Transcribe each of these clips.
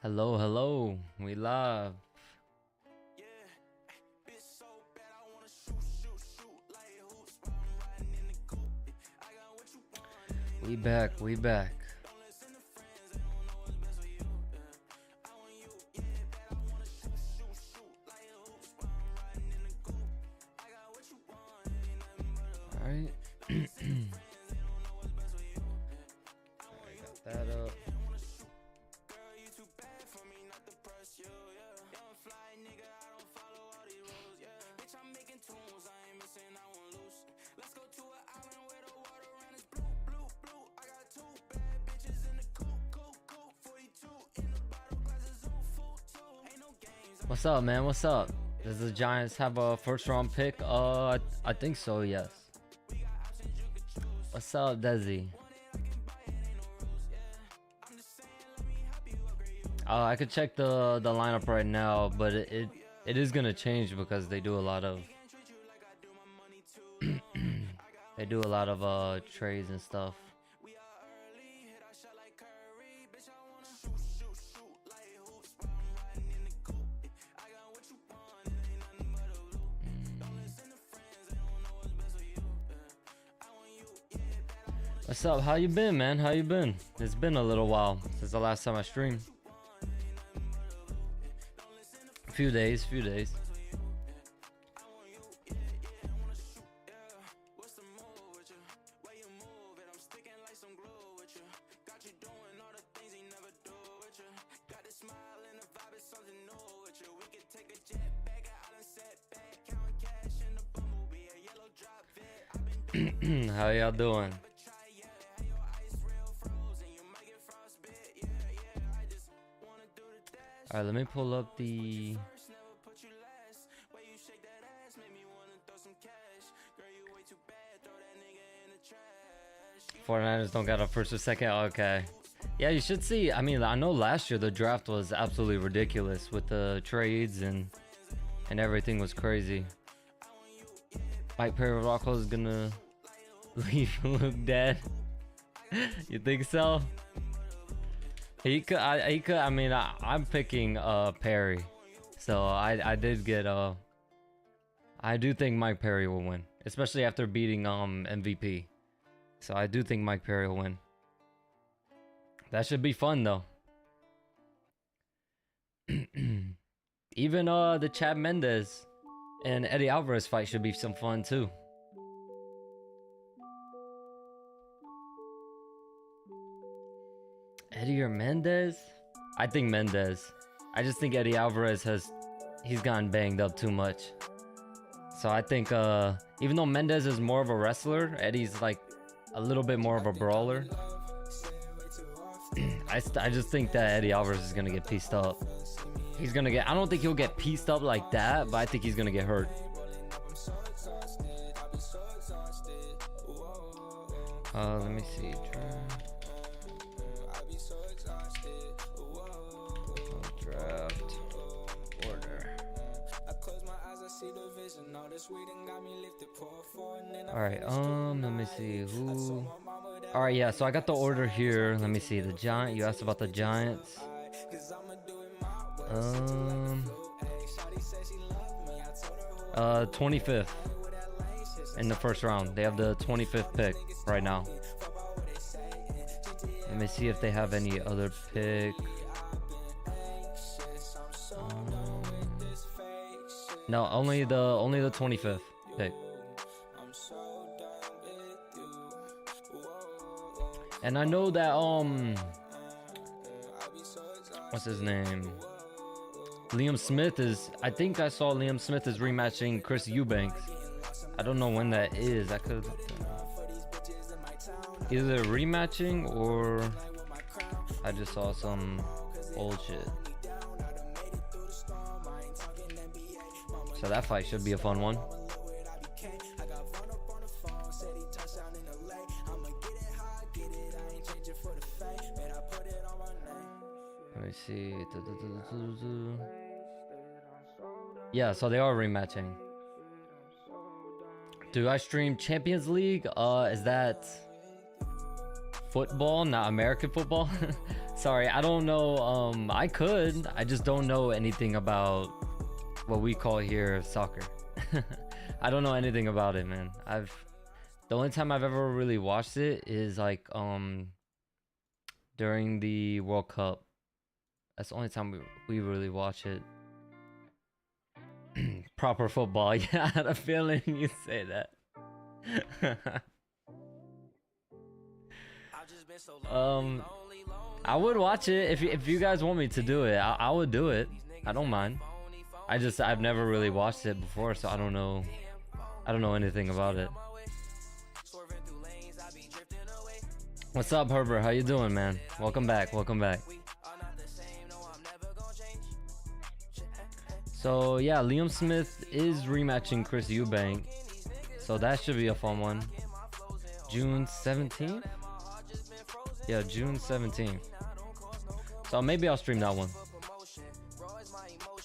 Hello, hello. We live. We back, we back. All right. I got that up. What's up, man? What's up? Does the Giants have a first round pick? I think so, yes. What's up, Desi? I could check the lineup right now, but it is gonna change because they do a lot of trades and stuff. What's up? How you been, man? How you been? It's been a little while since the last time I streamed. Few days. How y'all doing? All right, let me pull up the 49ers don't got a first or second. Okay. Yeah, you should see. I mean, I know last year the draft was absolutely ridiculous with the trades and everything was crazy. Mike Perry Rocco is gonna leave Luke dead. You think so? He could. I mean, I'm picking Perry, so I did get I do think Mike Perry will win, especially after beating MVP. So I do think Mike Perry will win. That should be fun though. Even the Chad Mendes and Eddie Alvarez fight should be some fun too. Eddie or Mendes? I think Mendes. I just think Eddie Alvarez he's gotten banged up too much. So I think even though Mendes is more of a wrestler, Eddie's like a little bit more of a brawler. I just think that Eddie Alvarez is gonna get pieced up. He's gonna get. I don't think he'll get pieced up like that, but I think he's gonna get hurt. Let me see. Draft order. All right. Let me see who. All right, yeah. So I got the order here. Let me see the Giant. You asked about the Giants. 25th in the first round. They have the 25th pick right now. Let me see if they have any other pick. No, only the 25th pick. And I know that what's his name? Liam Smith is. I think I saw Liam Smith is rematching Chris Eubanks. I don't know when that is. I could either rematching or I just saw some old shit. So that fight should be a fun one. Let me see. Yeah, so they are rematching. Do I stream Champions League? Is that football, not American football? Sorry, I don't know. I could. I just don't know anything about what we call here soccer. I don't know anything about it, man. The only time I've ever really watched it is like during the World Cup. That's the only time we really watch it. Proper football. Yeah, I had a feeling you'd say that. I would watch it if you guys want me to do it. I would do it. I don't mind. I've never really watched it before, so I don't know anything about it. What's up, Herbert? How you doing, man? Welcome back. Welcome back. So yeah, Liam Smith is rematching Chris Eubank, so that should be a fun one. June 17th? Yeah, June 17th. So maybe I'll stream that one.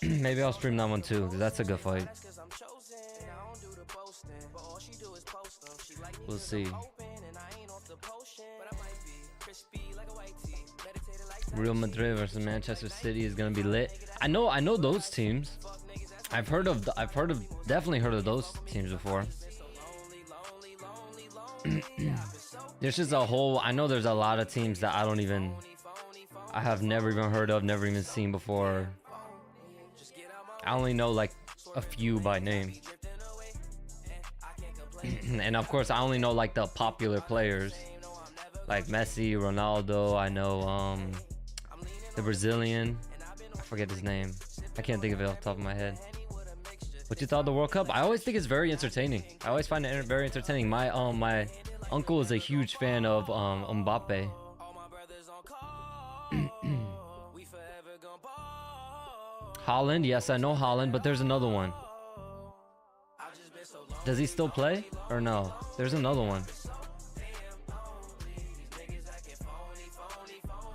Maybe I'll stream that one too, because that's a good fight. We'll see. Real Madrid versus Manchester City is gonna be lit. I know those teams. I've definitely heard of those teams before. There's just a whole, I know there's a lot of teams that I have never even heard of, never even seen before. I only know like a few by name. And of course I only know like the popular players, like Messi, Ronaldo. I know the Brazilian, I forget his name. I can't think of it off the top of my head. What you thought of the World Cup? I always think it's very entertaining. I always find it very entertaining. My uncle is a huge fan of Mbappe. Holland, yes, I know Holland, but there's another one. Does he still play or no? There's another one.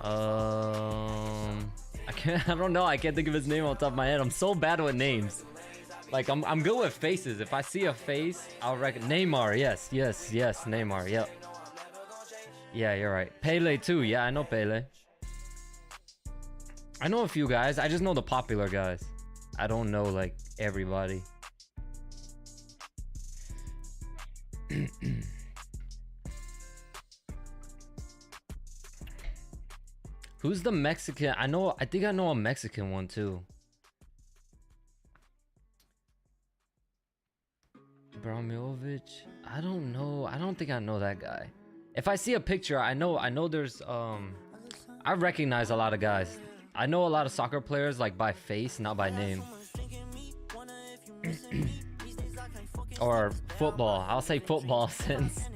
I don't know. I can't think of his name on top of my head. I'm so bad with names. Like I'm good with faces. If I see a face, I'll recognize. Neymar, yes, Neymar, yep. Yeah, you're right. Pele too. Yeah, I know Pele. I know a few guys. I just know the popular guys. I don't know like everybody. Who's the Mexican? I think I know a Mexican one too. Abramovich? I don't know. I don't think I know that guy. If I see a picture, I know there's I recognize a lot of guys. I know a lot of soccer players like by face, not by name. Or football. I'll say football since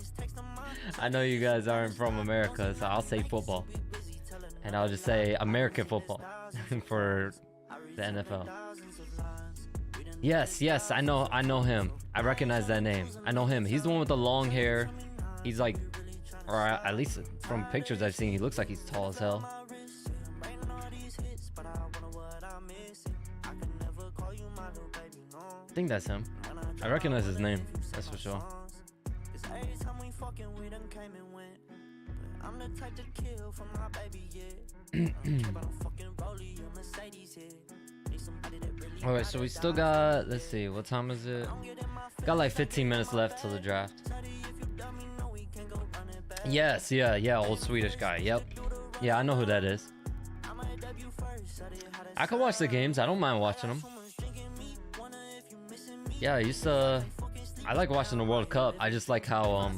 I know you guys aren't from America, so I'll say football. And I'll just say American football for the NFL. Yes, I know him. I recognize that name. I know him. He's the one with the long hair. He's like, or at least from pictures I've seen, he looks like he's tall as hell. I think that's him. I recognize his name, that's for sure. Alright, so we still got, let's see, what time is it? Got like 15 minutes left till the draft. Yes, yeah, old Swedish guy, yep. Yeah, I know who that is. I can watch the games, I don't mind watching them. Yeah, I like watching the World Cup. I just like how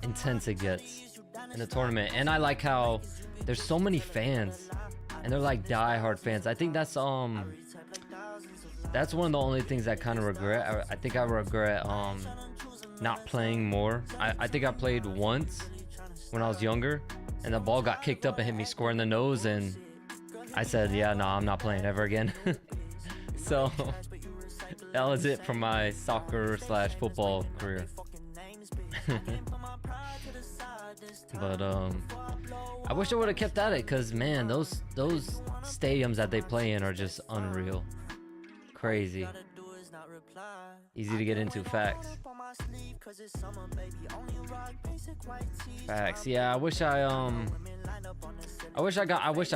intense it gets in the tournament. And I like how there's so many fans. And they're like die-hard fans. I think that's one of the only things I kind of regret. I think I regret not playing more. I think I played once when I was younger, and the ball got kicked up and hit me square in the nose, and I said, yeah, no, I'm not playing ever again. So that was it for my soccer/football career. But I wish I would have kept at it, because man, those stadiums that they play in are just unreal. Crazy. Easy to get into. Facts. Facts. Yeah, I wish I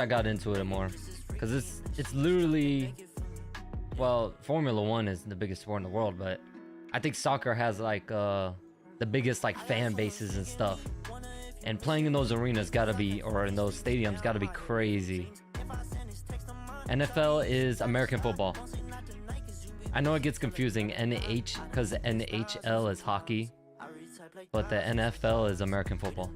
got into it more, cause it's literally, well, Formula One is the biggest sport in the world, but I think soccer has like the biggest like fan bases and stuff, and playing in those arenas gotta be, or in those stadiums gotta be crazy. NFL is American football. I know it gets confusing, because NHL is hockey, but the NFL is American football.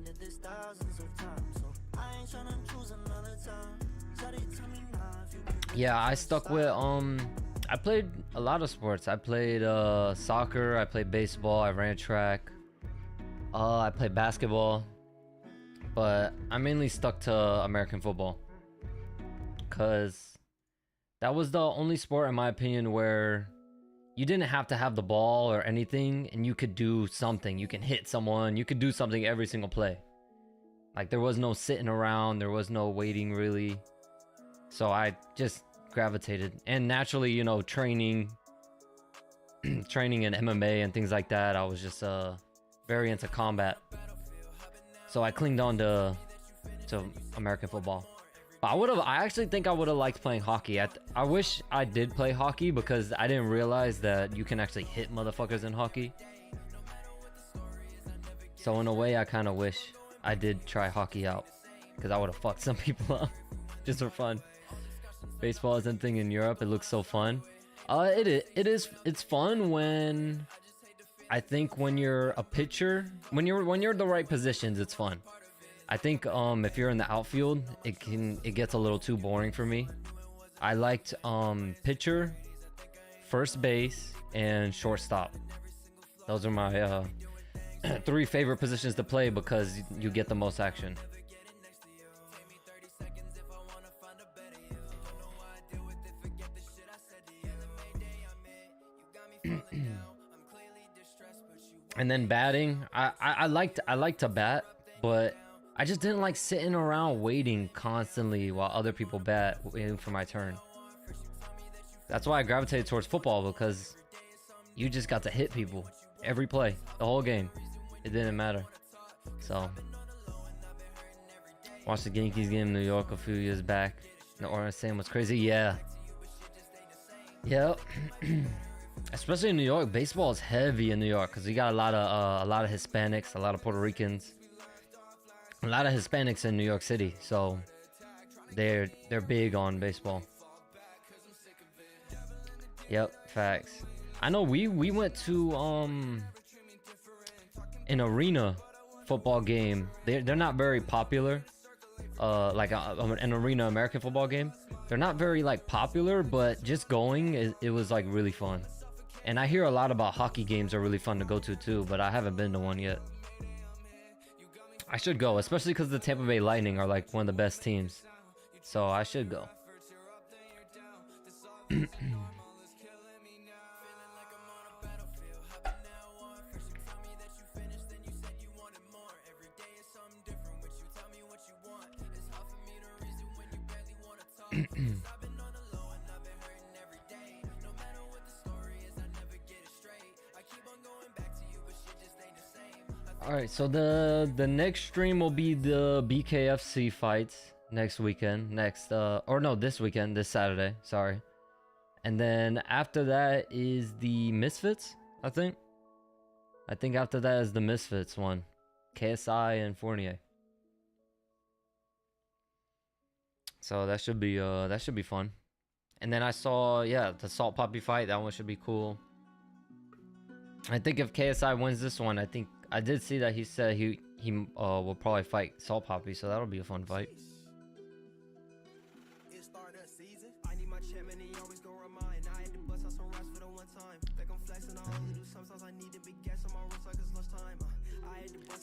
Yeah, I stuck with I played a lot of sports. I played soccer, I played baseball, I ran track, I played basketball, but I mainly stuck to American football, cause that was the only sport, in my opinion, where you didn't have to have the ball or anything, and you could do something. You can hit someone. You could do something every single play. Like, there was no sitting around. There was no waiting, really. So I just gravitated. And naturally, you know, training in MMA and things like that, I was just very into combat. So I clinged on to American football. I actually think I would have liked playing hockey. I wish I did play hockey, because I didn't realize that you can actually hit motherfuckers in hockey. So in a way, I kind of wish I did try hockey out, because I would have fucked some people up just for fun. Baseball isn't a thing in Europe. It looks so fun. It's fun when, I think when you're a pitcher, when you're in the right positions, it's fun. I think if you're in the outfield, it gets a little too boring for me. I liked pitcher, first base, and shortstop. Those are my 3 favorite positions to play, because you get the most action. And then batting, I liked to bat, but I just didn't like sitting around waiting constantly while other people bat, waiting for my turn. That's why I gravitated towards football, because you just got to hit people every play, the whole game. It didn't matter. So, watched the Yankees game in New York a few years back. The Orange Sam was crazy. Yeah. Yep. Especially in New York, baseball is heavy in New York, because you got a lot of Hispanics, a lot of Puerto Ricans. A lot of Hispanics in New York City, so they're big on baseball. Yep, facts. I know we went to an arena football game. They're not very popular. Like an arena American football game. They're not very like popular, but just going, it was like really fun. And I hear a lot about hockey games are really fun to go to too, but I haven't been to one yet. I should go, especially because the Tampa Bay Lightning are like one of the best teams. So I should go. Alright, so the next stream will be the BKFC fights next weekend. This weekend, this Saturday, sorry. And then after that is the Misfits, I think. I think after that is the Misfits one. KSI and Fournier. So that should be fun. And then I saw, yeah, the Salt Poppy fight. That one should be cool. I think if KSI wins this one, I did see that he said he will probably fight Salt Poppy, so that'll be a fun fight.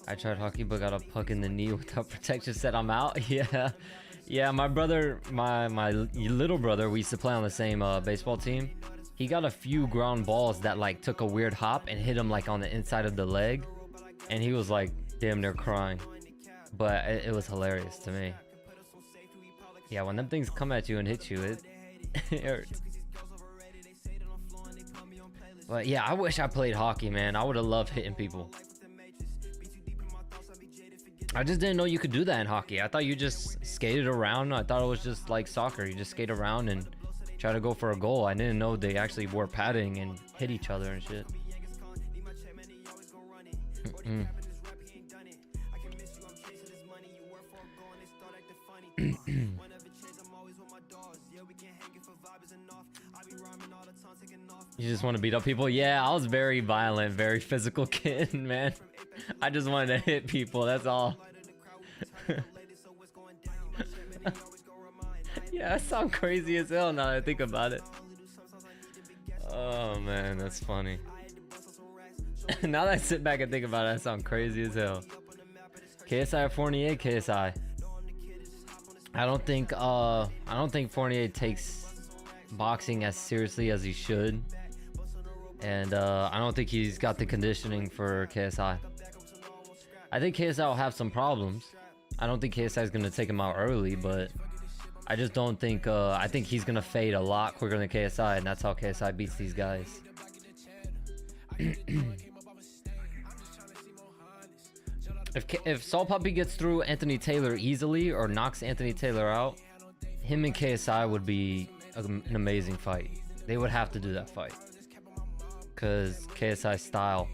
I tried hockey but got a puck in the knee without protection, said I'm out. Yeah, my brother, my little brother, we used to play on the same baseball team. He got a few ground balls that like took a weird hop and hit him like on the inside of the leg, and he was like damn near crying, but it was hilarious to me. Yeah, when them things come at you and hit you, it hurts. But yeah, I wish I played hockey, man. I would have loved hitting people. I just didn't know you could do that in hockey. I thought you just skated around. I thought it was just like soccer. You just skate around and try to go for a goal. I didn't know they actually wore padding and hit each other and shit. You just want to beat up people? Yeah, I was very violent, very physical kid, man. I just wanted to hit people, that's all. Yeah, that sounds crazy as hell now that I think about it. Oh man, that's funny. Now that I sit back and think about it, that sounds crazy as hell. KSI or Fournier? KSI. I don't think Fournier takes boxing as seriously as he should. And I don't think he's got the conditioning for KSI. I think KSI will have some problems. I don't think KSI is going to take him out early, but I just don't think, I think he's going to fade a lot quicker than KSI, and that's how KSI beats these guys. If Salt Puppy gets through Anthony Taylor easily or knocks Anthony Taylor out, him and KSI would be an amazing fight. They would have to do that fight. Because KSI's style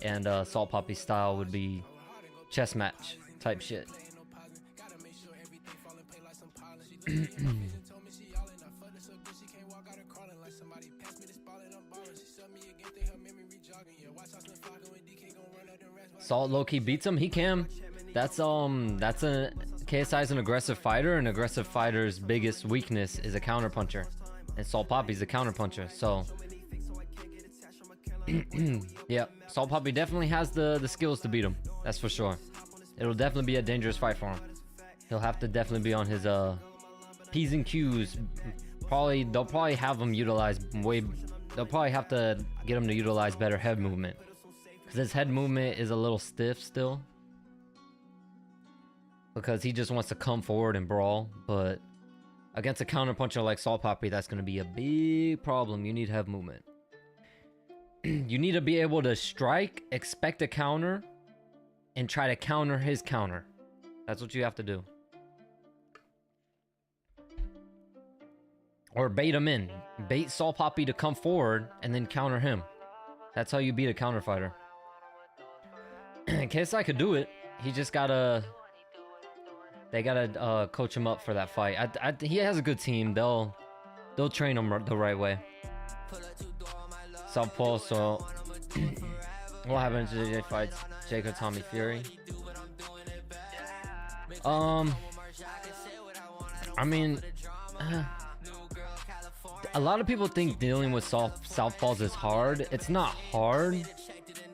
and Salt Puppy's style would be chess match type shit. Salt low-key beats him. He can. That's a KSI's an aggressive fighter, and aggressive fighter's biggest weakness is a counterpuncher, and Salt Puppy's a counterpuncher. So yeah, Salt Puppy definitely has the skills to beat him. That's for sure. It'll definitely be a dangerous fight for him. He'll have to definitely be on his P's and Q's. They'll probably have him utilize they'll probably have to get him to utilize better head movement, because his head movement is a little stiff still, because he just wants to come forward and brawl. But against a counterpuncher like Salt Puppy, that's going to be a big problem. You need head movement. You need to be able to strike, expect a counter, and try to counter his counter. That's what you have to do. Or bait him in. Bait Salt Puppy to come forward and then counter him. That's how you beat a counter fighter. KSI could do it. He just gotta... They gotta coach him up for that fight. He has a good team. They'll train him the right way. Southpaw, so... What happened to JJ fights Jake or Tommy Fury? I mean... a lot of people think dealing with southpaws is hard. It's not hard.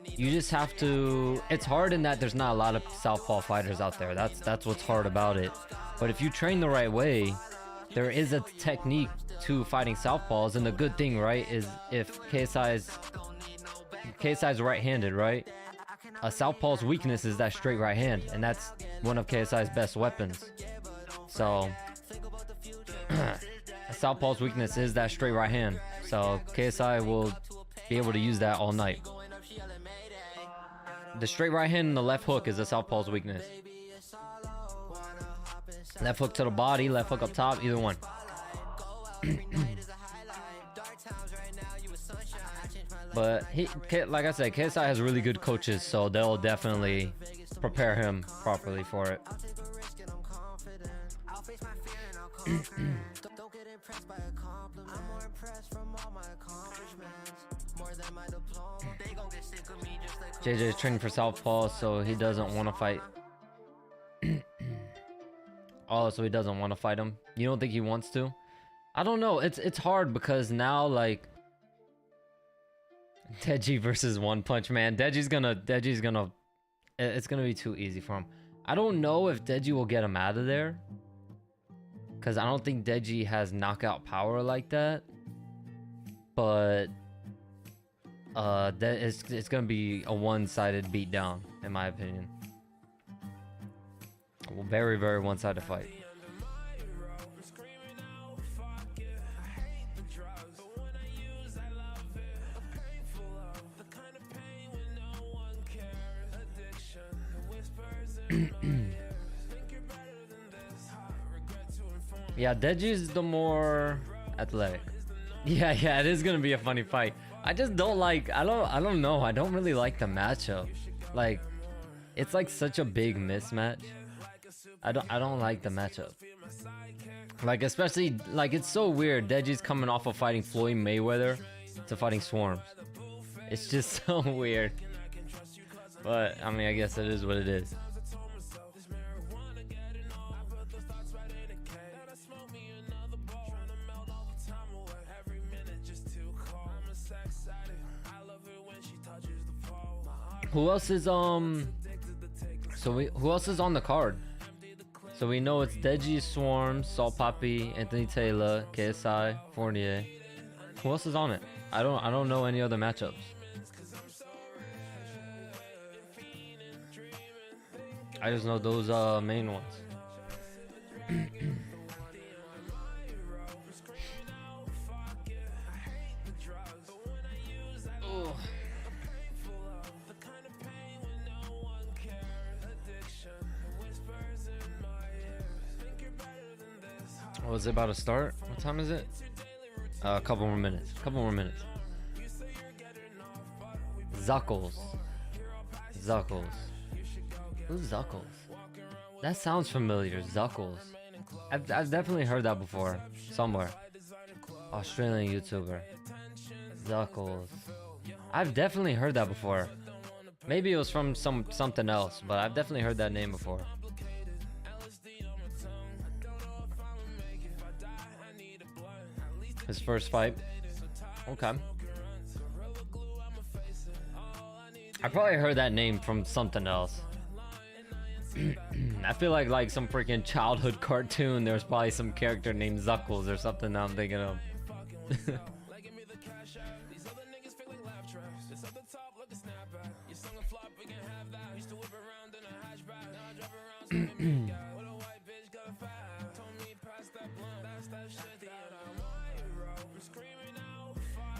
You just have to... It's hard in that there's not a lot of southpaw fighters out there. That's what's hard about it. But if you train the right way, there is a technique to fighting southpaws. And the good thing, right, is if KSI's right-handed, right? A southpaw's weakness is that straight right hand, and that's one of KSI's best weapons. So a southpaw's weakness is that straight right hand. So KSI will be able to use that all night. The straight right hand and the left hook is a southpaw's weakness. Left hook to the body, left hook up top, either one. But like I said, KSI has really good coaches, so they'll definitely prepare him properly for it. JJ is training for southpaw, so he doesn't want to fight. Oh, so he doesn't want to fight him. You don't think he wants to? I don't know. It's hard because now, like, Deji versus One Punch Man. Deji's gonna it's gonna be too easy for him. I don't know if Deji will get him out of there, because I don't think Deji has knockout power like that. But it's gonna be a one-sided beatdown, in my opinion. A very, very one-sided fight. Yeah, Deji's the more athletic. Yeah, it is gonna be a funny fight. I just don't like. I don't know. I don't really like the matchup. Like, it's like such a big mismatch. I don't like the matchup. Like, especially like it's so weird. Deji's coming off of fighting Floyd Mayweather to fighting Swarms. It's just so weird. But I mean, I guess it is what it is. Who else is who else is on the card? So we know it's Deji, Swarm, Salt Papi, Anthony Taylor, KSI, Fournier. Who else is on it? I don't know any other matchups. I just know those main ones. Oh, is it about to start? What time is it? A couple more minutes. Zuckles. Who's Zuckles? That sounds familiar. Zuckles. I've definitely heard that before. Somewhere. Australian YouTuber. Zuckles. I've definitely heard that before. Maybe it was from something else, but I've definitely heard that name before. His first fight. Okay. I probably heard that name from something else. I feel like some freaking childhood cartoon. There's probably some character named Zuckles or something that I'm thinking of.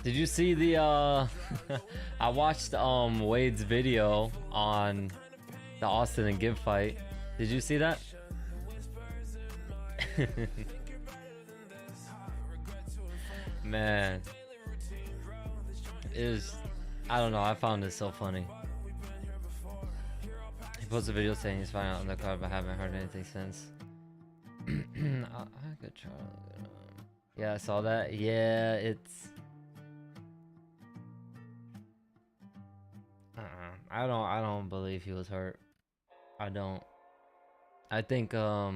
Did you see the I watched Wade's video on the Austin and Gibb fight. Did you see that? Man, I don't know, I found it so funny. He posted a video saying he's finding out on the card, but haven't heard anything since. I could try. Yeah, I saw that. Yeah, it's I don't believe he was hurt. I don't. I think cause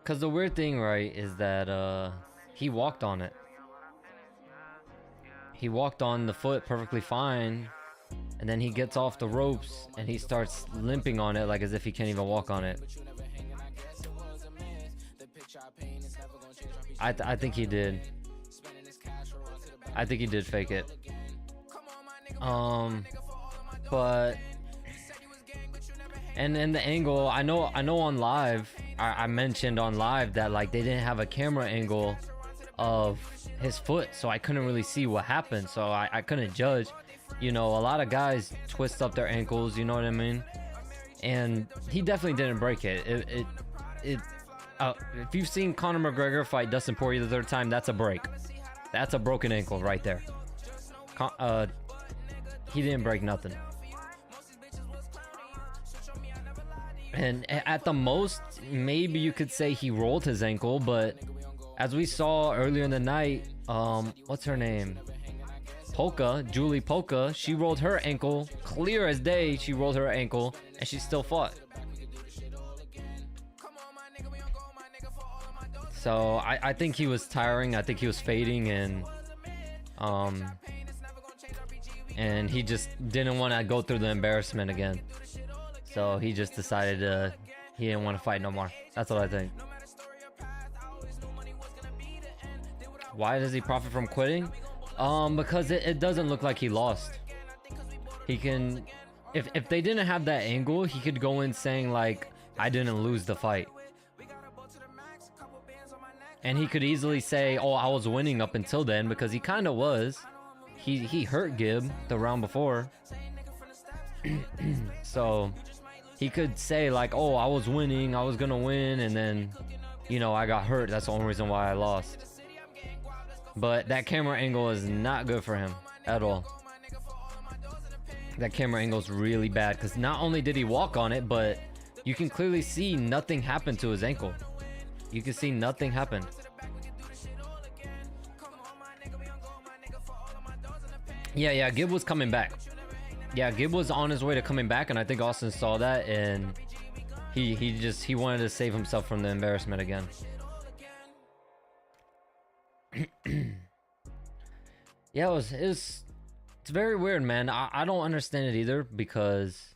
the weird thing, right, is that he walked on it. He walked on the foot perfectly fine, and then he gets off the ropes and he starts limping on it like as if he can't even walk on it. I think he did. I think he did fake it. But and the angle, I know on live, I mentioned on live that like they didn't have a camera angle of his foot, so I couldn't really see what happened, so I couldn't judge. You know, a lot of guys twist up their ankles, you know what I mean? And he definitely didn't break it. If you've seen Conor McGregor fight Dustin Poirier the third time, that's a break. That's a broken ankle right there. He didn't break nothing. And at the most, maybe you could say he rolled his ankle, but as we saw earlier in the night, what's her name? Polka, Julie Polka, she rolled her ankle, clear as day, she rolled her ankle, and she still fought. So I think he was tiring, I think he was fading, and he just didn't want to go through the embarrassment again. So he just decided he didn't want to fight no more. That's what I think. Why does he profit from quitting? Because it doesn't look like he lost. He can, if they didn't have that angle, he could go in saying like, I didn't lose the fight. And he could easily say, oh, I was winning up until then, because he kind of was. He hurt Gibb the round before. So he could say like, oh, I was winning, I was gonna win, and then, you know, I got hurt. That's the only reason why I lost. But that camera angle is not good for him at all. That camera angle is really bad because not only did he walk on it, but you can clearly see nothing happened to his ankle. You can see nothing happened. Yeah, Gib was coming back. Yeah, Gib was on his way to coming back, and I think Austin saw that, and he wanted to save himself from the embarrassment again. Yeah, it's very weird, man. I don't understand it either because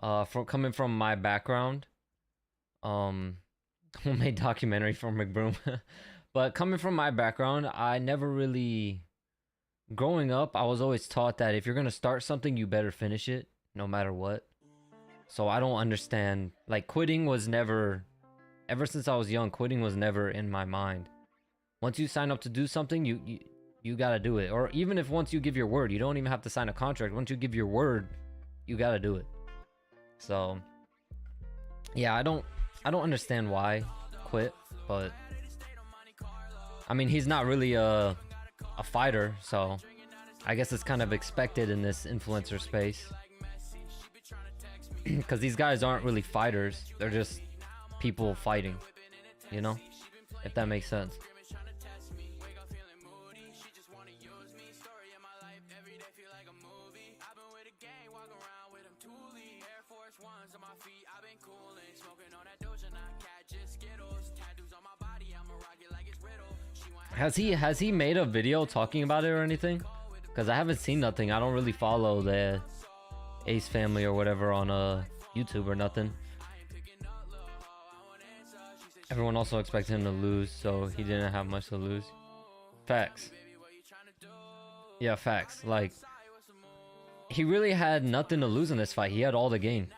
coming from my background, homemade documentary for McBroom. But coming from my background, I never really, growing up, I was always taught that if you're gonna start something, you better finish it no matter what. So I don't understand, like, quitting was never, ever since I was young, quitting was never in my mind. Once you sign up to do something, you gotta do it. Or even if once you give your word, you don't even have to sign a contract. Once you give your word, you gotta do it. So yeah, I don't understand why quit, but I mean, he's not really a fighter, so I guess it's kind of expected in this influencer space. Because these guys aren't really fighters, they're just people fighting, you know, if that makes sense. Has he made a video talking about it or anything? Because I haven't seen nothing. I don't really follow the Ace family or whatever on YouTube or nothing. Everyone also expected him to lose, so he didn't have much to lose. Facts. Yeah, facts. Like, he really had nothing to lose in this fight. He had all to gain.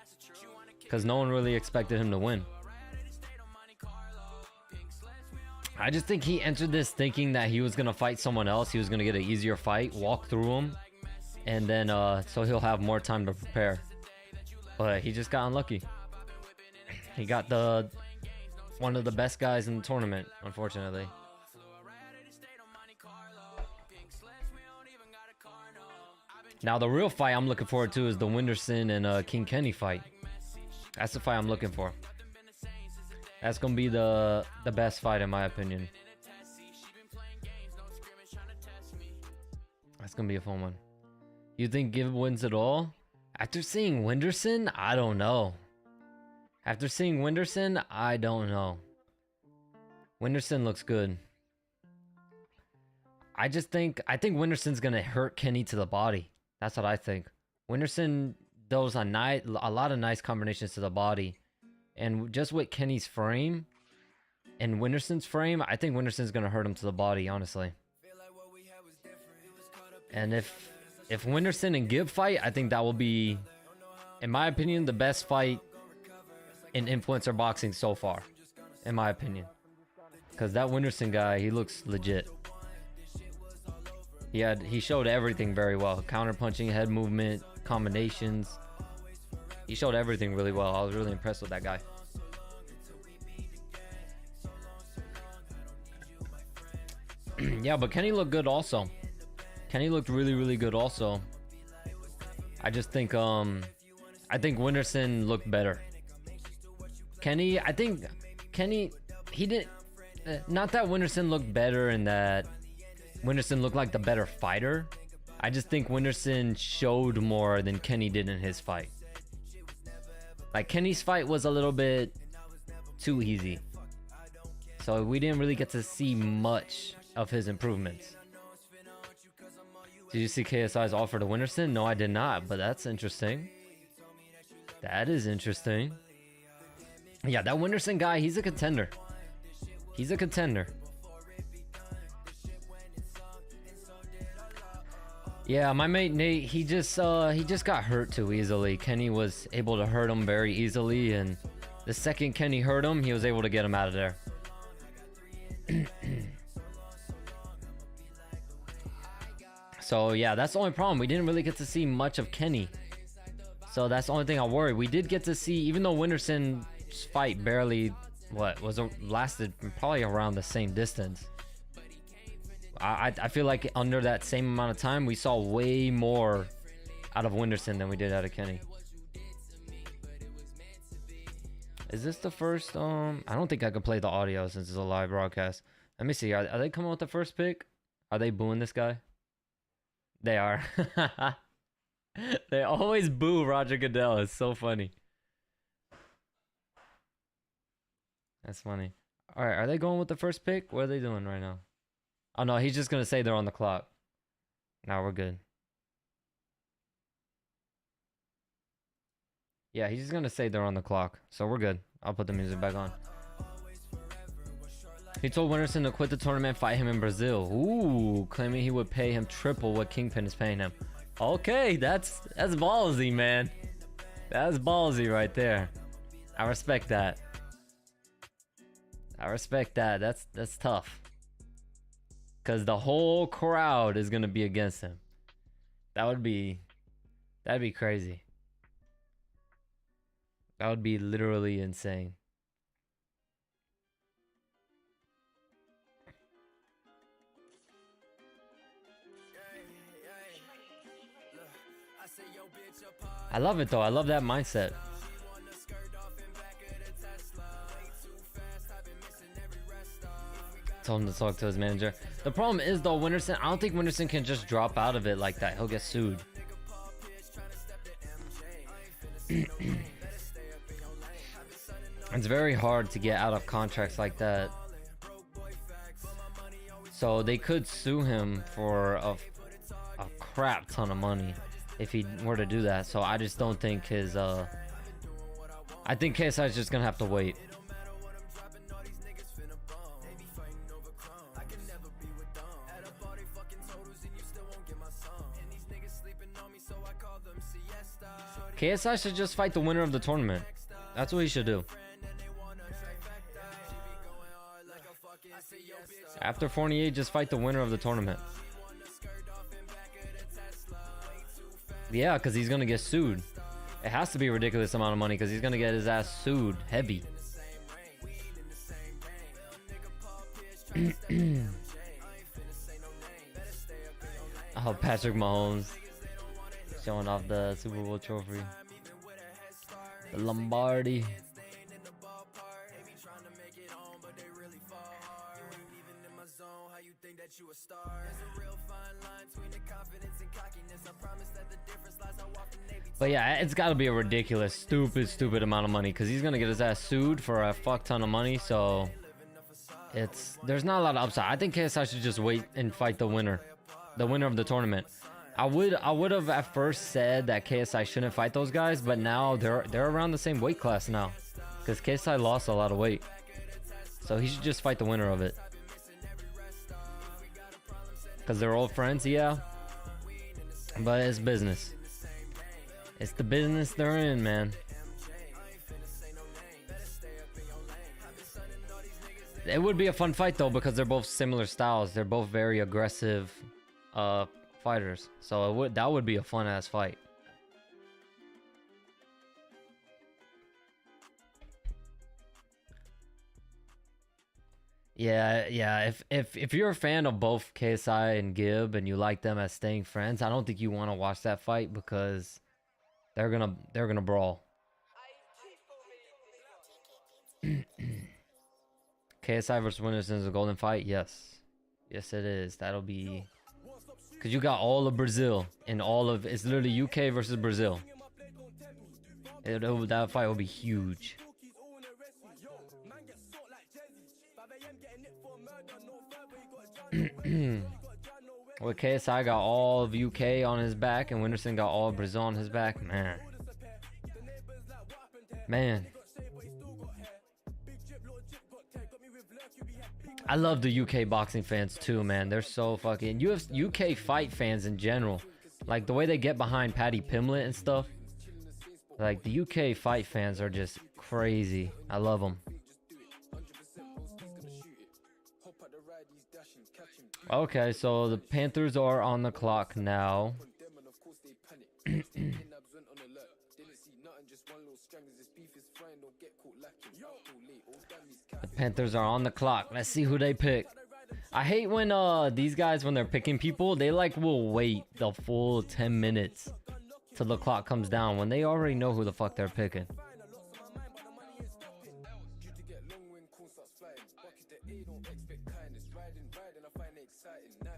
Because no one really expected him to win. I just think he entered this thinking that he was going to fight someone else. He was going to get an easier fight, walk through him, and then so he'll have more time to prepare. But he just got unlucky. He got one of the best guys in the tournament, unfortunately. Now the real fight I'm looking forward to is the Whindersson and King Kenny fight. That's the fight I'm looking for. That's gonna be the best fight in my opinion. That's gonna be a fun one. You think Gib wins it all? After seeing Whindersson, I don't know. After seeing Whindersson, I don't know. Whindersson looks good. I think Whindersson's gonna hurt Kenny to the body. That's what I think. Whindersson does a lot of nice combinations to the body. And just with Kenny's frame and Whindersson's frame, I think Whindersson's gonna hurt him to the body, honestly. And if Whindersson and Gib fight, I think that will be, in my opinion, the best fight in influencer boxing so far, in my opinion. Because that Whindersson guy, he looks legit. He showed everything very well. Counter punching, head movement, combinations. He showed everything really well. I was really impressed with that guy. Yeah, but Kenny looked good also. Kenny looked really, really good also. I just think I think Whindersson looked better. Kenny, I think Kenny, he didn't, not that Whindersson looked better and that Whindersson looked like the better fighter. I just think Whindersson showed more than Kenny did in his fight. Like, Kenny's fight was a little bit too easy. So we didn't really get to see much of his improvements. Did you see KSI's offer to Whindersson? No, I did not, but that's interesting. That is interesting. Yeah, that Whindersson guy, he's a contender. He's a contender. Yeah, my mate Nate, he just got hurt too easily. Kenny was able to hurt him very easily, and the second Kenny hurt him, he was able to get him out of there. So yeah, that's the only problem. We didn't really get to see much of Kenny. So that's the only thing I worry. We did get to see, even though Winterson's fight barely, lasted probably around the same distance. I feel like under that same amount of time, we saw way more out of Winterson than we did out of Kenny. Is this the first? I don't think I could play the audio since it's a live broadcast. Let me see. Are they coming with the first pick? Are they booing this guy? They are. They always boo Roger Goodell. It's so funny. That's funny. All right, are they going with the first pick? What are they doing right now? Oh no, he's just gonna say they're on the clock. Now we're good. Yeah, he's just gonna say they're on the clock, so we're good. I'll put the music back on. He told Winterson to quit the tournament, fight him in Brazil. Ooh, claiming he would pay him triple what Kingpin is paying him. Okay, that's ballsy, man. That's ballsy right there. I respect that. I respect that. That's tough. Cause the whole crowd is gonna be against him. That'd be crazy. That would be literally insane. I love it though. I love that mindset. Told him to talk to his manager. The problem is though, Winterson, I don't think Winterson can just drop out of it like that. He'll get sued. It's very hard to get out of contracts like that. So they could sue him for a crap ton of money if he were to do that. So I just don't think his I think KSI is just gonna have to wait. KSI should just fight the winner of the tournament. That's what he should do. After Fournier, just fight the winner of the tournament. Yeah, because he's going to get sued. It has to be a ridiculous amount of money because he's going to get his ass sued heavy. Oh, Patrick Mahomes showing off the Super Bowl trophy. The Lombardi. But yeah, it's got to be a ridiculous, stupid amount of money because he's going to get his ass sued for a fuck ton of money. So there's not a lot of upside. I think KSI should just wait and fight the winner of the tournament. I would have at first said that KSI shouldn't fight those guys, but now they're around the same weight class now because KSI lost a lot of weight. So he should just fight the winner of it. Because they're old friends, yeah. But it's business. It's the business they're in, man. It would be a fun fight, though, because they're both similar styles. They're both very aggressive fighters. So that would be a fun-ass fight. Yeah. If you're a fan of both KSI and Gib and you like them as staying friends, I don't think you want to watch that fight because they're gonna brawl. KSI versus Winterson is a golden fight. Yes, it is. That'll be because you got all of Brazil and it's literally UK versus Brazil. That fight will be huge. With KSI got all of UK on his back and Winterson got all of Brazil on his back, man. I love the UK boxing fans too, man. They're so fucking UK fight fans in general. Like the way they get behind Paddy Pimblett and stuff. Like the UK fight fans are just crazy. I love them. Okay, so the Panthers are on the clock now. The Panthers are on the clock. Let's see who they pick. I hate when these guys, when they're picking people, they like will wait the full 10 minutes till the clock comes down when they already know who the fuck they're picking.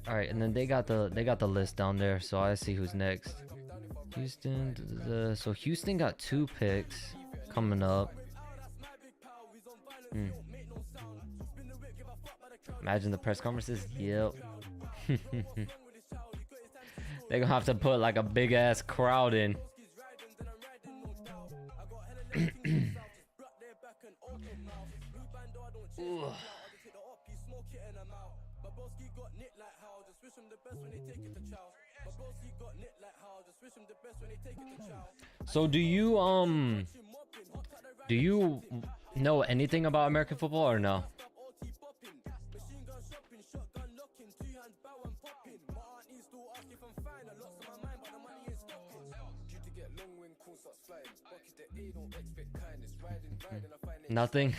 All right, and then they got the list down there, so I see who's next. Houston, so Houston got 2 picks coming up. Imagine the press conferences. Yep. They're gonna have to put like a big ass crowd in. So do you know anything about American football or no? Nothing.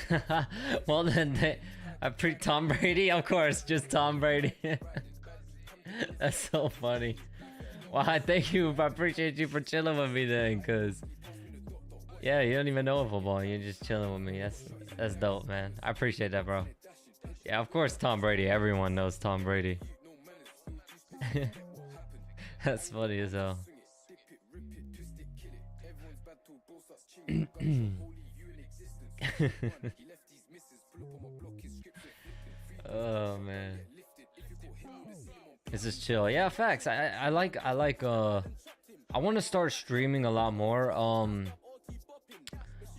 Well then, I pre Tom Brady, of course, just Tom Brady. That's so funny. Well, I thank you. I appreciate you for chilling with me then, cause yeah, you don't even know football. You're just chilling with me. That's dope, man. I appreciate that, bro. Yeah, of course, Tom Brady. Everyone knows Tom Brady. That's funny as hell. Oh man, this is chill. Yeah, facts. I like I want to start streaming a lot more.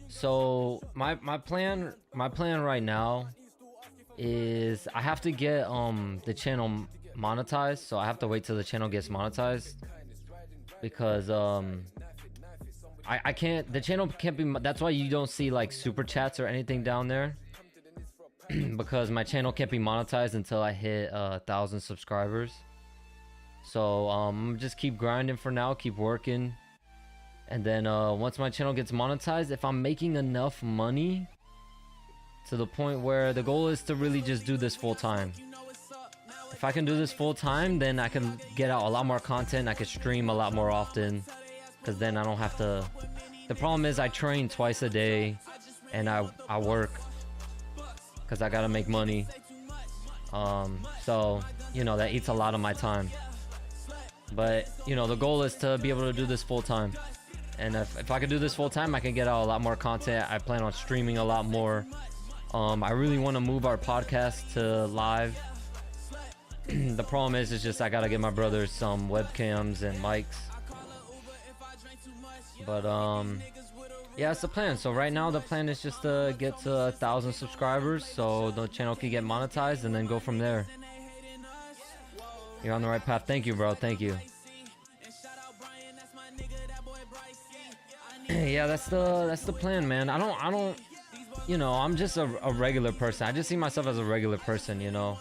So my plan right now is I have to get the channel monetized. So I have to wait till the channel gets monetized, because I can't, the channel can't be, that's why you don't see like super chats or anything down there. Because my channel can't be monetized until I hit 1,000 subscribers. So just keep grinding for now, keep working, and then once my channel gets monetized, if I'm making enough money to the point where the goal is to really just do this full time. If I can do this full time, then I can get out a lot more content. I can stream a lot more often, because then I don't have to. The problem is I train twice a day and I work because I gotta make money. So you know, that eats a lot of my time. But you know, the goal is to be able to do this full time. And if I can do this full time, I can get out a lot more content. I plan on streaming a lot more. I really want to move our podcast to live. The problem is, it's just I gotta get my brothers some webcams and mics. But yeah, it's the plan. So right now the plan is just to get to 1,000 subscribers, so the channel can get monetized, and then go from there. You're on the right path. Thank you, bro. Thank you. Yeah, that's the plan, man. I don't, you know, I'm just a regular person. I just see myself as a regular person, you know,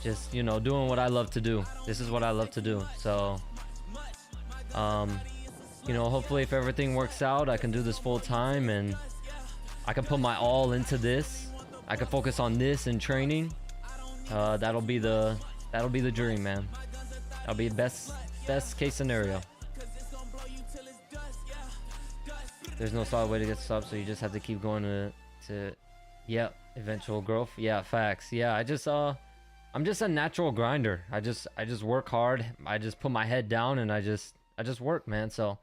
just, you know, doing what I love to do. This is what I love to do. So you know, hopefully if everything works out, I can do this full time and I can put my all into this. I can focus on this and training. That'll be the dream, man. That'll be best case scenario. There's no solid way to get subs, so you just have to keep going to yeah, eventual growth. Yeah, facts. Yeah, I'm just a natural grinder. I just work hard. I just put my head down and I just work, man. So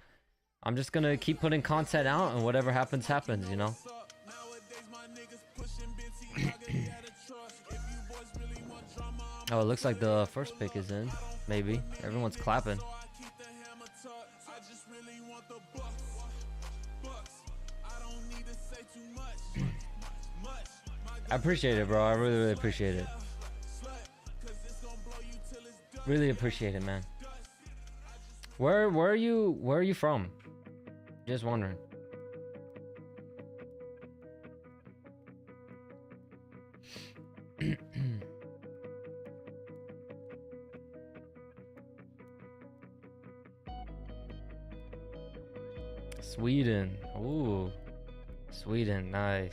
I'm just gonna keep putting content out, and whatever happens, happens, you know. Oh, it looks like the first pick is in. Maybe everyone's clapping. I appreciate it, bro. I really appreciate it. Really appreciate it, man. Where are you from? Just wondering. Sweden. Ooh. Sweden, nice.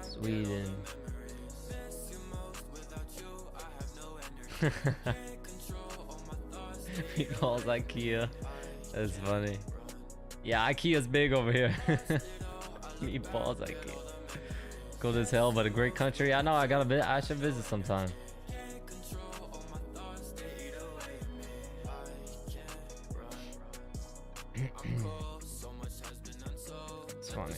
Sweden. Meatballs IKEA. That's funny. Yeah, IKEA's big over here. Meatballs IKEA. Cold as hell, but a great country. I know. I should visit sometime. It's funny.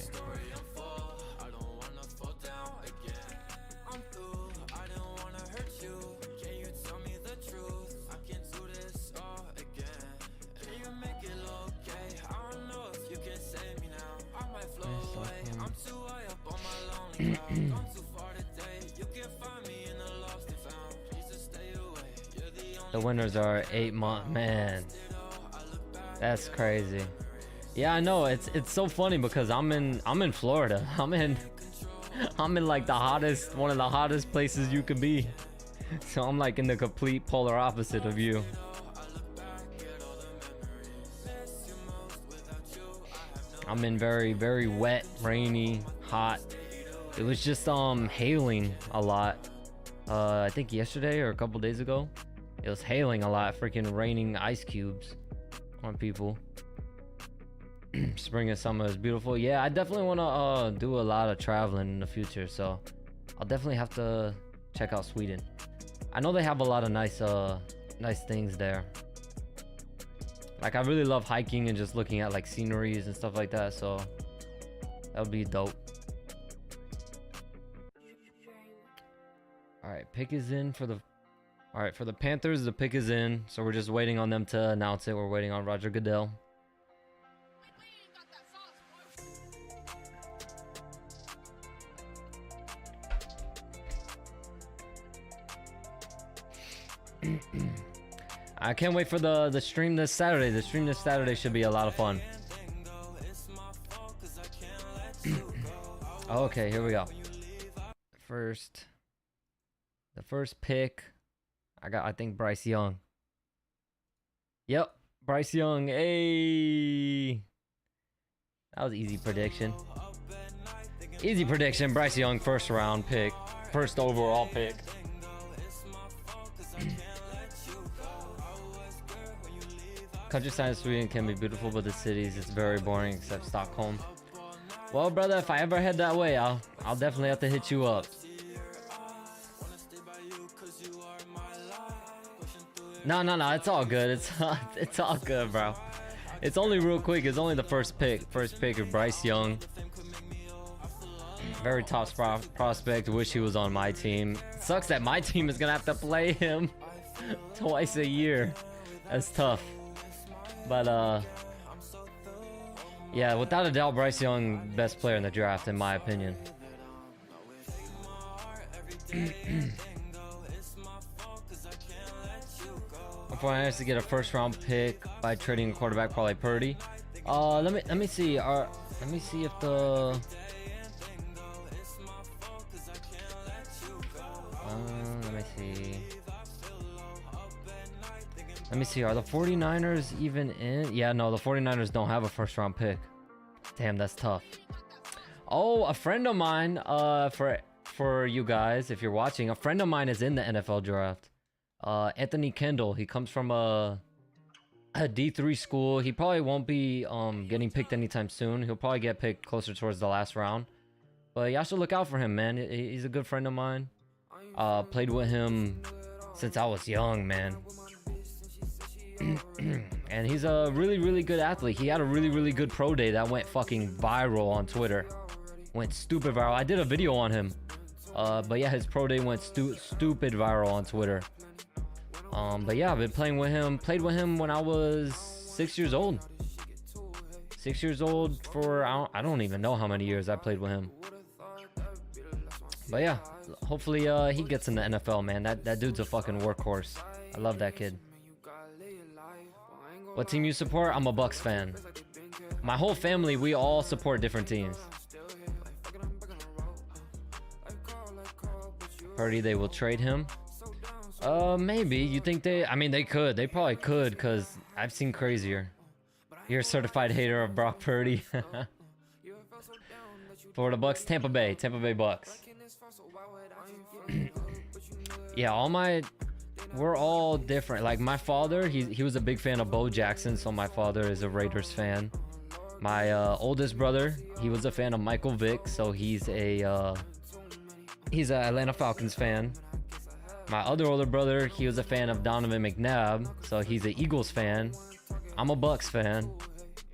The winners are 8 months. Man, that's crazy. Yeah, I know. It's so funny because I'm in Florida. I'm in like the hottest, one of the hottest places you could be. So I'm like in the complete polar opposite of you. I'm in very, very wet, rainy, hot. It was just hailing a lot. I think yesterday or a couple days ago, it was hailing a lot, freaking raining ice cubes on people. Spring and summer is beautiful. Yeah, I definitely want to do a lot of traveling in the future, so I'll definitely have to check out Sweden. I know they have a lot of nice things there. Like, I really love hiking and just looking at like sceneries and stuff like that, so that would be dope. All right, pick is in for the... All right, for the Panthers, the pick is in, so we're just waiting on them to announce it. We're waiting on Roger Goodell. I can't wait for the stream this Saturday. The stream this Saturday should be a lot of fun. Okay, here we go. The first pick, I think Bryce Young. Yep, Bryce Young. Hey, that was easy prediction. Easy prediction. Bryce Young, first round pick, first overall pick. Countryside of Sweden can be beautiful, but the cities, it's very boring except Stockholm. Well, brother, if I ever head that way, I'll definitely have to hit you up. No, it's all good. It's all good, bro. It's only real quick. It's only the first pick. First pick of Bryce Young. Very top prospect. Wish he was on my team. It sucks that my team is gonna have to play him twice a year. That's tough. But yeah, without a doubt, Bryce Young, best player in the draft, in my opinion. Before I to get a first round pick by trading a quarterback, probably Purdy. Let me see. Let me see if the Let me see. Are the 49ers even in? Yeah, no, the 49ers don't have a first round pick. Damn, that's tough. Oh, a friend of mine, for you guys, if you're watching, a friend of mine is in the NFL draft. Anthony Kendall. He comes from a D3 school. He probably won't be getting picked anytime soon. He'll probably get picked closer towards the last round. But y'all should look out for him, man. He's a good friend of mine. Played with him since I was young, man. And he's a really, really good athlete. He had a really, really good pro day that went fucking viral on Twitter. Went stupid viral. I did a video on him. But yeah, his pro day went stupid viral on Twitter. But yeah, I've been playing with him. Played with him when I was 6 years old. 6 years old for, I don't even know how many years I played with him. But yeah, hopefully he gets in the NFL, man. That dude's a fucking workhorse. I love that kid. What team you support? I'm a Bucks fan. My whole family, we all support different teams. Purdy, they will trade him. Maybe. You think they... I mean, they could. They probably could, because I've seen crazier. You're a certified hater of Brock Purdy. Florida Bucks, Tampa Bay Bucks. Yeah, we're all different. Like my father, he was a big fan of Bo Jackson, so my father is a Raiders fan. My oldest brother, he was a fan of Michael Vick, so he's a Atlanta Falcons fan. My other older brother, he was a fan of Donovan McNabb, so he's an Eagles fan. I'm a Bucks fan,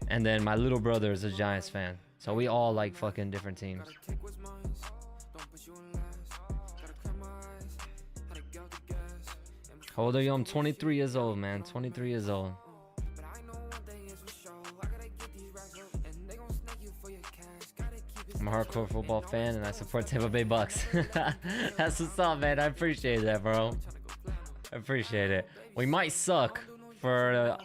and then my little brother is a Giants fan. So we all like fucking different teams. How old are you? I'm 23 years old, man. 23 years old. I'm a hardcore football fan and I support Tampa Bay Bucks. That's what's up, man. I appreciate that, bro. I appreciate it. We might suck for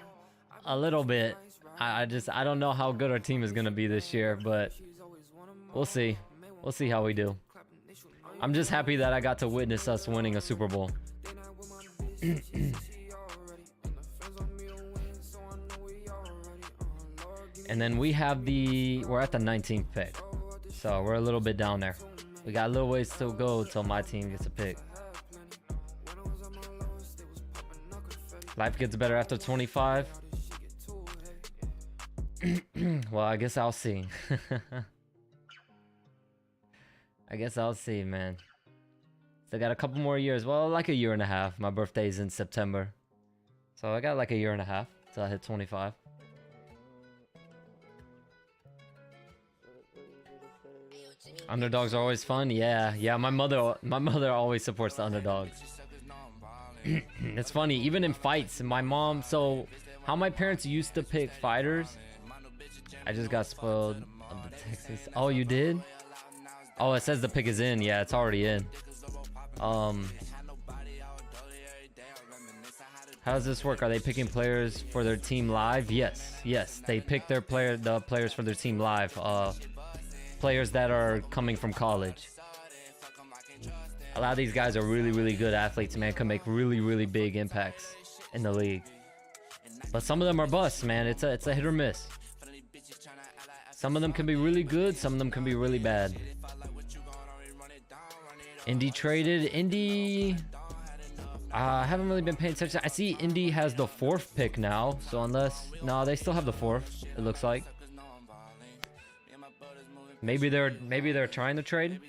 a little bit. I don't know how good our team is gonna be this year, but we'll see. We'll see how we do. I'm just happy that I got to witness us winning a Super Bowl. And then we have we're at the 19th pick. So we're a little bit down there. We got a little ways to go till my team gets a pick. Life gets better after 25. Well, I guess I'll see. I guess I'll see, man. Still got a couple more years. Well, like a year and a half. My birthday's in September. So I got like a year and a half till I hit 25. Underdogs are always fun. Yeah. My mother always supports the underdogs. It's funny, even in fights, my mom. So how my parents used to pick fighters. I just got spoiled of the Texas. Oh, you did? Oh, it says the pick is in. Yeah, it's already in. How does this work? Are they picking players for their team live? Yes. They pick the players for their team live. Players that are coming from college. A lot of these guys are really good athletes, man. Can make really big impacts in the league. But some of them are busts, man. It's a hit or miss. Some of them can be really good. Some of them can be really bad. Indy traded. Indy. I haven't really been paying attention. I see Indy has the 4th pick now. So no, they still have the 4th. It looks like. Maybe they're trying to trade.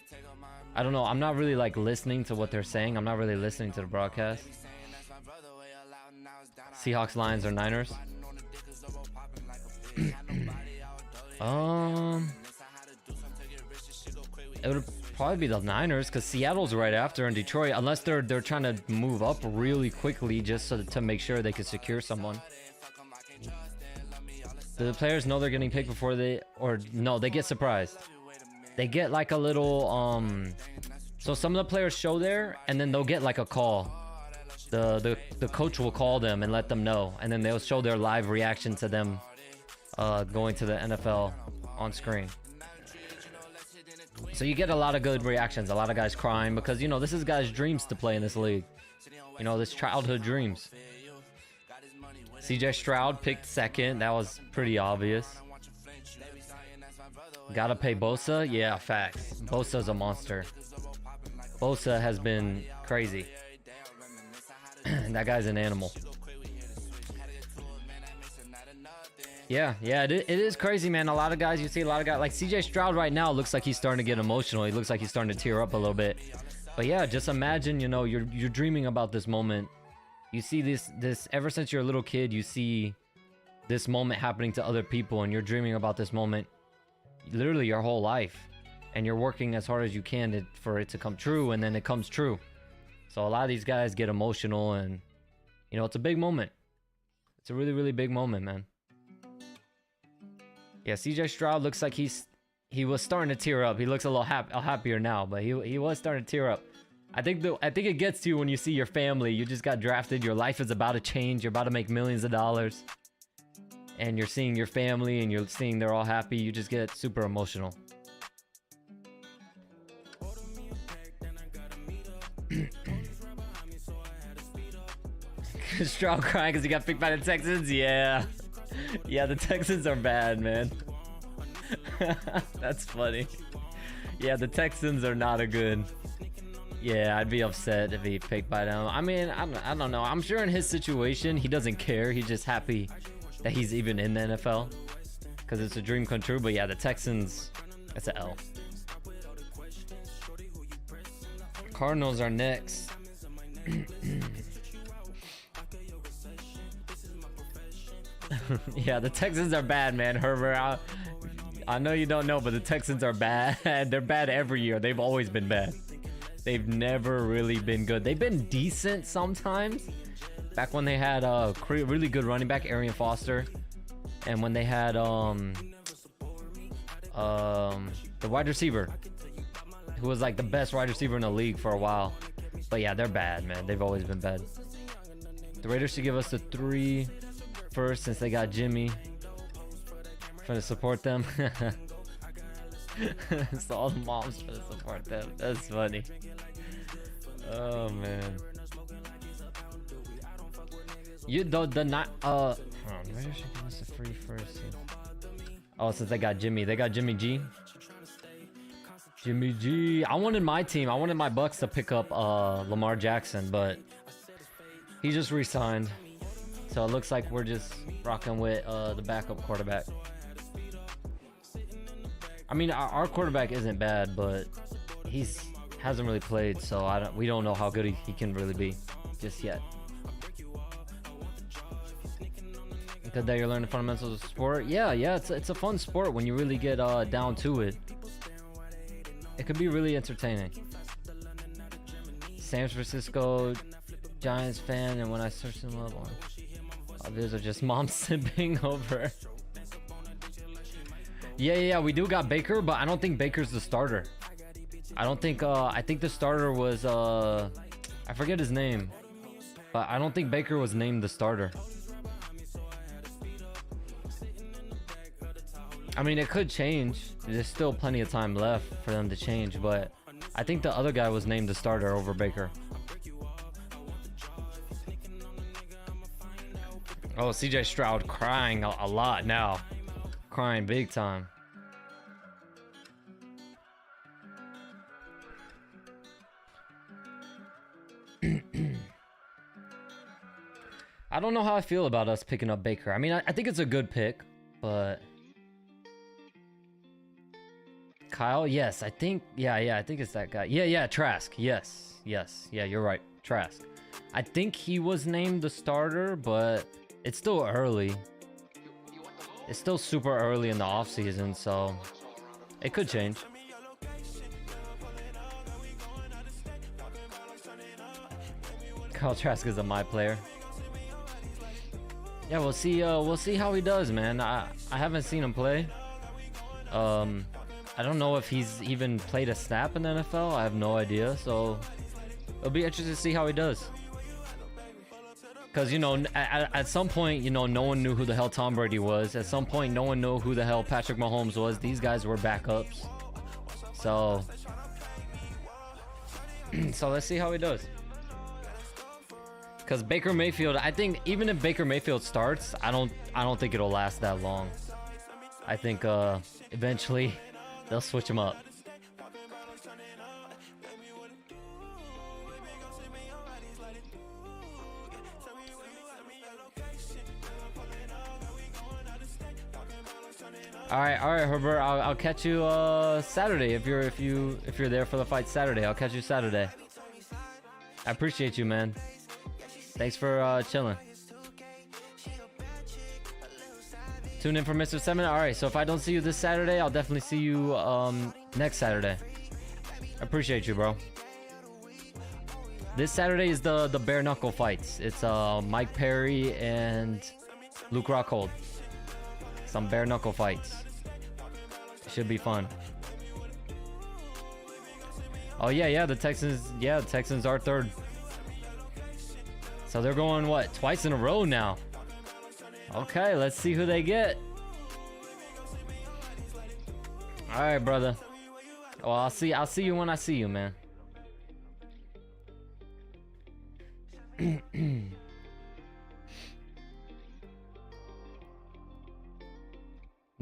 I don't know. I'm not really like listening to what they're saying. I'm not really listening to the broadcast. Seahawks, Lions, or Niners. It would probably be the Niners because Seattle's right after in Detroit, unless they're trying to move up really quickly just to make sure they can secure someone. Do the players know they're getting picked before no, they get surprised. They get like a little so some of the players show there and then they'll get like a call. The coach will call them and let them know, and then they'll show their live reaction to them going to the NFL on screen. So you get a lot of good reactions, a lot of guys crying because this is guys' dreams to play in this league. This childhood dreams. CJ Stroud picked 2nd. That was pretty obvious. Gotta pay Bosa? Yeah, facts. Bosa's a monster. Bosa has been crazy. That guy's an animal. Yeah, it is crazy, man. A lot of guys, like CJ Stroud right now looks like he's starting to get emotional. He looks like he's starting to tear up a little bit. But yeah, just imagine, you're dreaming about this moment. You see this ever since you're a little kid, you see this moment happening to other people and you're dreaming about this moment literally your whole life. And you're working as hard as you can for it to come true, and then it comes true. So a lot of these guys get emotional and, it's a big moment. It's a really big moment, man. Yeah, CJ Stroud looks like he was starting to tear up. He looks a little happier now, but he was starting to tear up. I think it gets to you when you see your family. You just got drafted. Your life is about to change. You're about to make millions of dollars. And you're seeing your family and you're seeing they're all happy. You just get super emotional. Stroud crying because he got picked by the Texans. Yeah, yeah, the Texans are bad, man. That's funny. Yeah, the Texans are not a good. Yeah, I'd be upset if he picked by them. I mean, I don't know. I'm sure in his situation, he doesn't care. He's just happy that he's even in the NFL because it's a dream come true. But yeah, the Texans, that's an L. Cardinals are next. Yeah, the Texans are bad, man. Herbert, I know you don't know, but the Texans are bad. They're bad every year. They've always been bad. They've never really been good. They've been decent sometimes. Back when they had a really good running back, Arian Foster, and when they had the wide receiver, who was like the best wide receiver in the league for a while. But yeah, they're bad, man. They've always been bad. The Raiders should give us the 3 first since they got Jimmy. Trying to support them. So all the moms trying to support them. That's funny. Oh man. You the not Raiders should give us the 3 first. Oh, since they got Jimmy. They got Jimmy G. Jimmy G. I wanted my team. I wanted my Bucks to pick up Lamar Jackson, but he just re-signed. So it looks like we're just rocking with the backup quarterback. I mean, our quarterback isn't bad, but hasn't really played, so we don't know how good he can really be just yet. Good that you're learning fundamentals of sport. Yeah, it's a fun sport when you really get down to it. It could be really entertaining. San Francisco Giants fan, and when I search them up on these are just mom simping over. Yeah, we do got Baker, but I don't think Baker's the starter. I don't think I think the starter was I forget his name, but I don't think Baker was named the starter. I mean, it could change. There's still plenty of time left for them to change, but I think the other guy was named the starter over Baker. Oh, CJ Stroud crying a lot now. Crying big time. I don't know how I feel about us picking up Baker. I mean, I think it's a good pick, but Kyle, yes, I think, yeah, I think it's that guy. Yeah, Trask, yes, yeah, you're right, Trask. I think he was named the starter, but it's still early. It's still super early in the offseason, so it could change. Kyle Trask is a my player. Yeah, we'll see how he does, man. I haven't seen him play. I don't know if he's even played a snap in the NFL. I have no idea, so it'll be interesting to see how he does. Because, you know, at some point, you know, no one knew who the hell Tom Brady was. At some point, no one knew who the hell Patrick Mahomes was. These guys were backups. So let's see how he does. Because Baker Mayfield, I think even if Baker Mayfield starts, I don't think it'll last that long. I think eventually they'll switch him up. All right, Herbert. I'll catch you Saturday if you're there for the fight Saturday. I'll catch you Saturday. I appreciate you, man. Thanks for chilling. Tune in for Mr. Seven. All right, so if I don't see you this Saturday, I'll definitely see you next Saturday. I appreciate you, bro. This Saturday is the bare knuckle fights. It's Mike Perry and Luke Rockhold. Some bare knuckle fights. Should be fun. Oh yeah, the Texans are third. So they're going what, twice in a row now? Okay, let's see who they get. All right, brother. Well, I'll see you when I see you, man.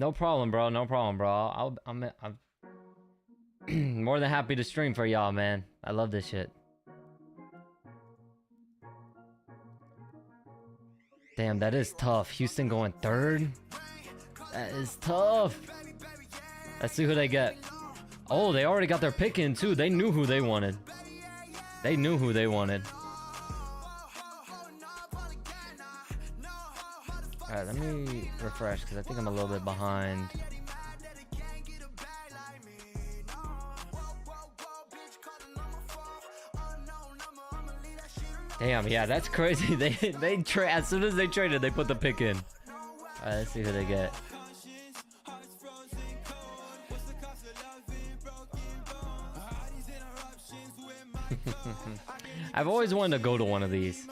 No problem, bro. No problem, bro. I'm more than happy to stream for y'all, man. I love this shit. Damn, that is tough. Houston going third? That is tough. Let's see who they get. Oh, they already got their pick in, too. They knew who they wanted. They knew who they wanted. Alright, let me refresh, because I think I'm a little bit behind. Damn, yeah, that's crazy. They as soon as they traded, they put the pick in. Alright, let's see who they get. I've always wanted to go to one of these.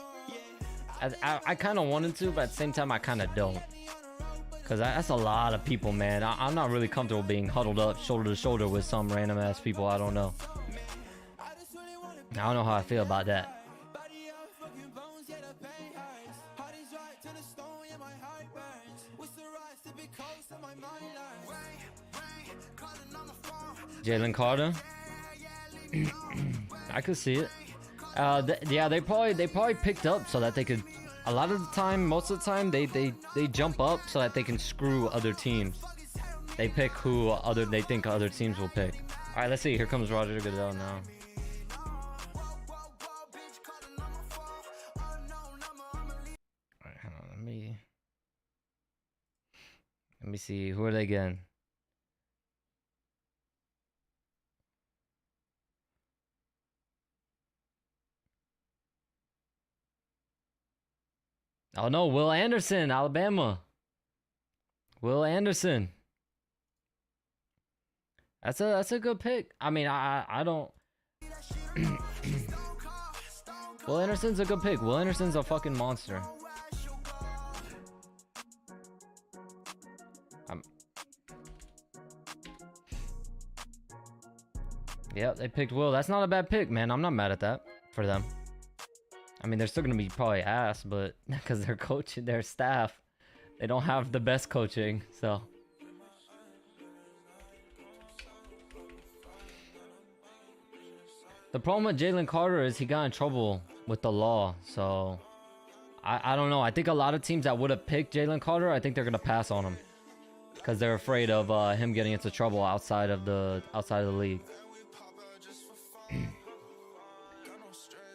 I kind of wanted to, but at the same time, I kind of don't. Because that's a lot of people, man. I'm not really comfortable being huddled up shoulder to shoulder with some random ass people I don't know. I don't know how I feel about that. Jalen Carter. I could see it. Yeah, they probably picked up so that they could. A lot of the time, most of the time, they jump up so that they can screw other teams. They pick who they think other teams will pick. All right, let's see. Here comes Roger Goodell now. All right, hold on. Let me see. Who are they again? Oh no, Will Anderson, Alabama. Will Anderson. That's a good pick. I mean, I don't. Will Anderson's a good pick. Will Anderson's a fucking monster. Yep, they picked Will. That's not a bad pick, man. I'm not mad at that for them. I mean, they're still gonna be probably ass, but because they're coaching their staff, they don't have the best coaching. So the problem with Jalen Carter is he got in trouble with the law. So I don't know. I think a lot of teams that would have picked Jalen Carter, I think they're gonna pass on him because they're afraid of him getting into trouble outside of the league.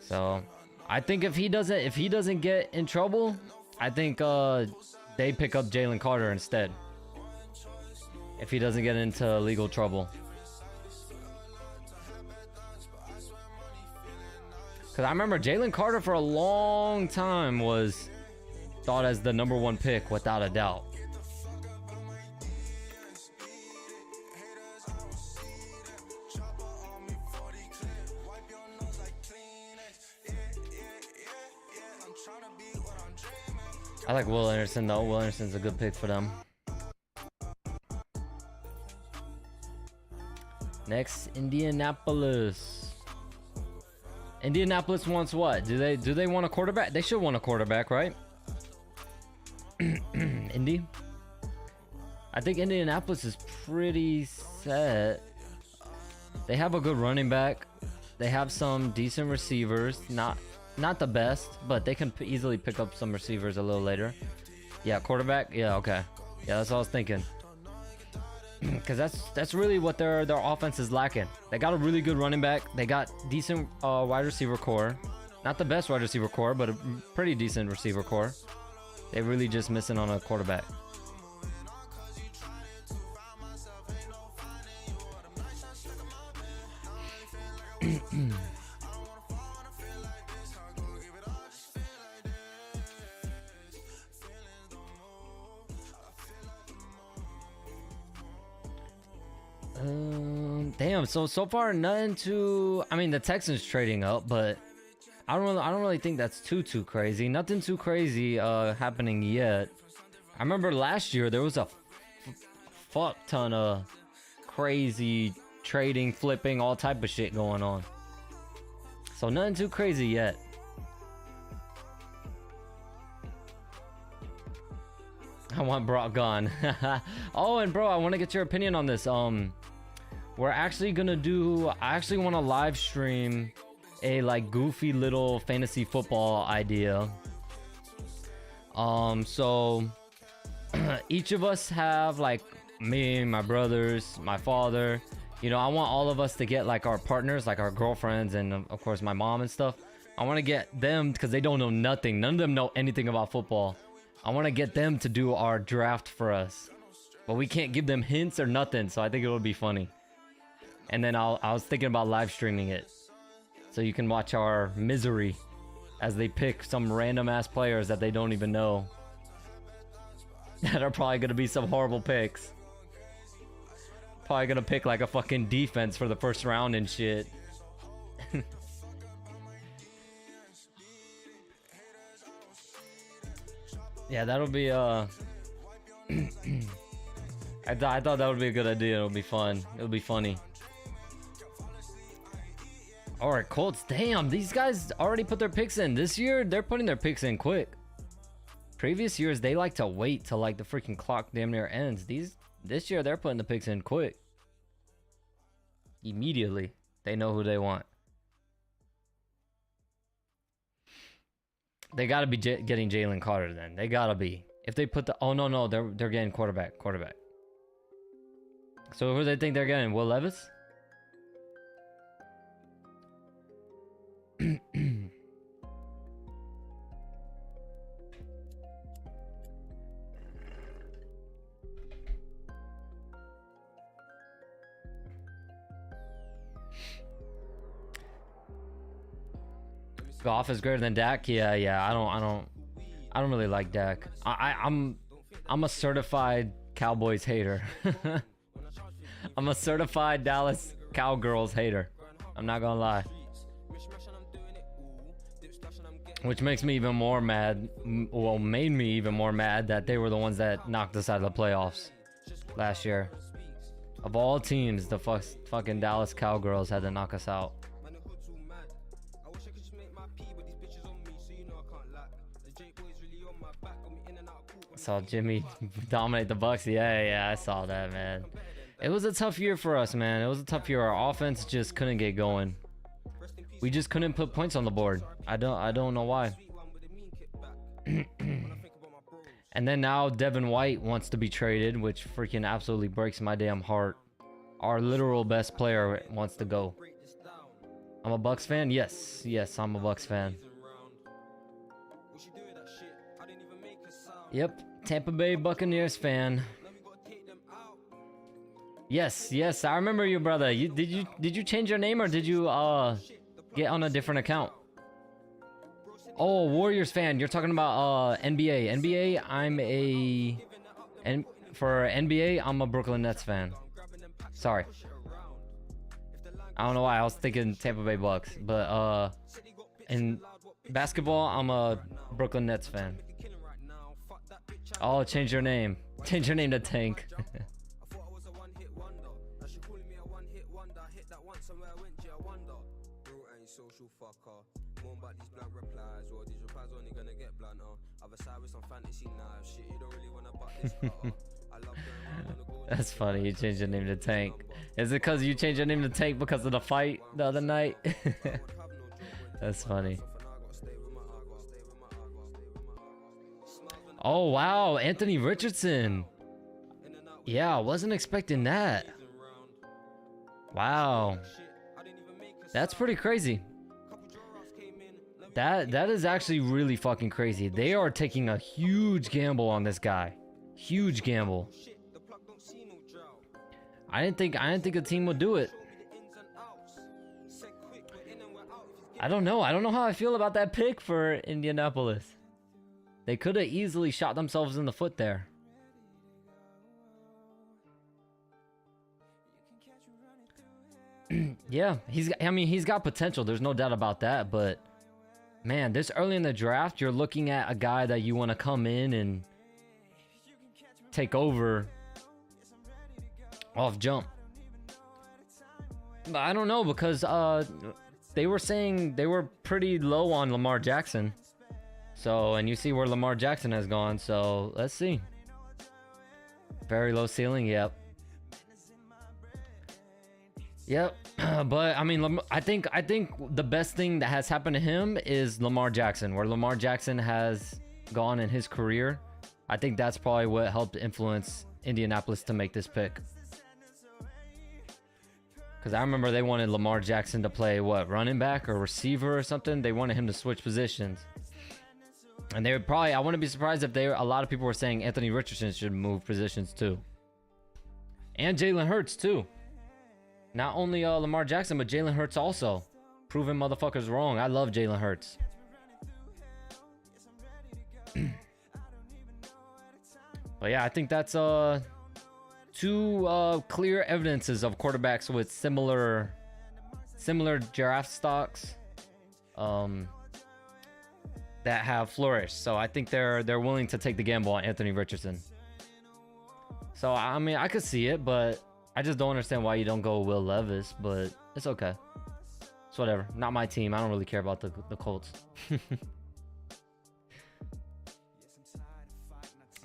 So I think if he doesn't get in trouble, I think they pick up Jalen Carter instead. If he doesn't get into legal trouble. Because I remember Jalen Carter for a long time was thought as the #1 pick without a doubt. I like Will Anderson though. Will Anderson's a good pick for them. Next, Indianapolis. Indianapolis wants what? Do they want a quarterback? They should want a quarterback, right? Indy. I think Indianapolis is pretty set. They have a good running back. They have some decent receivers. Not the best, but they can easily pick up some receivers a little later. Yeah, quarterback. Yeah, okay. Yeah, that's what I was thinking. Because that's really what their offense is lacking. They got a really good running back. They got decent wide receiver core. Not the best wide receiver core, but a pretty decent receiver core. They're really just missing on a quarterback. Damn. So far nothing too. I mean, the Texans trading up, but I don't really think that's too crazy. Nothing too crazy happening yet. I remember last year there was a fuck ton of crazy trading, flipping, all type of shit going on. So nothing too crazy yet. want Brock gone. Oh, and bro, I want to get your opinion on this. We're actually gonna do. I actually want to live stream a like goofy little fantasy football idea. So each of us have like me, my brothers, my father. You know, I want all of us to get like our partners, like our girlfriends, and of course my mom and stuff. I want to get them because they don't know nothing. None of them know anything about football. I want to get them to do our draft for us, but we can't give them hints or nothing. So I think it would be funny. And then I was thinking about live streaming it, so you can watch our misery as they pick some random ass players that they don't even know. That are probably gonna be some horrible picks. Probably gonna pick like a fucking defense for the first round and shit. Yeah, that'll be I thought that would be a good idea. It'll be fun. It'll be funny. Alright, Colts. Damn, these guys already put their picks in. This year, they're putting their picks in quick. Previous years, they like to wait till like the freaking clock damn near ends. This year, they're putting the picks in quick. Immediately. They know who they want. They gotta be getting Jalen Carter then. They gotta be. If they put the... Oh, no. They're getting quarterback. So who do they think they're getting? Will Levis? Goff is greater than Dak. Yeah. I don't really like Dak. I'm a certified Cowboys hater. I'm a certified Dallas Cowgirls hater. I'm not gonna lie. Which makes me even more mad. Well, made me even more mad that they were the ones that knocked us out of the playoffs last year. Of all teams, the fucking Dallas Cowgirls had to knock us out. Saw Jimmy dominate the Bucks. Yeah, I saw that, man. It was a tough year for us, man. It was a tough year. Our offense just couldn't get going. We just couldn't put points on the board. I don't know why. And then now Devin White wants to be traded, which freaking absolutely breaks my damn heart. Our literal best player wants to go. I'm a Bucks fan. Yes, I'm a Bucks fan. Yep, Tampa Bay Buccaneers fan. Yes, I remember you, brother. Did you change your name or did you get on a different account? Oh, Warriors fan. You're talking about NBA. For NBA, I'm a Brooklyn Nets fan. Sorry. I don't know why I was thinking Tampa Bay Bucks, but in basketball, I'm a Brooklyn Nets fan. Oh, change your name. Change your name to Tank. That's funny. You changed your name to Tank. Is it because you changed your name to Tank because of the fight the other night? That's funny. Oh, wow. Anthony Richardson. Yeah, I wasn't expecting that. Wow. That's pretty crazy. That is actually really fucking crazy. They are taking a huge gamble on this guy. Huge gamble. I didn't think a team would do it. I don't know how I feel about that pick for Indianapolis. They could have easily shot themselves in the foot there. Yeah, he's got potential. There's no doubt about that, but man, this early in the draft, you're looking at a guy that you want to come in and take over off jump. But I don't know, because they were saying they were pretty low on Lamar Jackson. So, and you see where Lamar Jackson has gone, so let's see. Very low ceiling. Yep. Yep. But I mean, I think the best thing that has happened to him is Lamar Jackson. Where Lamar Jackson has gone in his career, I think that's probably what helped influence Indianapolis to make this pick. Because I remember they wanted Lamar Jackson to play, what, running back or receiver or something? They wanted him to switch positions. And they would probably, I wouldn't be surprised if a lot of people were saying Anthony Richardson should move positions too. And Jalen Hurts too. Not only Lamar Jackson, but Jalen Hurts also. Proving motherfuckers wrong. I love Jalen Hurts. But yeah, I think that's two clear evidences of quarterbacks with similar draft stocks that have flourished. So I think they're willing to take the gamble on Anthony Richardson. So I mean, I could see it, but I just don't understand why you don't go Will Levis. But it's okay. It's whatever. Not my team. I don't really care about the Colts.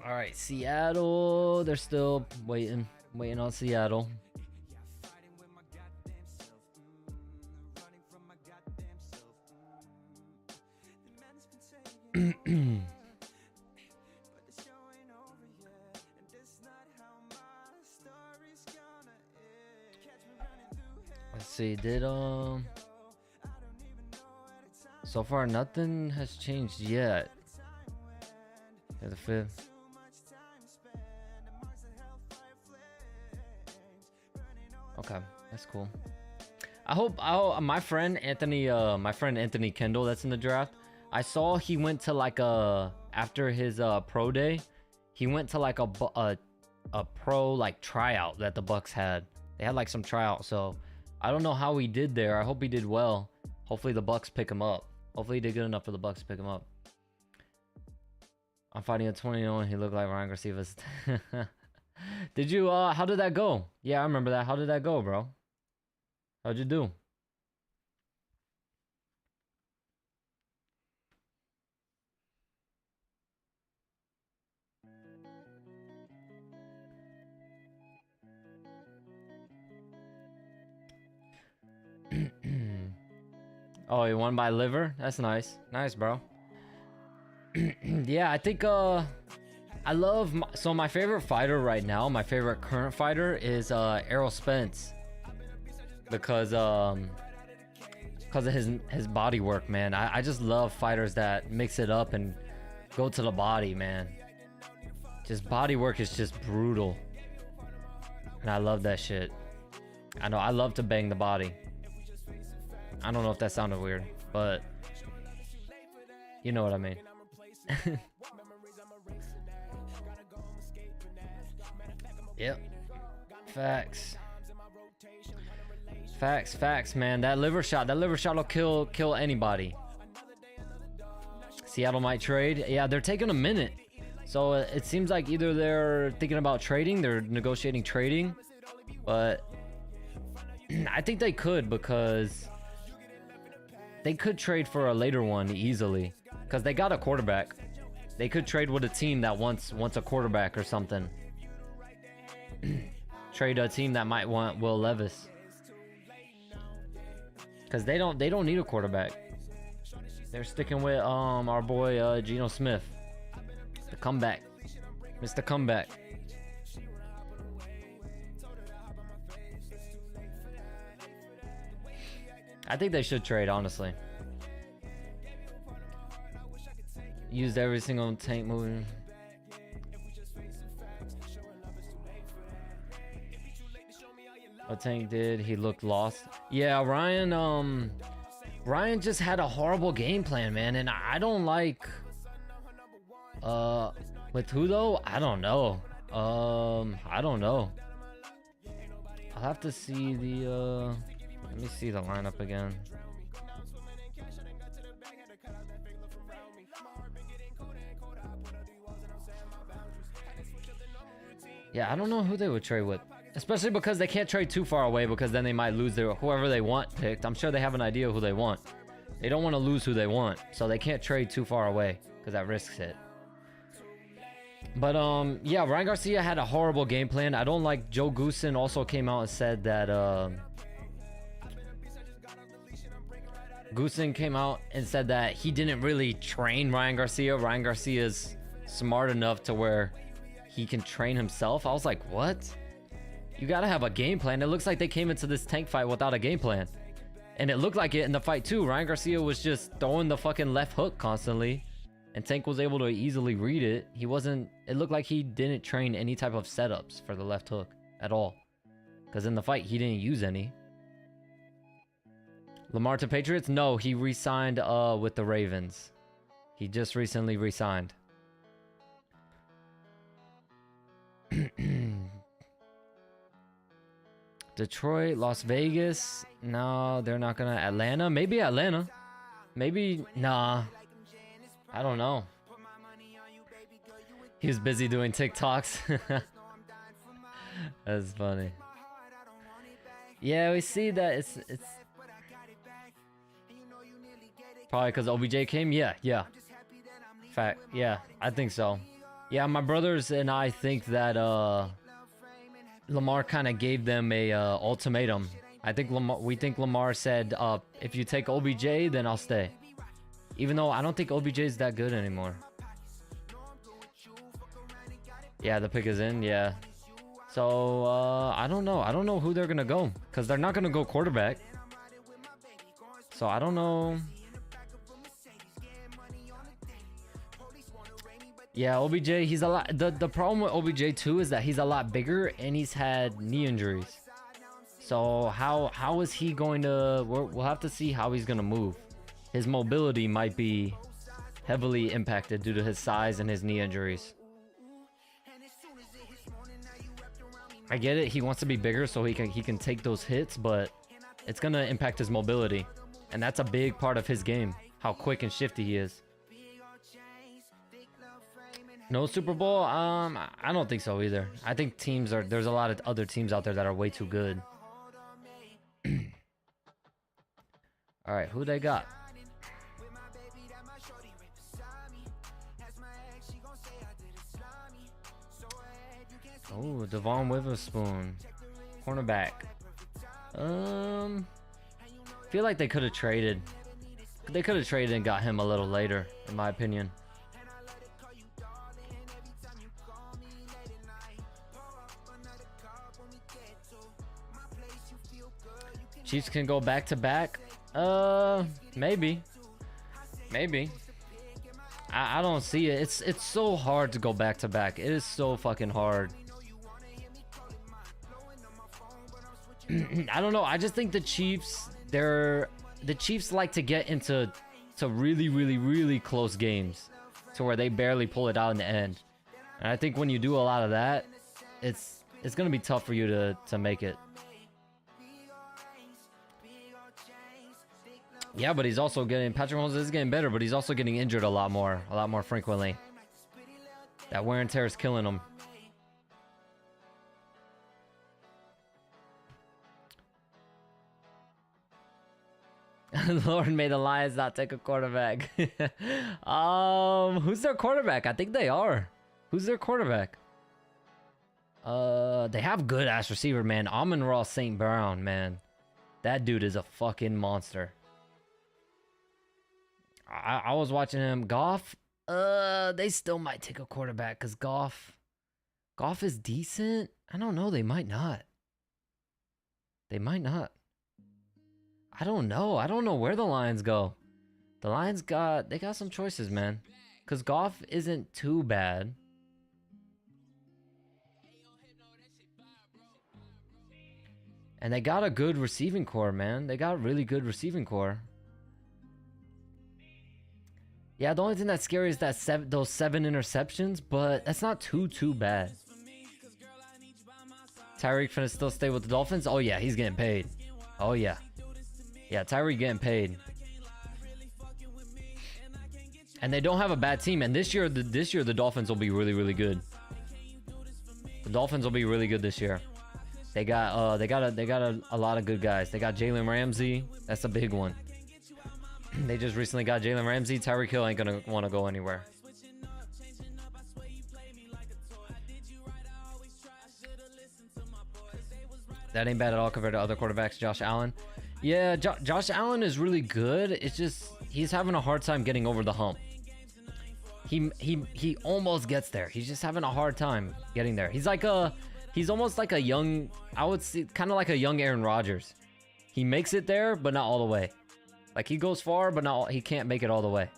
All right, Seattle. They're still waiting on Seattle. Let's see. So far nothing has changed yet. They're the 5th. Okay, that's cool. I hope my friend Anthony Kendall that's in the draft. I saw he went to like after his pro day, he went to like a pro like tryout that the Bucks had. They had like some tryout, so I don't know how he did there. I hope he did well. Hopefully the Bucks pick him up. Hopefully he did good enough for the Bucks to pick him up. I'm fighting a 20-0 and he looked like Ryan Garcia. Did you how did that go? Yeah, I remember that. How did that go, bro? How'd you do? Oh, he won by liver? That's nice. Nice, bro. Yeah, I think I love my favorite fighter right now, my favorite current fighter is Errol Spence. Because of his body work, man. I just love fighters that mix it up and go to the body, man. Just body work is just brutal. And I love that shit. I know, I love to bang the body. I don't know if that sounded weird, but you know what I mean. Yep. Facts, man. That liver shot will kill anybody. Seattle might trade. Yeah, they're taking a minute. So it seems like either they're thinking about trading, they're negotiating trading, but I think they could, because they could trade for a later one easily, because they got a quarterback. They could trade with a team that wants a quarterback or something. Trade a team that might want Will Levis, because they don't need a quarterback. They're sticking with our boy Geno Smith, the comeback, Mr. Comeback. I think they should trade, honestly. Used every single tank moving. What Tank did, he looked lost. Yeah, Ryan just had a horrible game plan, man, and I don't like with who though? I don't know. I don't know. I'll have to see the let me see the lineup again. Yeah, I don't know who they would trade with. Especially because they can't trade too far away, because then they might lose their whoever they want picked. I'm sure they have an idea who they want. They don't want to lose who they want, so they can't trade too far away because that risks it. But yeah, Ryan Garcia had a horrible game plan. I don't like Joe Goosen also came out and said that Goosen came out and said that he didn't really train Ryan Garcia. Ryan Garcia's smart enough to where he can train himself. I was like, what? You gotta have a game plan. It looks like they came into this Tank fight without a game plan. And it looked like it in the fight too. Ryan Garcia was just throwing the fucking left hook constantly. And Tank was able to easily read it. It looked like he didn't train any type of setups for the left hook at all. Because in the fight, he didn't use any. Lamar to Patriots? No, he re-signed with the Ravens. He just recently re-signed. Detroit, Las Vegas. No, they're not gonna. Atlanta? Maybe Atlanta. Maybe. Nah. I don't know. He was busy doing TikToks. That's funny. Yeah, we see that it's probably because OBJ came. Yeah. Fact. Yeah, I think so. Yeah, my brothers and I think that Lamar kind of gave them a ultimatum. We think Lamar said, if you take OBJ, then I'll stay. Even though I don't think OBJ is that good anymore. Yeah, the pick is in. Yeah. So I don't know. I don't know who they're gonna go because they're not gonna go quarterback. So I don't know. Yeah, OBJ, he's a lot. The problem with OBJ too is that he's a lot bigger and he's had knee injuries. So how is he going to? We'll have to see how he's gonna move. His mobility might be heavily impacted due to his size and his knee injuries. I get it. He wants to be bigger so he can take those hits, but it's gonna impact his mobility, and that's a big part of his game. How quick and shifty he is. No Super Bowl? I don't think so either. I think there's a lot of other teams out there that are way too good. All right, who they got? Oh, Devon Witherspoon, cornerback. Feel like they could have traded. They could have traded and got him a little later, in my opinion. Chiefs can go back to back. Maybe. I don't see it. It's so hard to go back to back. It is so fucking hard. I don't know. I just think the Chiefs, the Chiefs like to get into really close games to where they barely pull it out in the end. And I think when you do a lot of that, it's gonna be tough for you to make it. Yeah, but he's also Patrick Mahomes is getting better, but he's also getting injured a lot more frequently. That wear and tear is killing him. Lord, may the Lions not take a quarterback. Who's their quarterback? I think they are. Who's their quarterback? They have good ass receiver, man. Amon-Ra St. Brown, man. That dude is a fucking monster. I was watching him. Goff, they still might take a quarterback because Goff is decent. I don't know. They might not. I don't know. I don't know where the Lions go. The Lions got some choices, man. Because Goff isn't too bad. And they got a good receiving core, man. They got a really good receiving core. Yeah, the only thing that's scary is that those 7 interceptions, but that's not too bad. Tyreek finna still stay with the Dolphins? Oh yeah, he's getting paid. Oh yeah. Yeah, Tyreek getting paid. And they don't have a bad team. And this year the Dolphins will be really good. The Dolphins will be really good this year. They got a lot of good guys. They got Jalen Ramsey. That's a big one. They just recently got Jalen Ramsey. Tyreek Hill ain't gonna want to go anywhere. That ain't bad at all compared to other quarterbacks. Josh Allen. Yeah, Josh Allen is really good. It's just he's having a hard time getting over the hump. He almost gets there. He's just having a hard time getting there. He's almost like a young, I would say, kind of like a young Aaron Rodgers. He makes it there, but not all the way. Like he goes far, but not he can't make it all the way.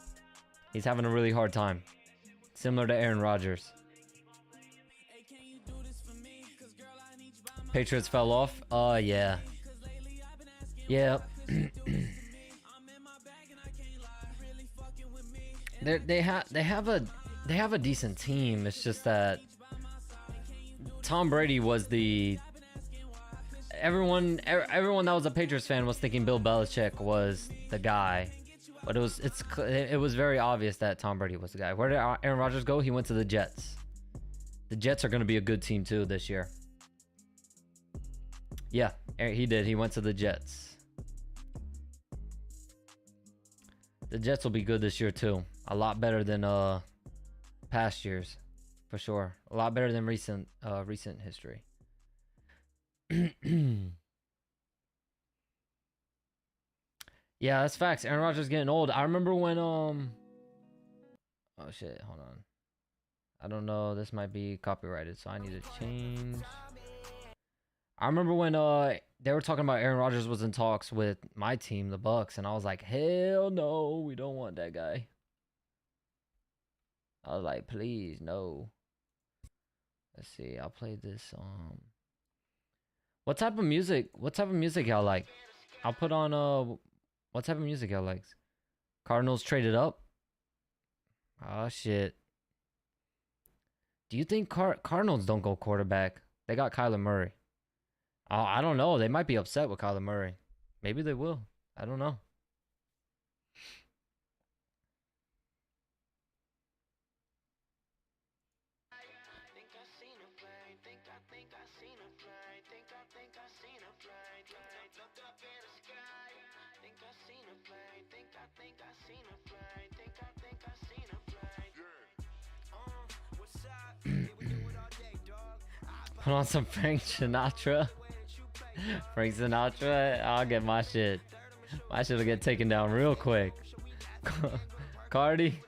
He's having a really hard time. Similar to Aaron Rodgers. Patriots fell off. Yeah. Yeah. they have a decent team. It's just that Tom Brady was everyone that was a Patriots fan was thinking Bill Belichick was the guy, but it was very obvious that Tom Brady was the guy. Where did Aaron Rodgers go? He went to the Jets. The Jets are going to be a good team too this year. Yeah, he did. He went to the Jets. The Jets will be good this year too. A lot better than past years, for sure. A lot better than recent history. Yeah, that's facts. Aaron Rodgers getting old. I remember when oh shit, hold on. I don't know. This might be copyrighted, so I need to change. I remember when they were talking about Aaron Rodgers was in talks with my team, the Bucks, and I was like, hell no, we don't want that guy. I was like, please, no. Let's see, I'll play this. What type of music y'all like? I'll put on what type of music y'all likes? Cardinals traded up? Oh shit. Do you think Cardinals don't go quarterback? They got Kyler Murray. Oh, I don't know. They might be upset with Kyler Murray. Maybe they will. I don't know. Put on some Frank Sinatra. Frank Sinatra, I'll get my shit. My shit will get taken down real quick. Cardi.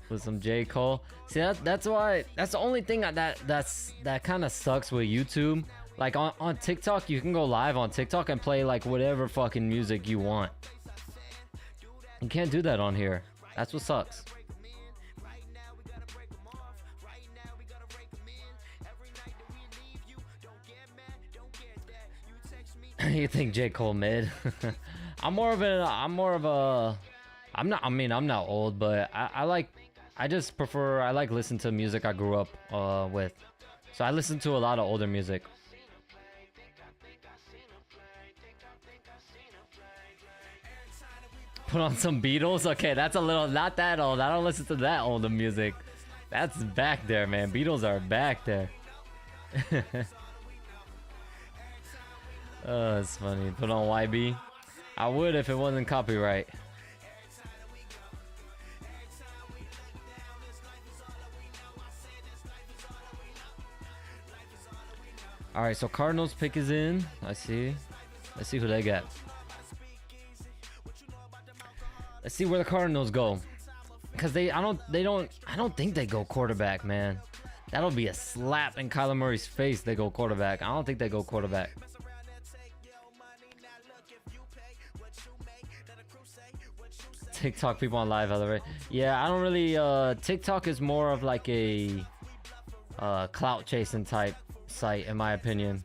With some J. Cole. See, that's why, that's the only thing that kind of sucks with YouTube. Like on TikTok, you can go live on TikTok and play like whatever fucking music you want. You can't do that on here. That's what sucks. You think J. Cole mid? I'm not old, but I like listening to music I grew up with. So I listen to a lot of older music. Put on some Beatles? Okay, that's a little, not that old. I don't listen to that older music. That's back there, man. Beatles are back there. Oh, it's funny. Put on YB. I would if it wasn't copyright. Alright, so Cardinals pick is in. I see. Let's see who they got. Let's see where the Cardinals go. Cause I don't think they go quarterback, man. That'll be a slap in Kyler Murray's face. They go quarterback. I don't think they go quarterback. TikTok people on live, Elevate. Yeah, I don't really. TikTok is more of like a clout chasing type site, in my opinion.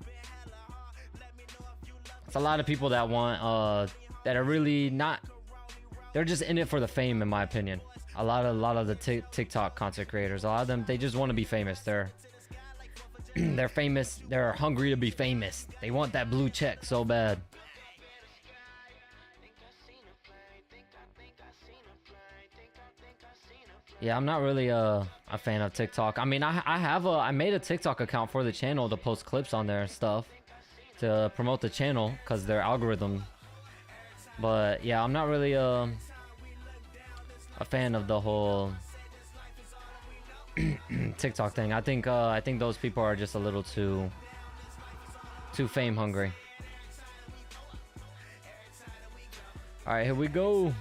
It's a lot of people that want that are really not. They're just in it for the fame, in my opinion. A lot of the TikTok content creators, a lot of them, they just want to be famous. They're famous. They're hungry to be famous. They want that blue check so bad. Yeah, I'm not really a fan of TikTok. I mean, I made a TikTok account for the channel to post clips on there and stuff to promote the channel because their algorithm. But yeah, I'm not really a fan of the whole TikTok thing. I think those people are just a little too fame hungry. All right, here we go.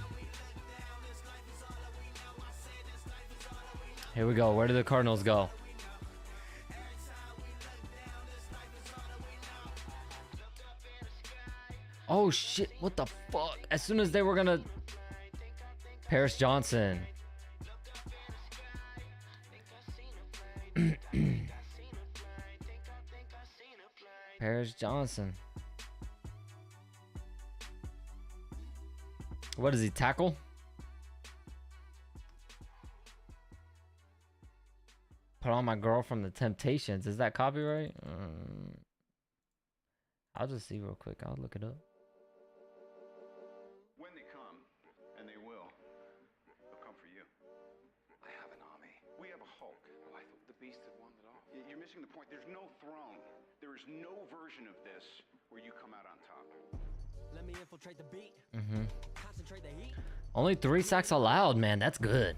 Here we go. Where do the Cardinals go? Oh shit, what the fuck? As soon as they were gonna... Paris Johnson. Paris Johnson. What does he tackle? Put on my girl from the Temptations. Is that copyright? I'll just see real quick. I'll look it up. When they come, and they will, they'll come for you. I have an army. We have a Hulk. Oh, I thought the Beast had won it all. You're missing the point. There's no throne. There is no version of this where you come out on top. Let me infiltrate the beat. Concentrate the heat. Only 3 sacks allowed, man. That's good.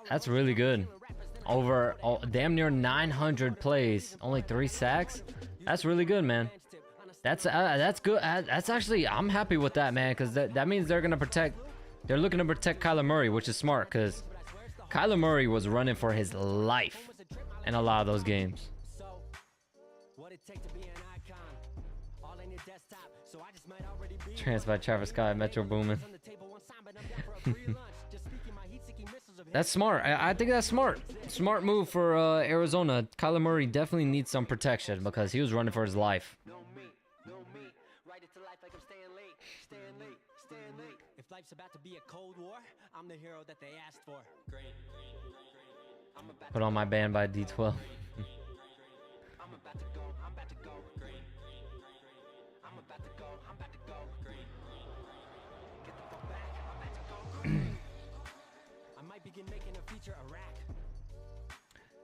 That's really good. Over damn near 900 plays, only 3 sacks. That's really good, man. That's good. That's actually, I'm happy with that, man, because that means they're gonna protect. They're looking to protect Kyler Murray, which is smart, because Kyler Murray was running for his life in a lot of those games. Trans by Travis Scott, Metro Boomin. That's smart. I think that's smart. Smart move for Arizona. Kyler Murray definitely needs some protection because he was running for his life. If life's about to be a cold war, I'm the hero that they asked for. Put on my band by D12. Begin making a feature Iraq.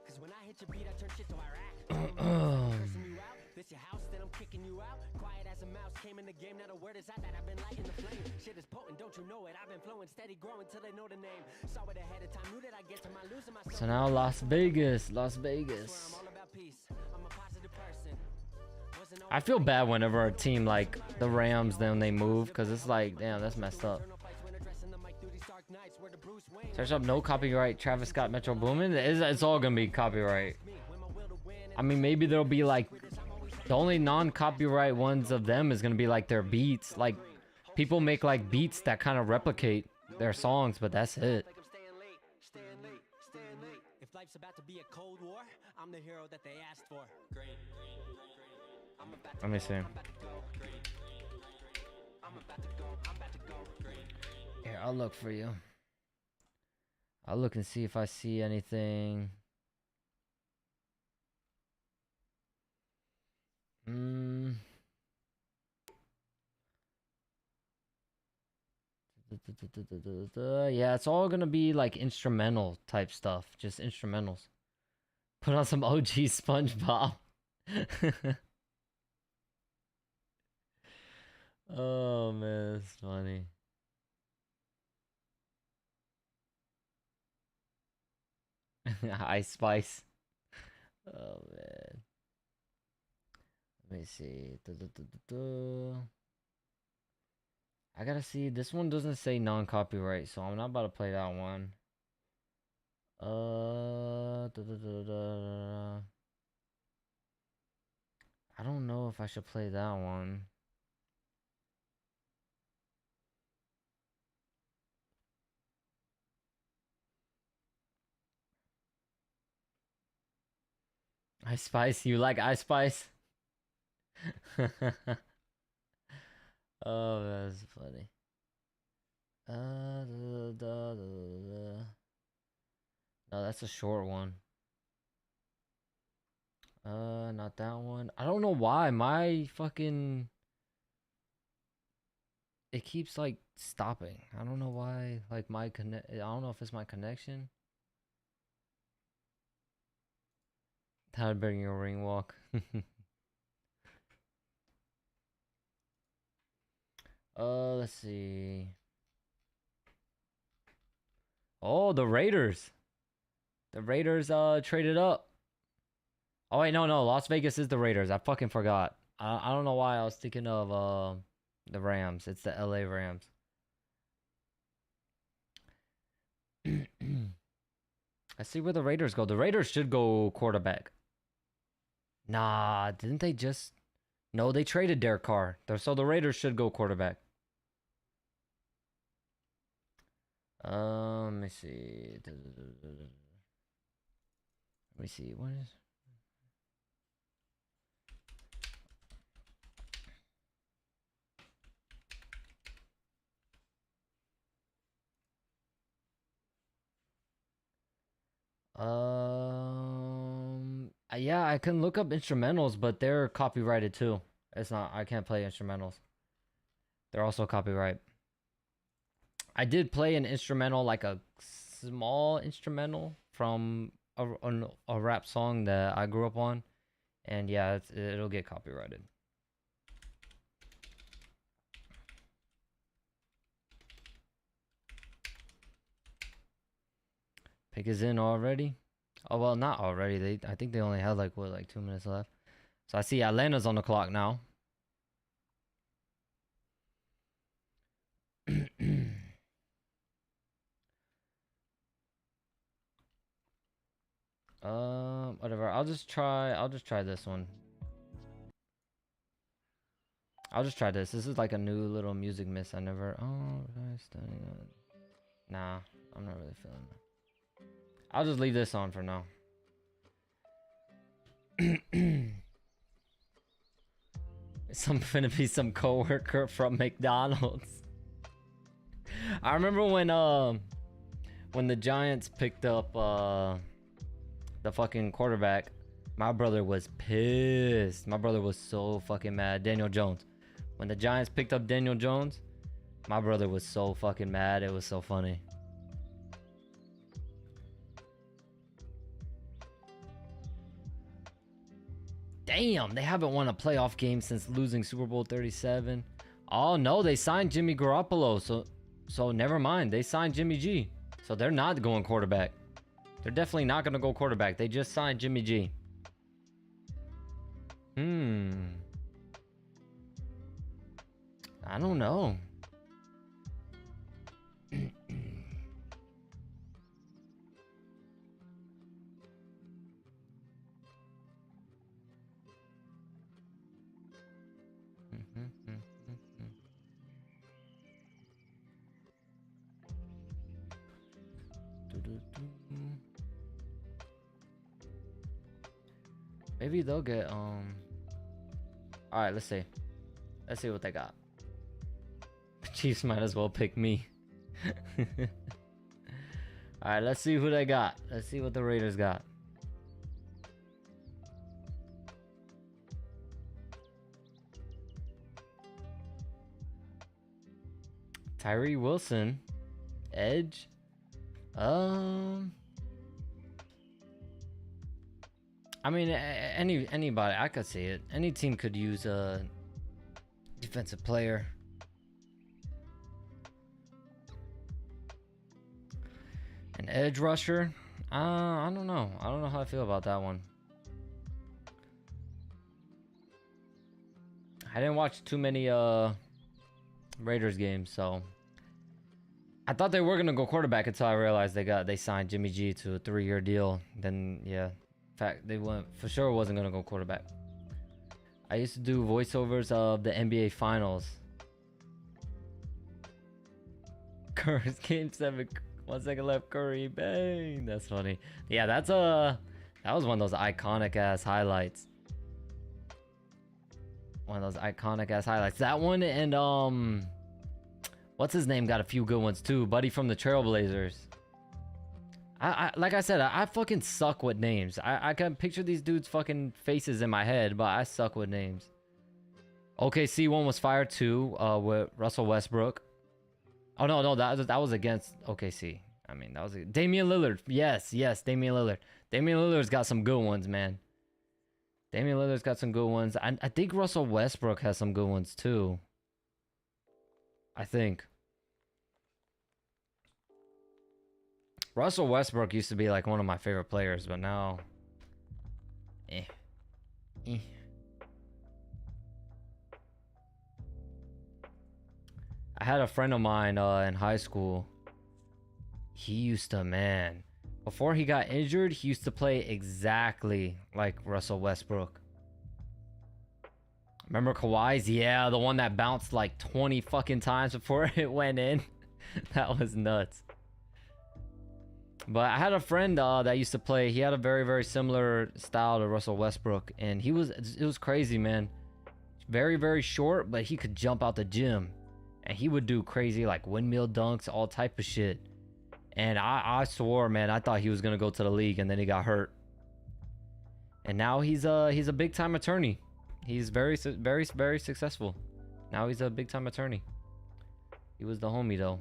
Cause when I hit your beat, I turn shit to Iraq. Cursing you out, this your house, then I'm kicking you out. Quiet as a mouse, came in the game, not a word is out that I've been lighting the flame. Shit is potent, don't you know it? I've been flowing steady, growing till they know the name. Saw it ahead of time, knew that I get to my losing my. So now Las Vegas. I'm all about peace. I'm a positive person. I feel bad whenever a team like the Rams, then they move, because it's like, damn, that's messed up. Search up no copyright Travis Scott Metro Boomin. It's all gonna be copyright. I mean, maybe there'll be like the only non-copyright ones of them is gonna be like their beats. Like people make like beats that kind of replicate their songs, but that's it. If life's about to be a cold war, I'm the hero that they asked for. Let me see. Here, I'll look for you. I'll look and see if I see anything. Yeah, it's all gonna be like instrumental type stuff. Just instrumentals. Put on some OG SpongeBob. Oh man, that's funny. Ice Spice. Oh man. Let me see. I gotta see. This one doesn't say non-copyright, so I'm not about to play that one. I don't know if I should play that one. Ice Spice, you like Ice Spice? Oh, that's funny. No, that's a short one. Not that one. I don't know why my fucking it keeps like stopping. I don't know why. Like my I don't know if it's my connection. How to bring your ring walk. Let's see. Oh, the Raiders. The Raiders traded up. Oh wait, no, Las Vegas is the Raiders. I fucking forgot. I don't know why I was thinking of the Rams. It's the LA Rams. I see where the Raiders go. The Raiders should go quarterback. Nah, didn't they just... No, they traded Derek Carr. So the Raiders should go quarterback. Let me see. Let me see. What is... Yeah, I can look up instrumentals, but they're copyrighted too. It's not, I can't play instrumentals. They're also copyright. I did play an instrumental, like a small instrumental from a rap song that I grew up on, and yeah, it'll get copyrighted. Pick is in already. Oh well, not already. I think they only had like 2 minutes left. So I see Atlanta's on the clock now. Whatever. I'll just try this one. I'll just try this. This is like a new little music miss. I never. Oh, nah, I'm not really feeling that. I'll just leave this on for now. Some finna be some coworker from McDonald's. I remember when the Giants picked up the fucking quarterback, my brother was pissed. My brother was so fucking mad. Daniel Jones. When the Giants picked up Daniel Jones, my brother was so fucking mad. It was so funny. Damn, they haven't won a playoff game since losing Super Bowl 37. Oh no, they signed Jimmy Garoppolo, so never mind. They signed Jimmy G, so they're not going quarterback. They're definitely not gonna go quarterback. They just signed Jimmy G. I don't know. Maybe they'll get Alright, let's see. Let's see what they got. The Chiefs might as well pick me. Alright, let's see who they got. Let's see what the Raiders got. Tyree Wilson. Edge. I mean, anybody, I could see it. Any team could use a defensive player. An edge rusher? I don't know. I don't know how I feel about that one. I didn't watch too many Raiders games, so I thought they were gonna go quarterback until I realized they signed Jimmy G to a 3-year deal. Then yeah. In fact, they went for sure wasn't gonna go quarterback. I used to do voiceovers of the NBA Finals. Curry's game 7, 1 second left. Curry, bang! That's funny. Yeah, that was one of those iconic ass highlights. One of those iconic ass highlights. That one and what's his name got a few good ones too. Buddy from the Trailblazers. I like I said, I fucking suck with names. I can picture these dudes' fucking faces in my head, but I suck with names. OKC one was fired too, with Russell Westbrook. Oh no, that was against OKC. I mean, that was Damian Lillard. Yes, Damian Lillard. Damian Lillard's got some good ones, man. Damian Lillard's got some good ones. I think Russell Westbrook has some good ones too. I think. Russell Westbrook used to be like one of my favorite players, but now, eh. I had a friend of mine in high school. He used to, man, before he got injured, he used to play exactly like Russell Westbrook. Remember Kawhi's? Yeah, the one that bounced like 20 fucking times before it went in. That was nuts. But I had a friend that used to play. He had a very, very similar style to Russell Westbrook, and it was crazy, man. Very, very short, but he could jump out the gym, and he would do crazy like windmill dunks, all type of shit. And I swore, man, I thought he was gonna go to the league, and then he got hurt. And now he's a big time attorney. He's very, very, very successful. Now he's a big time attorney. He was the homie though.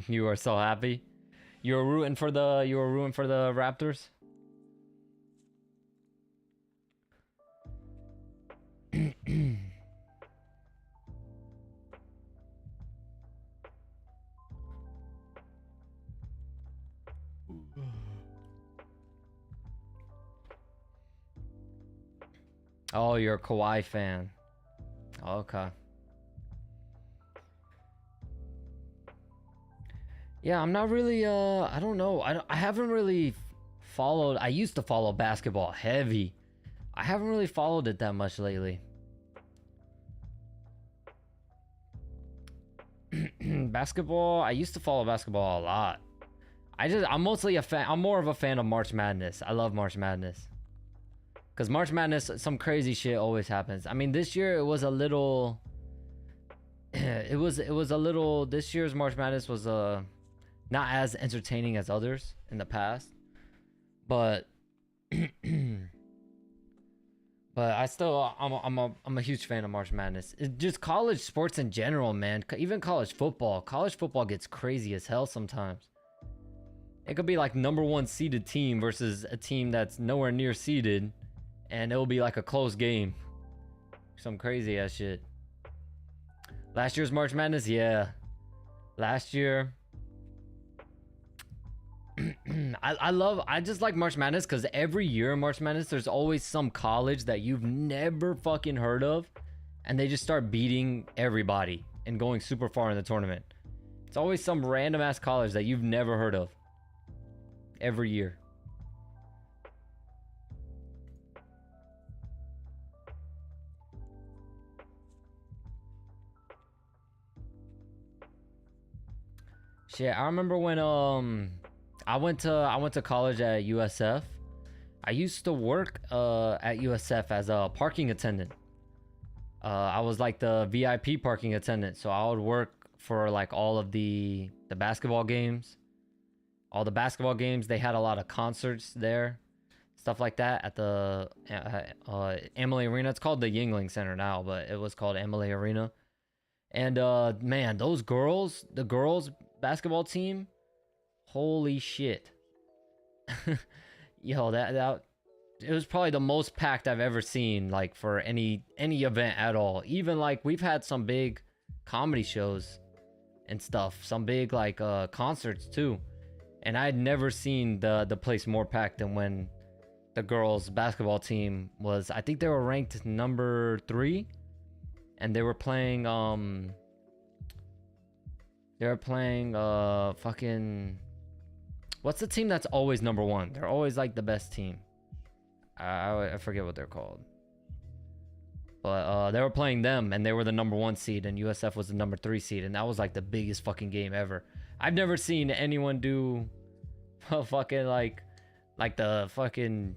You are so happy. You were rooting for the Raptors. Oh, you're a Kawhi fan. Okay. Yeah, I'm not really I don't know. I haven't really followed. I used to follow basketball heavy. I haven't really followed it that much lately. Basketball, I used to follow basketball a lot. I'm mostly a fan. I'm more of a fan of March Madness. I love March Madness. Cause March Madness, some crazy shit always happens. I mean, this year it was a little. It was a little. This year's March Madness was not as entertaining as others in the past, but I still I'm a huge fan of March Madness. It's just college sports in general, man. Even college football. College football gets crazy as hell sometimes. It could be like #1 seeded team versus a team that's nowhere near seeded, and it'll be like a close game. Some crazy ass shit. Last year's March Madness, yeah. Last year, I just like March Madness because every year in March Madness, there's always some college that you've never fucking heard of, and they just start beating everybody and going super far in the tournament. It's always some random ass college that you've never heard of. Every year. Shit, I remember when I went to college at USF. I used to work at USF as a parking attendant. I was like the VIP parking attendant, so I would work for like all of the basketball games. All the basketball games, they had a lot of concerts there, stuff like that at the Amalie Arena. It's called the Yingling Center now, but it was called Amalie Arena. And man, those girls, the girls basketball team, holy shit. Yo, that it was probably the most packed I've ever seen, like for any event at all. Even like we've had some big comedy shows and stuff, some big like concerts too. And I had never seen the place more packed than when the girls basketball team was. I think they were ranked #3, and they were playing fucking, what's the team that's always #1? They're always like the best team. I forget what they're called. But they were playing them, and they were the #1 seed, and USF was the #3 seed, and that was like the biggest fucking game ever. I've never seen anyone do fucking like the fucking,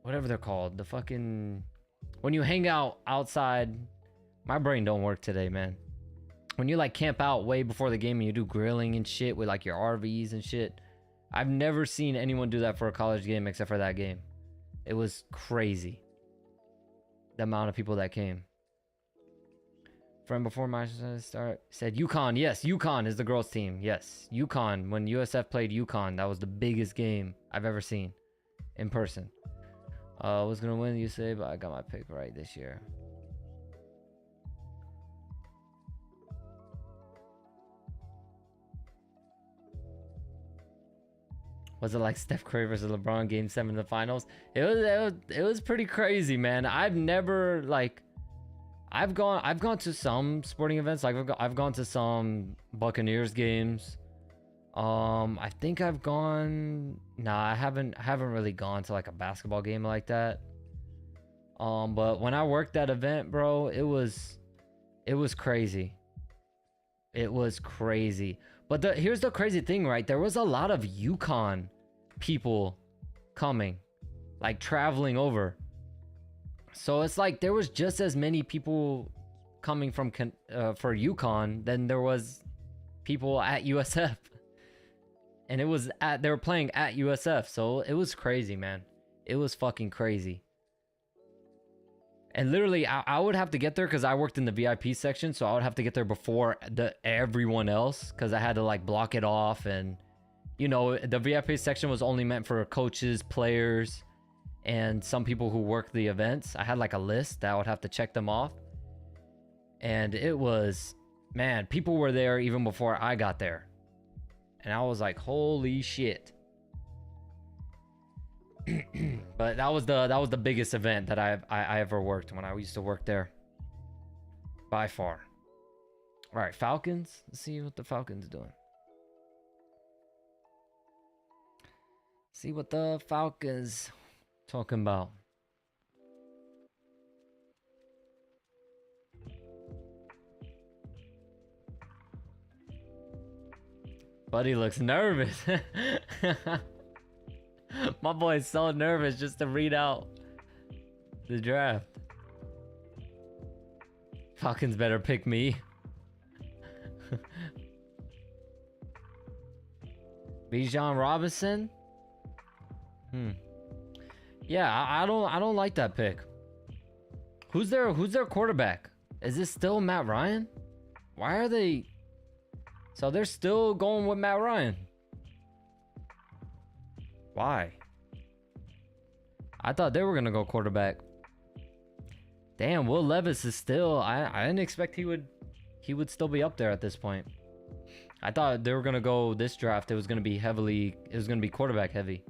whatever they're called, the fucking, when you hang out outside. My brain don't work today, man. When you like camp out way before the game and you do grilling and shit with like your RVs and shit. I've never seen anyone do that for a college game except for that game. It was crazy, the amount of people that came. Friend before my start said UConn. Yes, UConn is the girls team. Yes, UConn. When USF played UConn, that was the biggest game I've ever seen in person. Was gonna win, you say, but I got my pick right this year. Was it like Steph Curry versus LeBron Game 7 in the finals? It was pretty crazy, man. I've never like I've gone to some sporting events. Like I've gone to some Buccaneers games. I think I've gone. Nah, I haven't really gone to like a basketball game like that. But when I worked that event, bro, it was crazy. It was crazy. But here's the crazy thing, right? There was a lot of UConn people coming, like traveling over. So it's like there was just as many people coming from for UConn than there was people at USF. And they were playing at USF, so it was crazy, man. It was fucking crazy. And literally, I would have to get there because I worked in the VIP section, so I would have to get there before everyone else because I had to like block it off. And you know, the VIP section was only meant for coaches, players, and some people who work the events. I had like a list that I would have to check them off. And it was, man, people were there even before I got there. And I was like, holy shit. But that was the biggest event that I ever worked when I used to work there. By far. All right, Falcons. Let's see what the Falcons doing. See what the Falcons talking about. Buddy looks nervous. My boy's so nervous just to read out the draft. Falcons better pick me. Bijan Robinson? Yeah, I don't like that pick. Who's their quarterback? Is this still Matt Ryan? Why are they? So they're still going with Matt Ryan. Why? I thought they were gonna go quarterback. Damn, Will Levis is still. I didn't expect he would still be up there at this point. I thought they were gonna go this draft. It was gonna be quarterback heavy.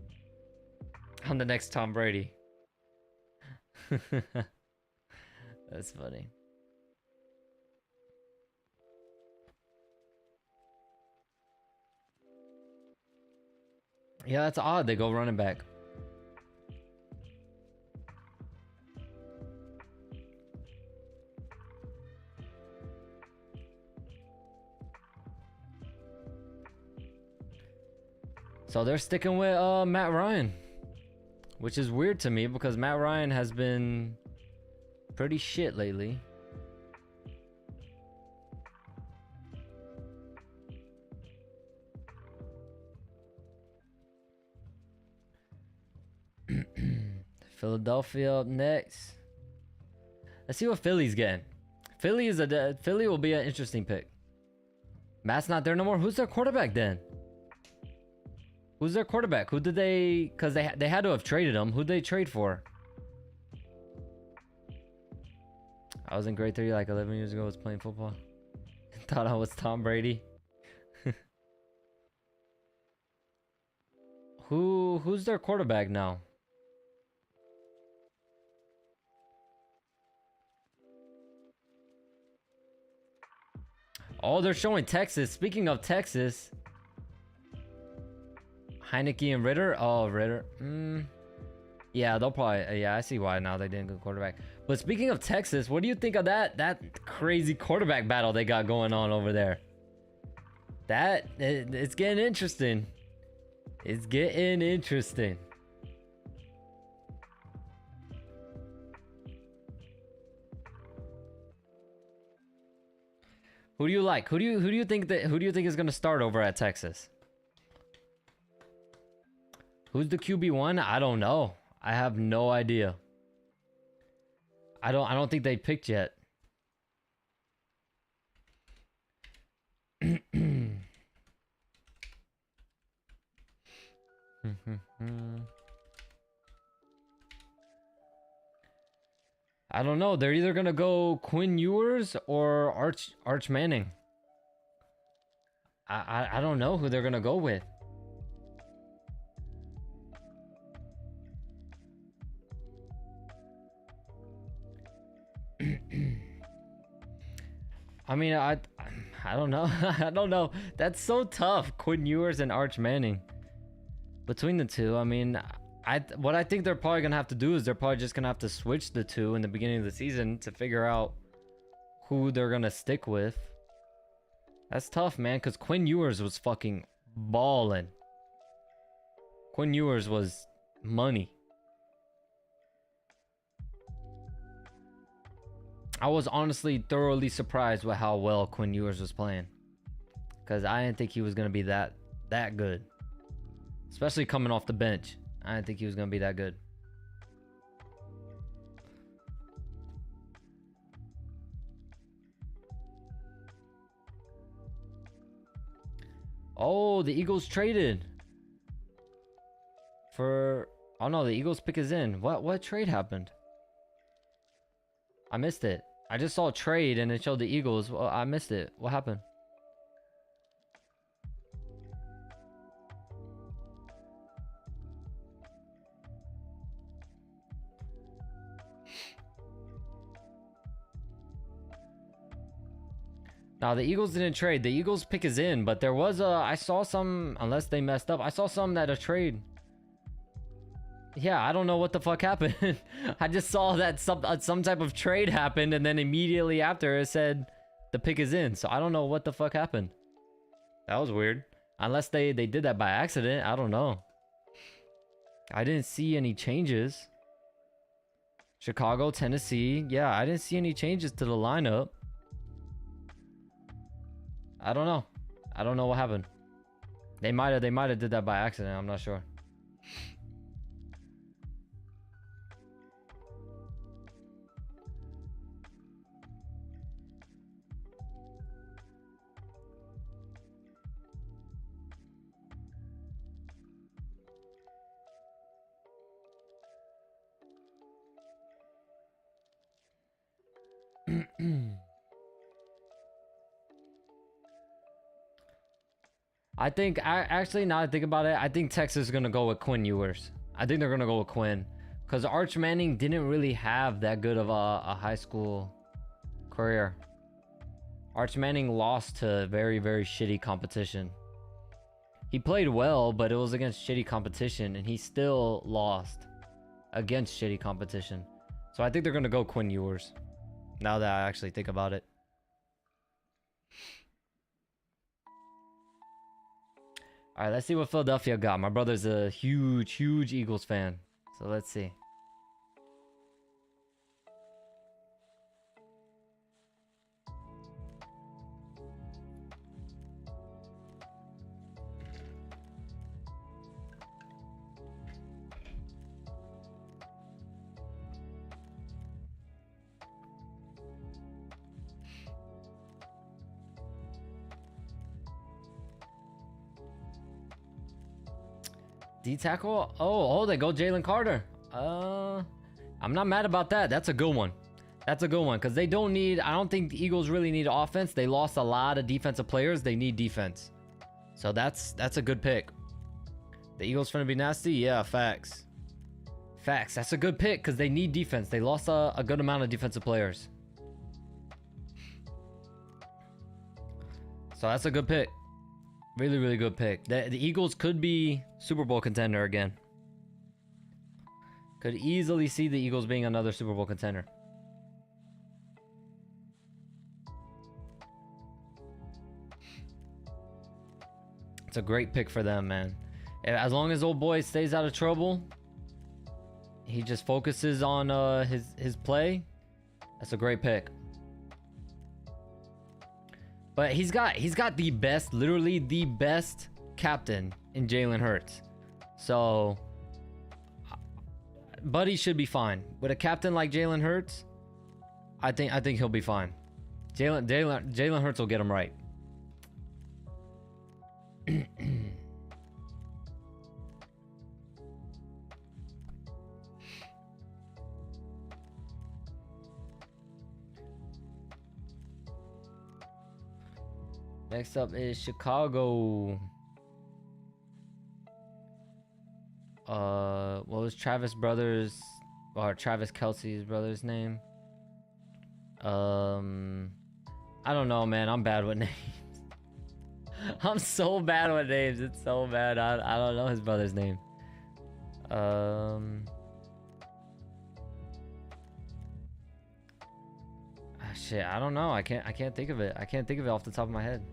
I'm the next Tom Brady. That's funny. Yeah, that's odd. They go running back. So they're sticking with Matt Ryan, which is weird to me because Matt Ryan has been pretty shit lately. Philadelphia up next. Let's see what Philly's getting. Philly will be an interesting pick. Matt's not there no more. Who's their quarterback then? Who's their quarterback? Who did they? Because they had to have traded him. Who'd they trade for? I was in grade 3 like 11 years ago. I was playing football. Thought I was Tom Brady. Who's their quarterback now? Oh, they're showing Texas. Speaking of Texas, Heineke and Ritter. Oh, Ritter. Yeah, they'll probably. Yeah, I see why now they didn't go quarterback. But speaking of Texas, what do you think of that crazy quarterback battle they got going on over there? It's getting interesting. It's getting interesting. Who do you like? Who do you think is gonna start over at Texas? Who's the QB1? I don't know. I have no idea. I don't think they picked yet. I don't know. They're either gonna go Quinn Ewers or Arch Manning. I don't know who they're gonna go with. I mean, I don't know. I don't know. That's so tough. Quinn Ewers and Arch Manning. Between the two, I mean, what I think they're probably gonna have to do is they're probably just gonna have to switch the two in the beginning of the season to figure out who they're gonna stick with. That's tough, man, because Quinn Ewers was fucking balling. Quinn Ewers was money. I was honestly thoroughly surprised with how well Quinn Ewers was playing, because I didn't think he was gonna be that good, especially coming off the bench. I didn't think he was gonna be that good. Oh, the Eagles traded for... Oh no, the Eagles pick is in. What trade happened? I missed it. I just saw a trade and it showed the Eagles. Well, I missed it. What happened? Now the Eagles didn't trade. The Eagles pick is in, but there was a... I saw some... Unless they messed up. I saw some that a trade... Yeah, I don't know what the fuck happened. I just saw that some type of trade happened, and then immediately after it said the pick is in. So I don't know what the fuck happened. That was weird. Unless they did that by accident. I don't know. I didn't see any changes. Chicago, Tennessee. Yeah, I didn't see any changes to the lineup. I don't know. I don't know what happened. They might have did that by accident. I'm not sure. I think, actually, now that I think about it, I think Texas is going to go with Quinn Ewers. I think they're going to go with Quinn. Because Arch Manning didn't really have that good of a high school career. Arch Manning lost to very, very shitty competition. He played well, but it was against shitty competition, and he still lost against shitty competition. So I think they're going to go Quinn Ewers, now that I actually think about it. All right, let's see what Philadelphia got. My brother's a huge, huge Eagles fan. So let's see. D tackle? Oh, they go Jalen Carter. I'm not mad about that. That's a good one. That's a good one because they don't need... I don't think the Eagles really need offense. They lost a lot of defensive players. They need defense. So that's a good pick. The Eagles finna be nasty? Yeah, facts. Facts. That's a good pick because they need defense. They lost a good amount of defensive players. So that's a good pick. Really, really good pick. The Eagles could be Super Bowl contender again. Could easily see the Eagles being another Super Bowl contender. It's a great pick for them, man. As long as old boy stays out of trouble, he just focuses on his play. That's a great pick. But he's got the best, literally the best captain in Jalen Hurts. So, Buddy should be fine. With a captain like Jalen Hurts, I think he'll be fine. Jalen Hurts will get him right. Next up is Chicago. What was Travis Kelce's brother's name? I don't know, man. I'm bad with names. I'm so bad with names. It's so bad. I don't know his brother's name. Shit, I don't know. I can't think of it. I can't think of it off the top of my head.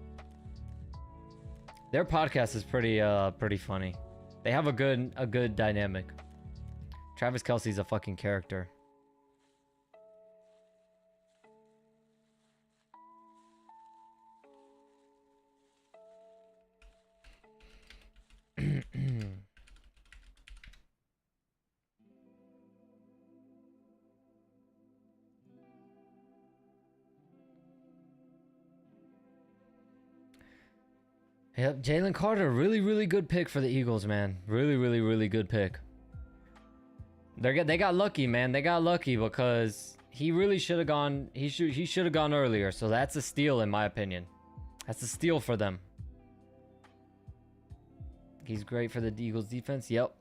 Their podcast is pretty funny. They have a good dynamic. Travis Kelce's a fucking character. Yep, Jalen Carter, really good pick for the Eagles, man. Really good pick. They got lucky, man. They got lucky because he really should have gone. He should have gone earlier. So that's a steal, in my opinion. That's a steal for them. He's great for the Eagles defense. Yep,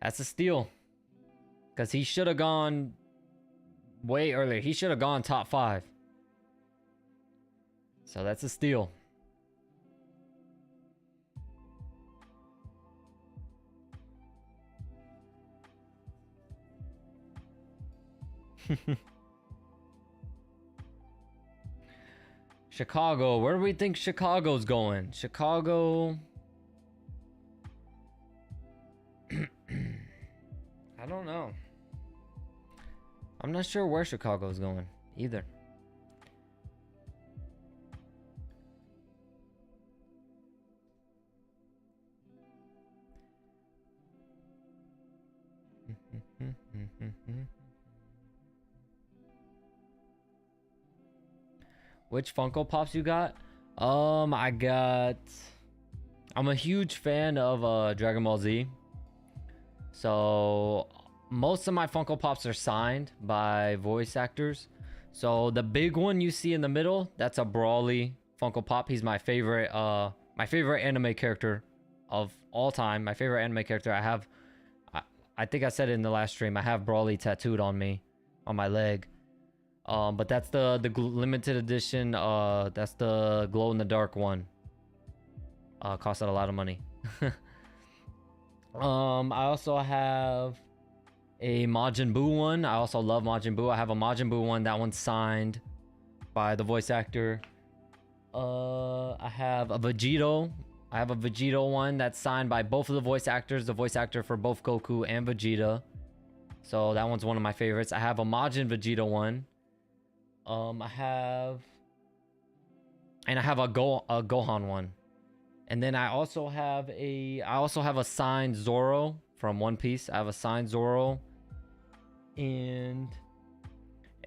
that's a steal because he should have gone way earlier. He should have gone top 5. So that's a steal. Chicago, where do we think Chicago's going? Chicago. I don't know. I'm not sure where Chicago's going either. Which Funko Pops you got? I'm a huge fan of Dragon Ball Z. So most of my Funko Pops are signed by voice actors. So the big one you see in the middle, that's a Broly Funko Pop. He's my favorite anime character of all time. My favorite anime character. I think I said it in the last stream. I have Broly tattooed on me, on my leg. But that's the limited edition. That's the glow in the dark one. Cost a lot of money. I also have a Majin Buu one. I also love Majin Buu. I have a Majin Buu one. That one's signed by the voice actor. I have a Vegito. I have a Vegito one that's signed by both of the voice actors. The voice actor for both Goku and Vegeta. So that one's one of my favorites. I have a Majin Vegeta one. I have a Gohan one. And then I also have a signed Zoro from One Piece. I have a signed Zoro. And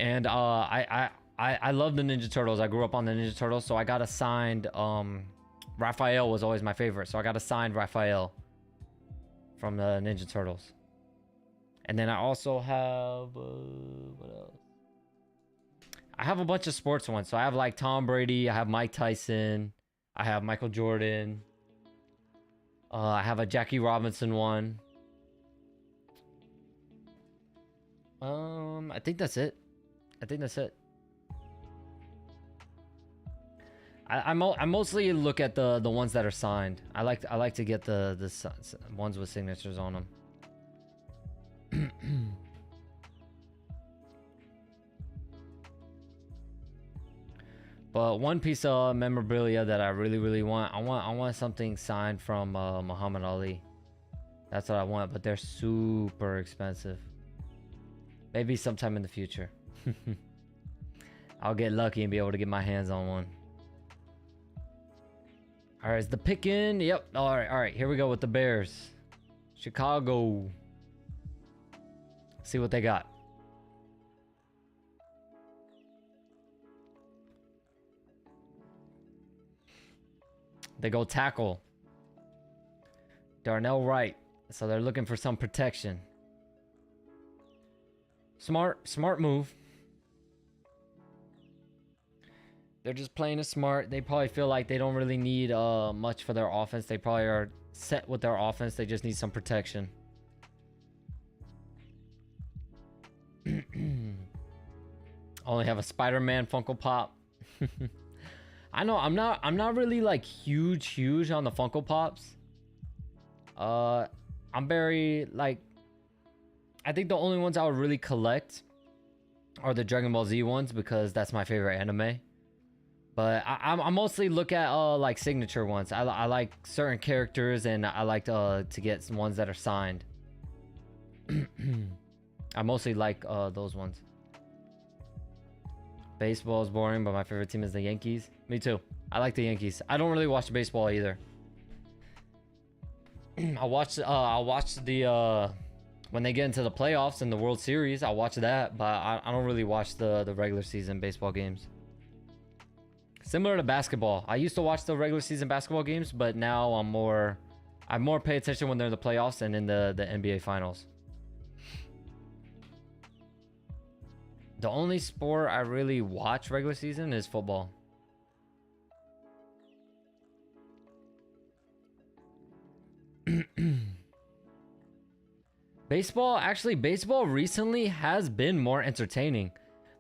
I love the Ninja Turtles. I grew up on the Ninja Turtles, so I got a signed Raphael was always my favorite. So I got a signed Raphael from the Ninja Turtles. And then I also have what else? I have a bunch of sports ones. So I have like Tom Brady, I have Mike Tyson, I have Michael Jordan. I have a Jackie Robinson one. I think that's it. I mostly look at the ones that are signed. I like to get the ones with signatures on them. But one piece of memorabilia that I really want, I want something signed from Muhammad Ali. That's what I want, but they're super expensive. Maybe sometime in the future. I'll get lucky and be able to get my hands on one. All right, is the pick in? Yep. All right. Here we go with the Bears. Chicago. See what they got. They go tackle. Darnell Wright. So they're looking for some protection. Smart move. They're just playing it smart. They probably feel like they don't really need much for their offense. They probably are set with their offense. They just need some protection. Only have a Spider-Man Funko Pop. I know I'm not really like huge on the Funko Pops. I'm very like, I think the only ones I would really collect are the Dragon Ball Z ones because that's my favorite anime. But I mostly look at like signature ones. I like certain characters and I like to get some ones that are signed. I mostly like those ones. Baseball is boring, but my favorite team is the Yankees. Me too. I like the Yankees. I don't really watch baseball either. I'll watch the when they get into the playoffs and the World Series, I'll watch that, but I don't really watch the regular season baseball games. Similar to basketball. I used to watch the regular season basketball games, but now I more pay attention when they're in the playoffs and in the NBA finals. The only sport I really watch regular season is football. Baseball recently has been more entertaining.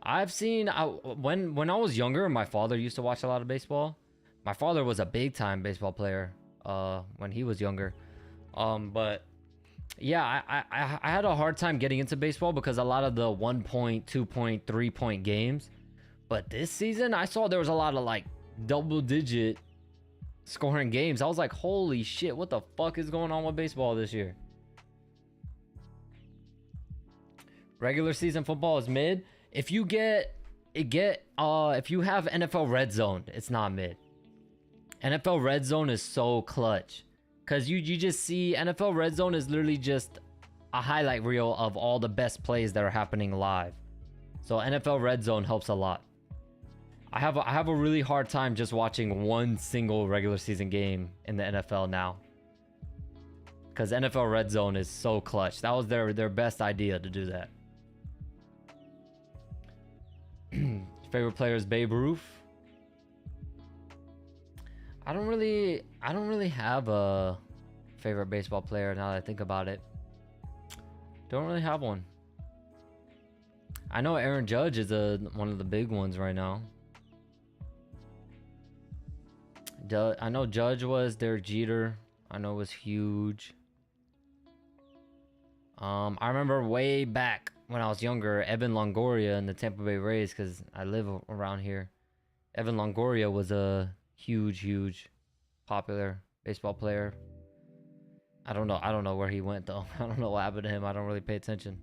I've seen when I was younger, my father used to watch a lot of baseball. My father was a big time baseball player when he was younger. But yeah, I had a hard time getting into baseball because a lot of the 1 point, 2 point, 3 point games. But this season, I saw there was a lot of like double digit scoring games. I was like, holy shit, what the fuck is going on with baseball this year? Regular season football is mid. If you if you have NFL Red Zone, it's not mid. NFL Red Zone is so clutch. Cause you just see NFL Red Zone is literally just a highlight reel of all the best plays that are happening live. So NFL Red Zone helps a lot. I have a really hard time just watching one single regular season game in the NFL now. Cause NFL Red Zone is so clutch. That was their best idea to do that. Favorite player is Babe Ruth. I don't really have a favorite baseball player now that I think about it. Don't really have one. I know Aaron Judge is one of the big ones right now. I know Judge was. Derek Jeter, I know, was huge. I remember way back when I was younger, Evan Longoria in the Tampa Bay Rays, because I live around here. Evan Longoria was a huge popular baseball player. I don't know where he went though. I don't know what happened to him. I don't really pay attention.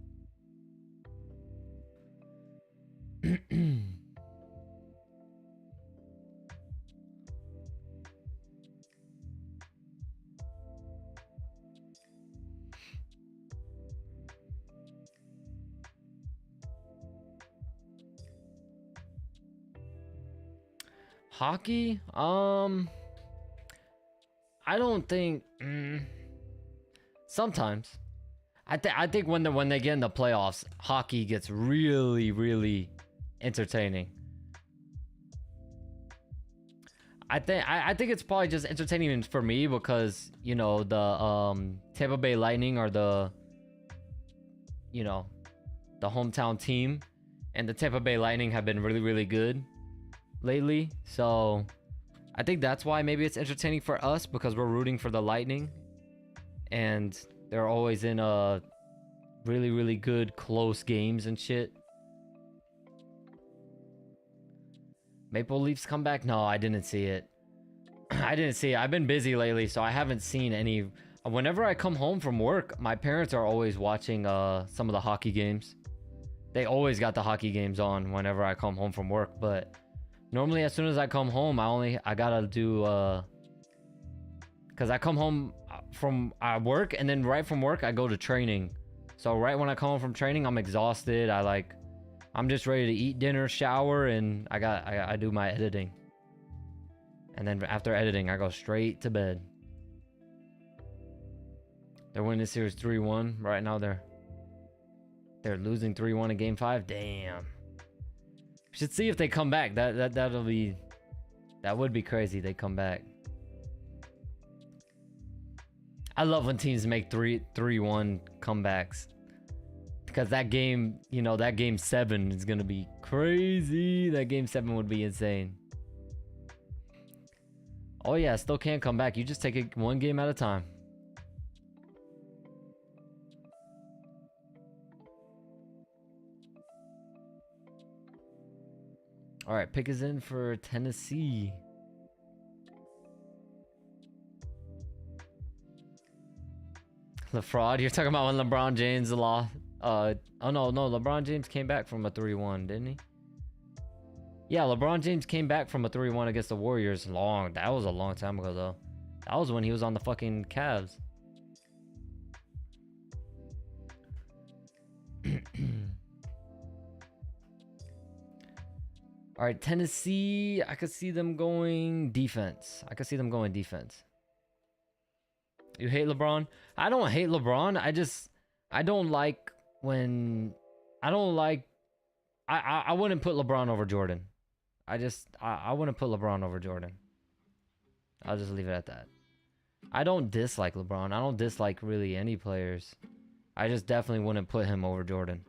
Hockey? I don't think. Sometimes, I think when they get in the playoffs, hockey gets really entertaining. I think it's probably just entertaining for me because, you know, the Tampa Bay Lightning are the hometown team, and the Tampa Bay Lightning have been really good lately. So I think that's why maybe it's entertaining for us, because we're rooting for the Lightning and they're always in really good close games and shit. Maple Leafs comeback? No, I didn't see it. I've been busy lately, so I haven't seen any. Whenever I come home from work, my parents are always watching some of the hockey games. They always got the hockey games on whenever I come home from work, but normally as soon as I come home, I gotta do because I come home from work, and then right from work I go to training. So right when I come home from training, I'm exhausted. I'm just ready to eat dinner, shower, and I do my editing. And then after editing, I go straight to bed. They're winning the series 3-1. Right now they're losing 3-1 in game 5. Damn. We should see if they come back. That would be crazy. They come back. I love when teams make 3-1 comebacks. Because that game, you know, that game 7 is gonna be crazy. That game 7 would be insane. Oh yeah, still can't come back. You just take it one game at a time. All right, pick is in for Tennessee. The fraud. You're talking about when LeBron James lost. Oh no, LeBron James came back from a 3-1, didn't he? Yeah, LeBron James came back from a 3-1 against the Warriors. That was a long time ago though. That was when he was on the fucking Cavs. All right, Tennessee. I could see them going defense. You hate LeBron? I don't hate LeBron. I don't like when I wouldn't put LeBron over Jordan. I wouldn't put LeBron over Jordan. I'll just leave it at that. I don't dislike LeBron. I don't dislike really any players. I just definitely wouldn't put him over Jordan.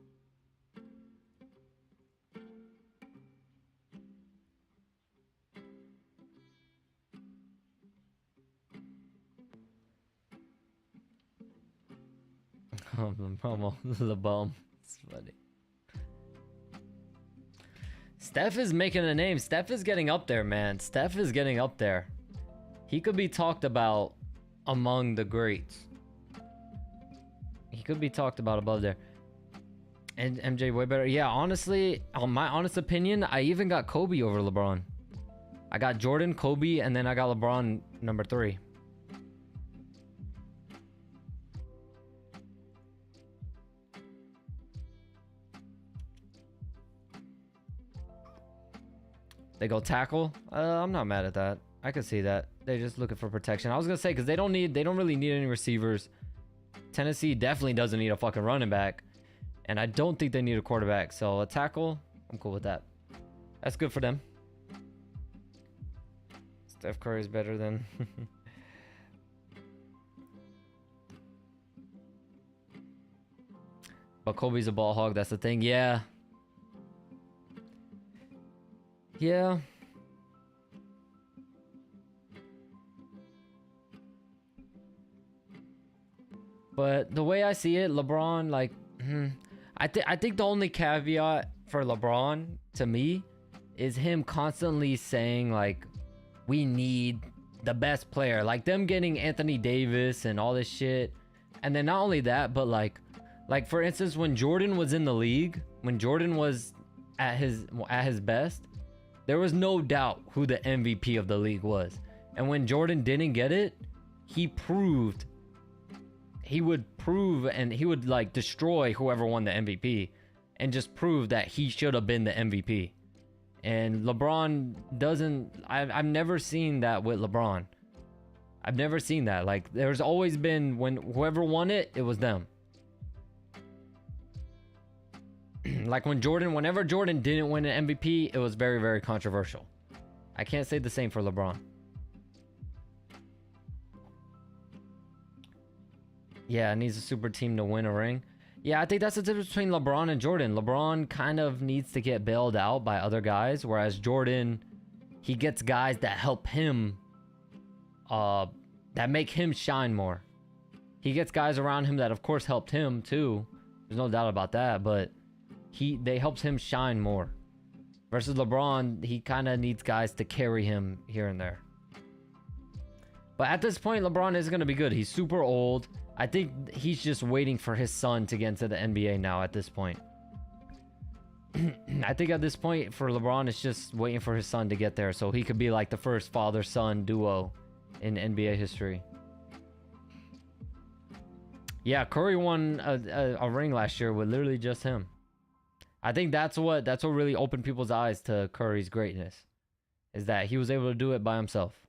The bum. It's funny. Steph is making a name. Steph is getting up there, man. Steph is getting up there. He could be talked about among the greats. He could be talked about above there. And MJ way better. Yeah, honestly, on my honest opinion, I even got Kobe over LeBron. I got Jordan, Kobe, and then I got LeBron number 3. They go tackle. I'm not mad at that. I could see that. They're just looking for protection. I was gonna say because they don't really need any receivers. Tennessee definitely doesn't need a fucking running back, and I don't think they need a quarterback. So a tackle, I'm cool with that. That's good for them. Steph Curry is better than. But Kobe's a ball hog. That's the thing. Yeah. Yeah. But the way I see it, LeBron, like, I think the only caveat for LeBron to me is him constantly saying like, we need the best player, like them getting Anthony Davis and all this shit. And then not only that, but like for instance, when Jordan was in the league, when Jordan was at his best, there was no doubt who the MVP of the league was. And when Jordan didn't get it, he would prove and he would like destroy whoever won the MVP and just prove that he should have been the MVP. And LeBron doesn't, I've never seen that with LeBron. I've never seen that. Like there's always been, when whoever won it, it was them. Like whenever Jordan didn't win an MVP, it was very, very controversial. I can't say the same for LeBron. Yeah, it needs a super team to win a ring. Yeah, I think that's the difference between LeBron and Jordan. LeBron kind of needs to get bailed out by other guys, whereas Jordan, he gets guys that help him, that make him shine more. He gets guys around him that of course helped him too. There's no doubt about that, but they helps him shine more. Versus LeBron, he kind of needs guys to carry him here and there. But at this point, LeBron is going to be good. He's super old. I think he's just waiting for his son to get into the NBA now at this point. I think at this point for LeBron, it's just waiting for his son to get there so he could be like the first father-son duo in NBA history. Yeah, Curry won a ring last year with literally just him. I think that's what really opened people's eyes to Curry's greatness, is that he was able to do it by himself.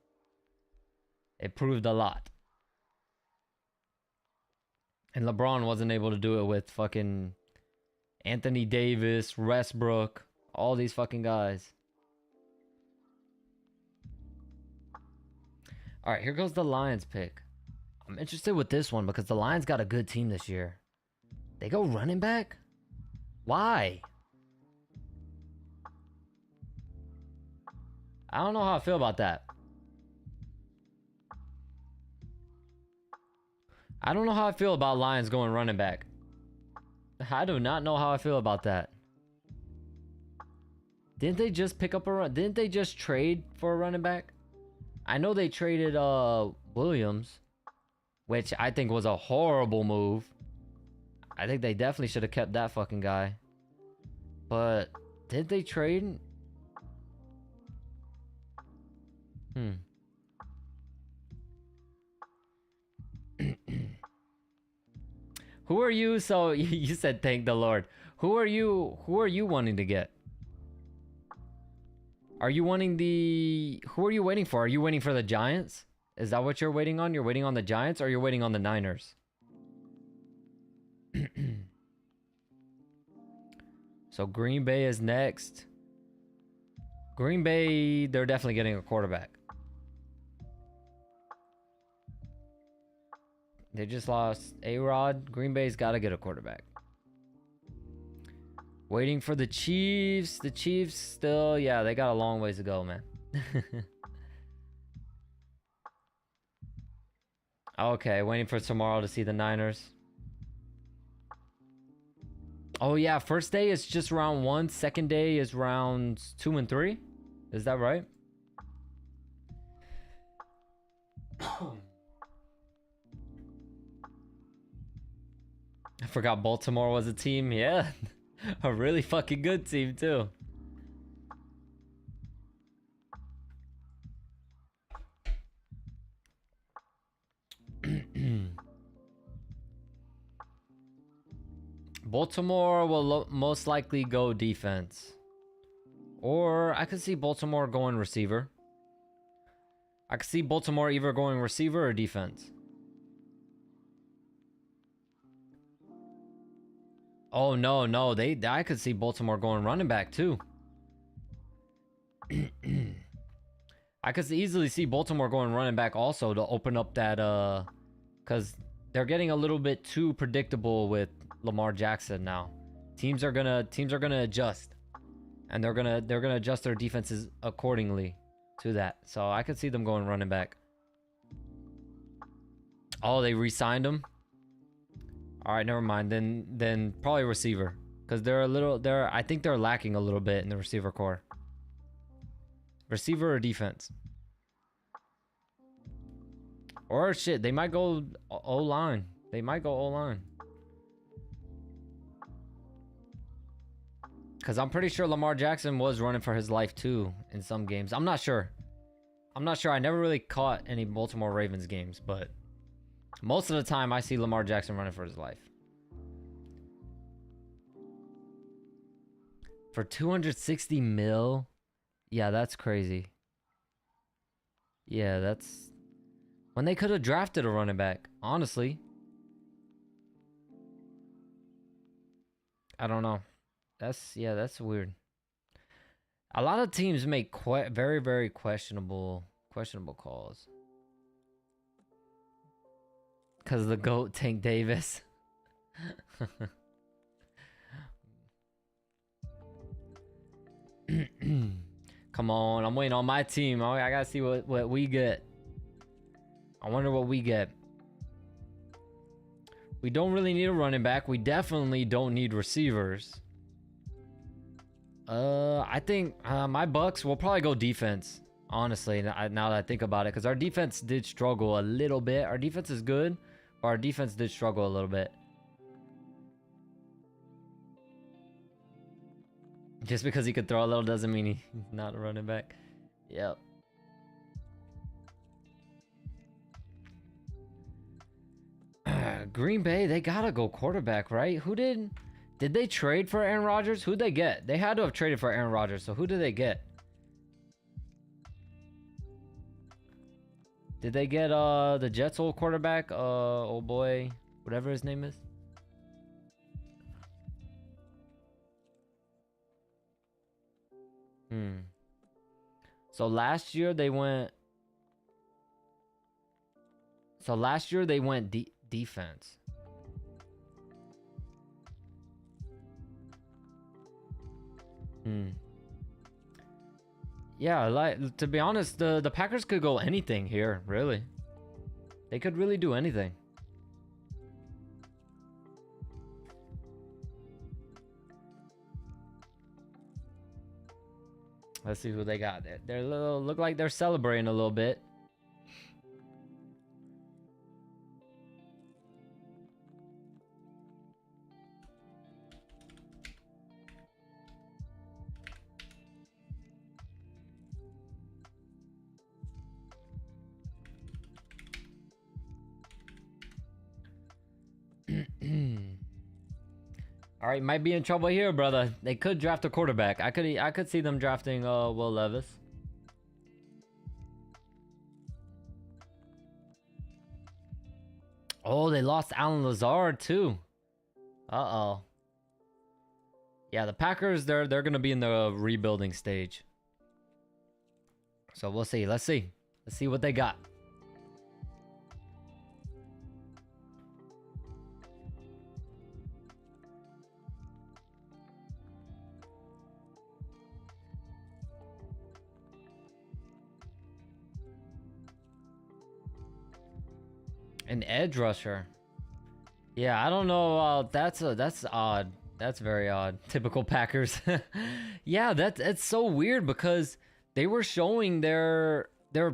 It proved a lot. And LeBron wasn't able to do it with fucking Anthony Davis, Westbrook, all these fucking guys. All right, here goes the Lions pick. I'm interested with this one because the Lions got a good team this year. They go running back? Why? I don't know how I feel about that. I don't know how I feel about Lions going running back. I do not know how I feel about that. Didn't they just pick up a run? Didn't they just trade for a running back? I know they traded Williams, which I think was a horrible move. I think they definitely should have kept that fucking guy. But did they trade? Who are you? So you said thank the Lord. Who are you wanting to get? Are you wanting the... Who are you waiting for? Are you waiting for the Giants? Is that what you're waiting on? You're waiting on the Giants or you're waiting on the Niners? So Green Bay is next. Green Bay, they're definitely getting a quarterback. They just lost A-Rod. Green Bay's got to get a quarterback. Waiting for the Chiefs. The Chiefs still, yeah, they got a long ways to go, man. Okay, waiting for tomorrow to see the Niners. Oh yeah, first day is just round 1. Second day is rounds 2 and 3. Is that right? I forgot Baltimore was a team. Yeah, a really fucking good team too. Baltimore will most likely go defense. Or I could see Baltimore going receiver. I could see Baltimore either going receiver or defense. Oh no, I could see Baltimore going running back too. I could easily see Baltimore going running back also to open up that cuz they're getting a little bit too predictable with Lamar Jackson now. Teams are going to adjust. And they're going to adjust their defenses accordingly to that. So I could see them going running back. Oh, they re-signed him? All right, never mind. Then probably receiver, because I think they're lacking a little bit in the receiver core. Receiver or defense? Or shit, they might go O-line. They might go O-line. Because I'm pretty sure Lamar Jackson was running for his life too in some games. I'm not sure. I never really caught any Baltimore Ravens games, but most of the time I see Lamar Jackson running for his life. For 260 mil? Yeah, that's crazy. Yeah, that's... When they could have drafted a running back, honestly. I don't know. That's weird. A lot of teams make very, very questionable calls. Because of the GOAT, Tank Davis. Come on, I'm waiting on my team. I gotta see what we get. I wonder what we get. We don't really need a running back. We definitely don't need receivers. I think my Bucks will probably go defense. Honestly, now that I think about it, because our defense did struggle a little bit. Our defense is good, but our defense did struggle a little bit. Just because he could throw a little doesn't mean he's not a running back. Yep. Green Bay, they gotta go quarterback, right? Who did they trade for Aaron Rodgers? Who'd they get? They had to have traded for Aaron Rodgers, so who did they get? Did they get the Jets old quarterback? Old boy, whatever his name is. So last year they went defense. Hmm. Yeah, like to be honest, the Packers could go anything here, really. They could really do anything. Let's see who they got. They're a little, look like they're celebrating a little bit. All right, might be in trouble here, brother. They could draft a quarterback. I could see them drafting Will Levis. Oh, they lost Alan Lazard too. Uh-oh. Yeah, the Packers, they're gonna be in the rebuilding stage. So we'll see. Let's see. Let's see what they got. An edge rusher. Yeah, I don't know. That's odd. That's very odd. Typical Packers. Yeah, it's so weird because they were showing their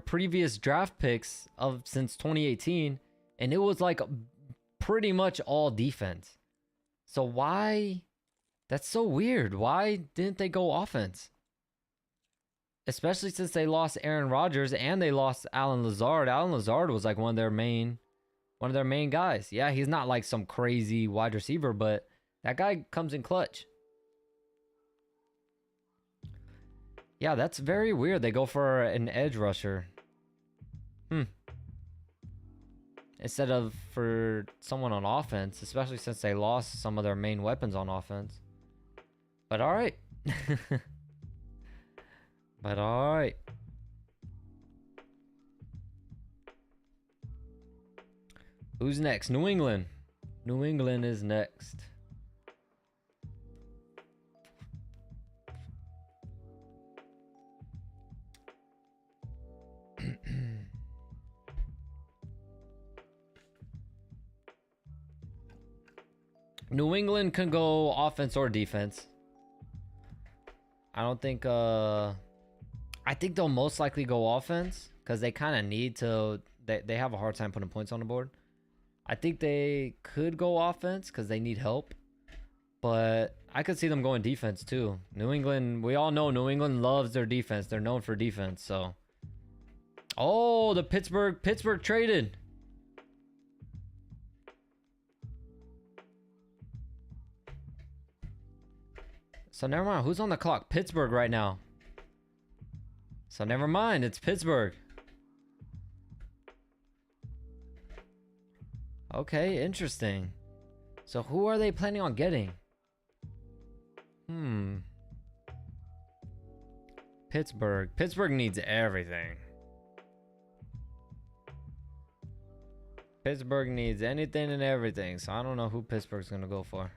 previous draft picks of since 2018, and it was like pretty much all defense. So why? That's so weird. Why didn't they go offense? Especially since they lost Aaron Rodgers and they lost Alan Lazard. Alan Lazard was like one of their main guys. Yeah, he's not like some crazy wide receiver, but that guy comes in clutch. Yeah, that's very weird. They go for an edge rusher. Instead of for someone on offense, especially since they lost some of their main weapons on offense. But all right. But all right. Who's next? New England. New England is next. New England can go offense or defense. I don't think I think they'll most likely go offense because they kind of need to. They have a hard time putting points on the board. I think they could go offense because they need help, but I could see them going defense too. New England, we all know New England loves their defense. They're known for defense. So, oh, the Pittsburgh traded. So never mind. Who's on the clock? Pittsburgh right now. So never mind. It's Pittsburgh. Okay, interesting. So who are they planning on getting? Pittsburgh. Pittsburgh needs everything. Pittsburgh needs anything and everything. So I don't know who Pittsburgh's going to go for.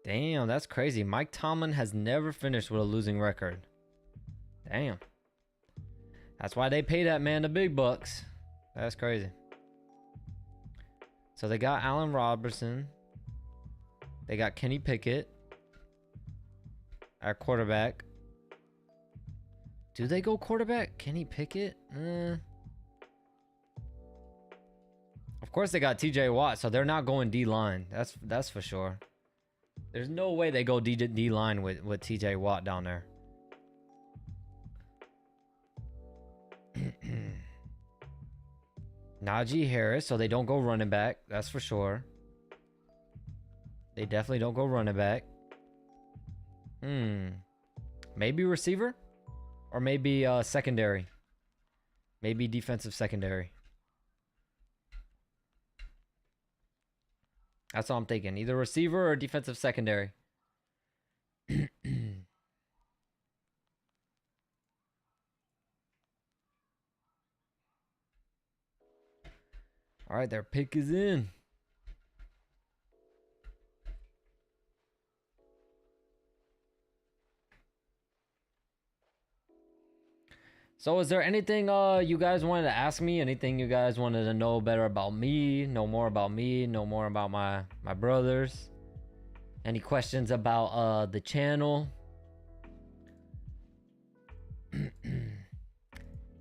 Damn, that's crazy. Mike Tomlin has never finished with a losing record. Damn. That's why they pay that man the big bucks. That's crazy. So they got Allen Robertson. They got Kenny Pickett. Our quarterback. Do they go quarterback? Kenny Pickett? Of course they got TJ Watt, so they're not going D-line. That's for sure. There's no way they go D-line with TJ Watt down there. Najee Harris, so they don't go running back. That's for sure. They definitely don't go running back. Maybe receiver? Or maybe secondary. Maybe defensive secondary. That's all I'm thinking. Either receiver or defensive secondary. All right, their pick is in. So is there anything you guys wanted to ask me? Anything you guys wanted to know better about me? Know more about me? Know more about my brothers? Any questions about the channel?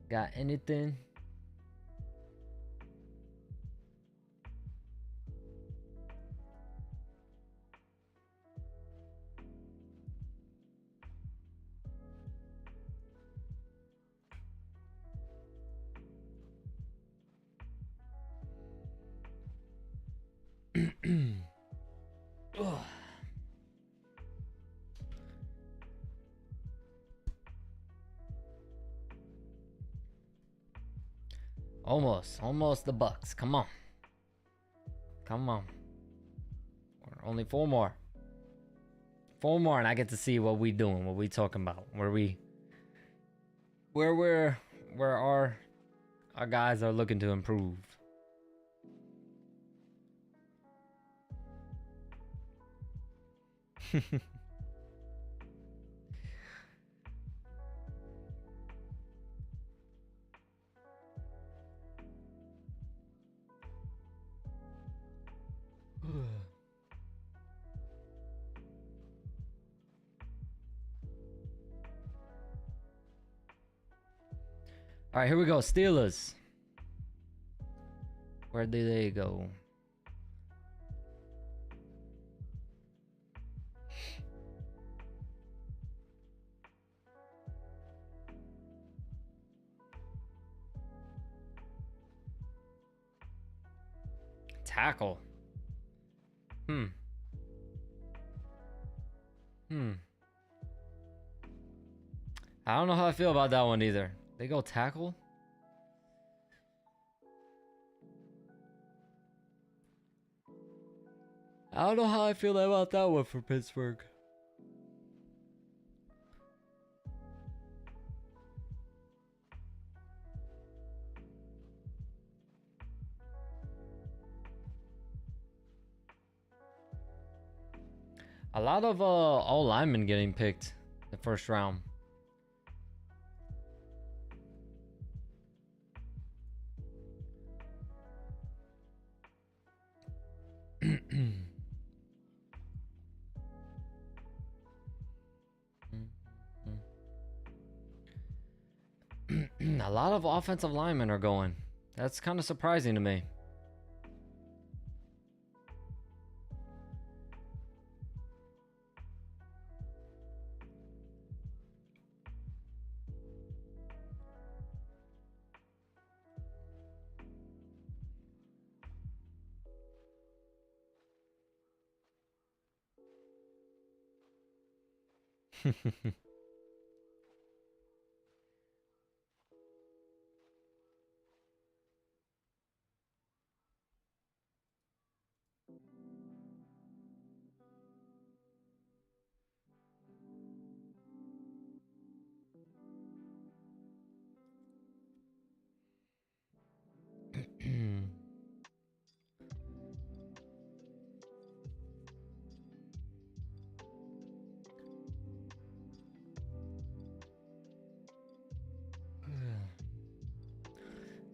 Got anything? Ugh. Almost the Bucks. Come on. Come on. Only 4 more. 4 more and I get to see what we doing, what we talking about. Where our guys are looking to improve. All right, here we go. Steelers. Where did they go? Tackle. I don't know how I feel about that one either. They go tackle? I don't know how I feel about that one for Pittsburgh. A lot of all linemen getting picked the first round. A lot of offensive linemen are going. That's kind of surprising to me.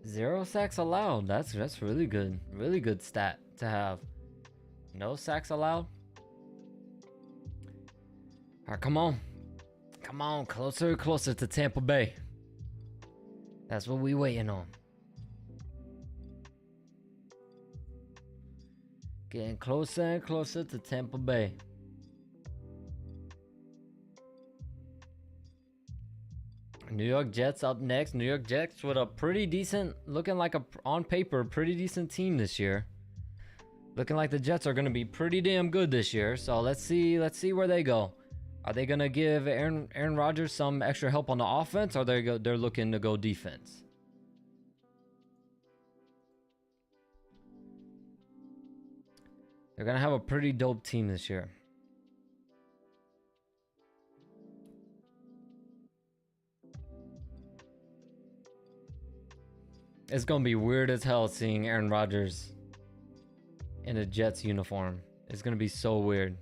Zero sacks allowed. That's really good. Really good stat to have. No sacks allowed. All right, come on. Come on, closer to Tampa Bay. That's what we waiting on. Getting closer and closer to Tampa Bay. New York Jets up next. New York Jets with a pretty decent, looking like on paper, pretty decent team this year. Looking like the Jets are going to be pretty damn good this year. So let's see where they go. Are they going to give Aaron Rodgers some extra help on the offense, or they're looking to go defense? They're going to have a pretty dope team this year. It's gonna be weird as hell seeing Aaron Rodgers in a Jets uniform. It's gonna be so weird.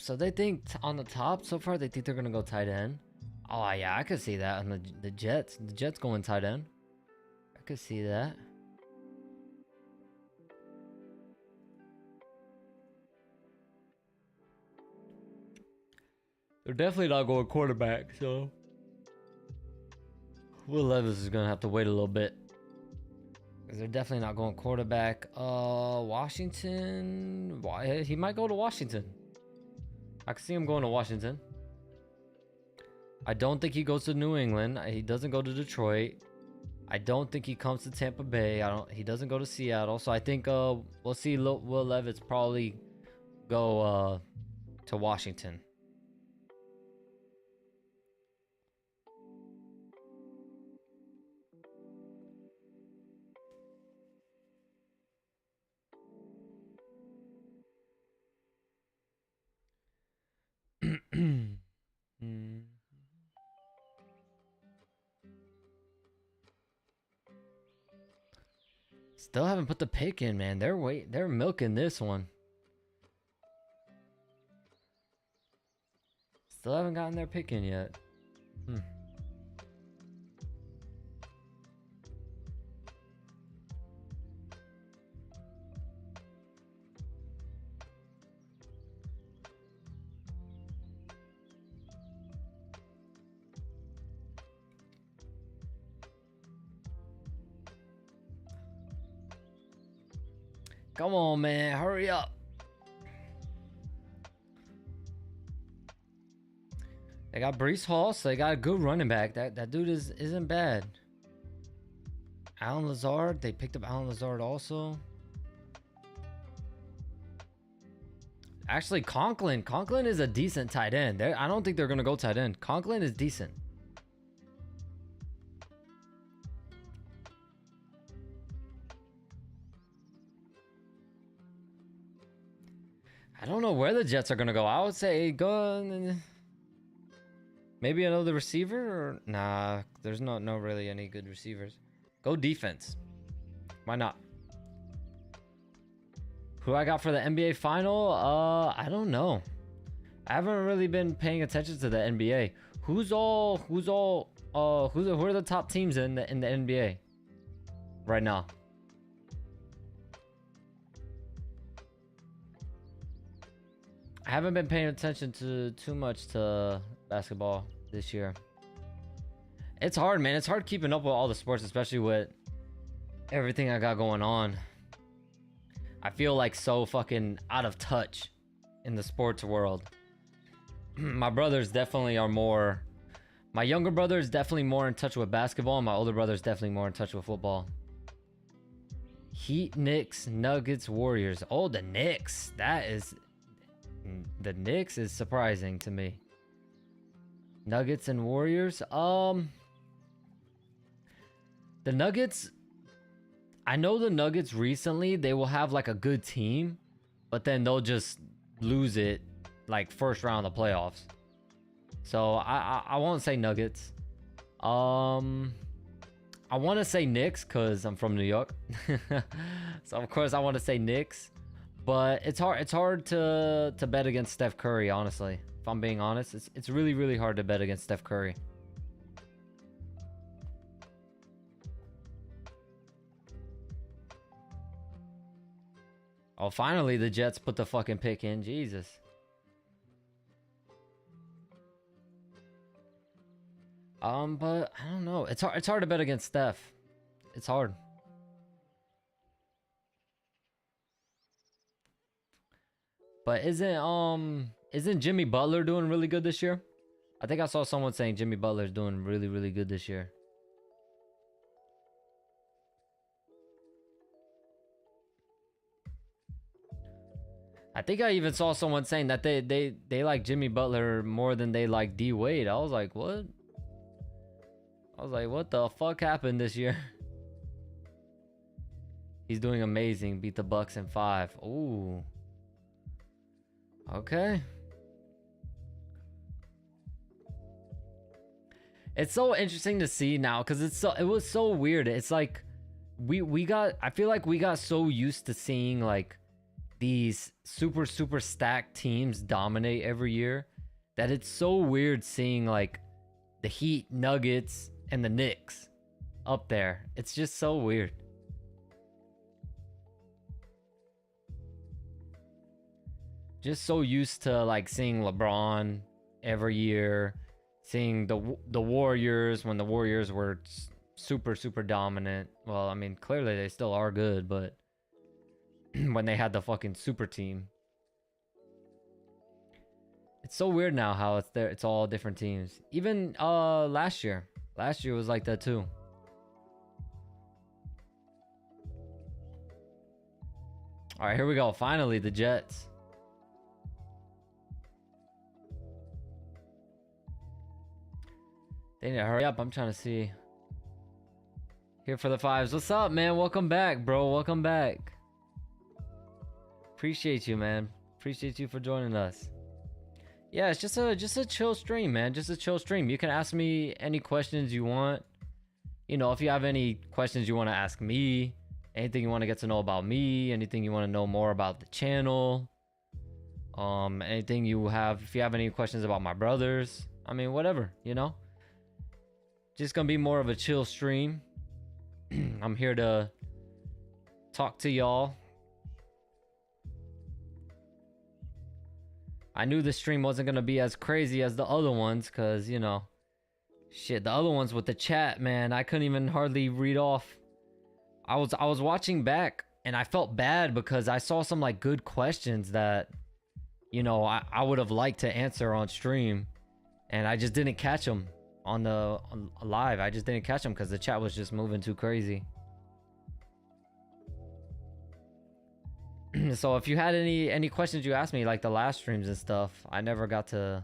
So they think on the top so far they think they're gonna go tight end. Oh yeah, I could see that on the Jets. The Jets going tight end. I could see that. They're definitely not going quarterback, so Will Levis is gonna have to wait a little bit. Because they're definitely not going quarterback. Washington. Why he might go to Washington. I can see him going to Washington. I don't think he goes to New England. He doesn't go to Detroit. I don't think he comes to Tampa Bay. He doesn't go to Seattle. So I think we'll see Will Levis probably go to Washington. Still haven't put the pick in, man. They're milking this one. Still haven't gotten their pick in yet. Come on, man. Hurry up. They got Breece Hall, so they got a good running back. That dude isn't bad. Alan Lazard. They picked up Alan Lazard also. Actually, Conklin. Conklin is a decent tight end. I don't think they're going to go tight end. Conklin is decent. I don't know where the Jets are going to go. I would say go maybe another receiver or nah, there's no really any good receivers. Go defense. Why not? Who I got for the NBA final? I don't know. I haven't really been paying attention to the NBA. Who are the top teams in the NBA right now? I haven't been paying attention to too much to basketball this year. It's hard, man. It's hard keeping up with all the sports, especially with everything I got going on. I feel like so fucking out of touch in the sports world. My brothers definitely are more. My younger brother is definitely more in touch with basketball, and my older brother is definitely more in touch with football. Heat, Knicks, Nuggets, Warriors. Oh, the Knicks. The Knicks is surprising to me. Nuggets and Warriors. The Nuggets. I know the Nuggets recently, they will have like a good team, but then they'll just lose it like first round of the playoffs. So I won't say Nuggets. I want to say Knicks because I'm from New York. So of course I want to say Knicks. But it's hard to bet against Steph Curry, honestly. If I'm being honest, it's really, really hard to bet against Steph Curry. Oh, finally the Jets put the fucking pick in. Jesus. But I don't know. It's hard to bet against Steph. It's hard. But isn't Jimmy Butler doing really good this year? I think I saw someone saying Jimmy Butler's doing really, really good this year. I think I even saw someone saying that they like Jimmy Butler more than they like D Wade. I was like, what? I was like, what the fuck happened this year? He's doing amazing. Beat the Bucks in 5. Ooh. Okay. It's so interesting to see now because it was so weird. It's like I feel like we got so used to seeing like these super stacked teams dominate every year that it's so weird seeing like the Heat, Nuggets, and the Knicks up there. It's just so weird. Just so used to like seeing LeBron every year, seeing the Warriors when the Warriors were super dominant. Well, I mean, clearly they still are good, but when they had the fucking super team. It's so weird now how it's all different teams. Even last year was like that too. All right, here we go. Finally, the Jets. They need to hurry up. I'm trying to see. Here for the 5s. What's up, man? Welcome back, bro. Welcome back. Appreciate you, man. Appreciate you for joining us. Yeah, it's just a chill stream, man. Just a chill stream. You can ask me any questions you want. You know, if you have any questions you want to ask me, anything you want to get to know about me, anything you want to know more about the channel, anything you have, if you have any questions about my brothers, I mean, whatever, you know. Just gonna be more of a chill stream. I'm here to talk to y'all. I knew the stream wasn't gonna be as crazy as the other ones, cause you know, shit, the other ones with the chat, man, I couldn't even hardly read off. I was watching back and I felt bad because I saw some like good questions that, you know, I would have liked to answer on stream, and I just didn't catch them on live. I just didn't catch them because the chat was just moving too crazy. So if you had any questions you asked me, like the last streams and stuff, I never got to.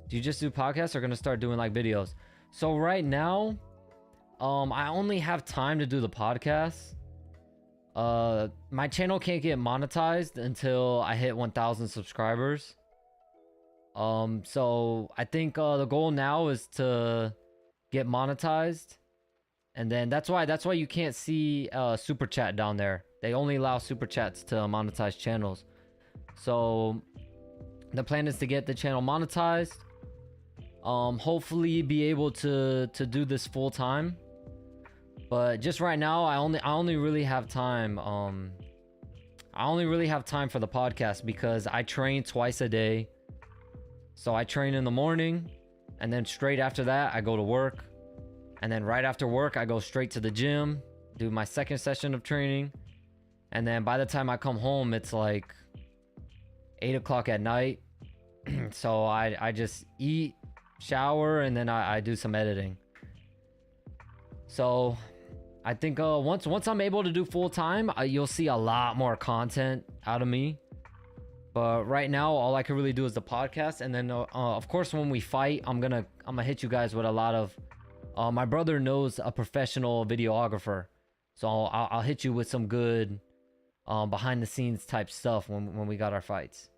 Do you just do podcasts or gonna start doing like videos? So right now, I only have time to do the podcasts. My channel can't get monetized until I hit 1,000 subscribers. So I think the goal now is to get monetized, and then that's why you can't see super chat down there. They only allow super chats to monetize channels. So the plan is to get the channel monetized, hopefully be able to do this full time. But just right now, I only really have time. I only really have time for the podcast because I train twice a day. So I train in the morning, and then straight after that I go to work, and then right after work I go straight to the gym, do my second session of training, and then by the time I come home it's like 8 o'clock at night. So I just eat, shower, and then I do some editing. So I think once I'm able to do full time, you'll see a lot more content out of me. But right now, all I can really do is the podcast, and then of course when we fight, I'm gonna hit you guys with a lot of. My brother knows a professional videographer, so I'll hit you with some good behind the scenes type stuff when we got our fights.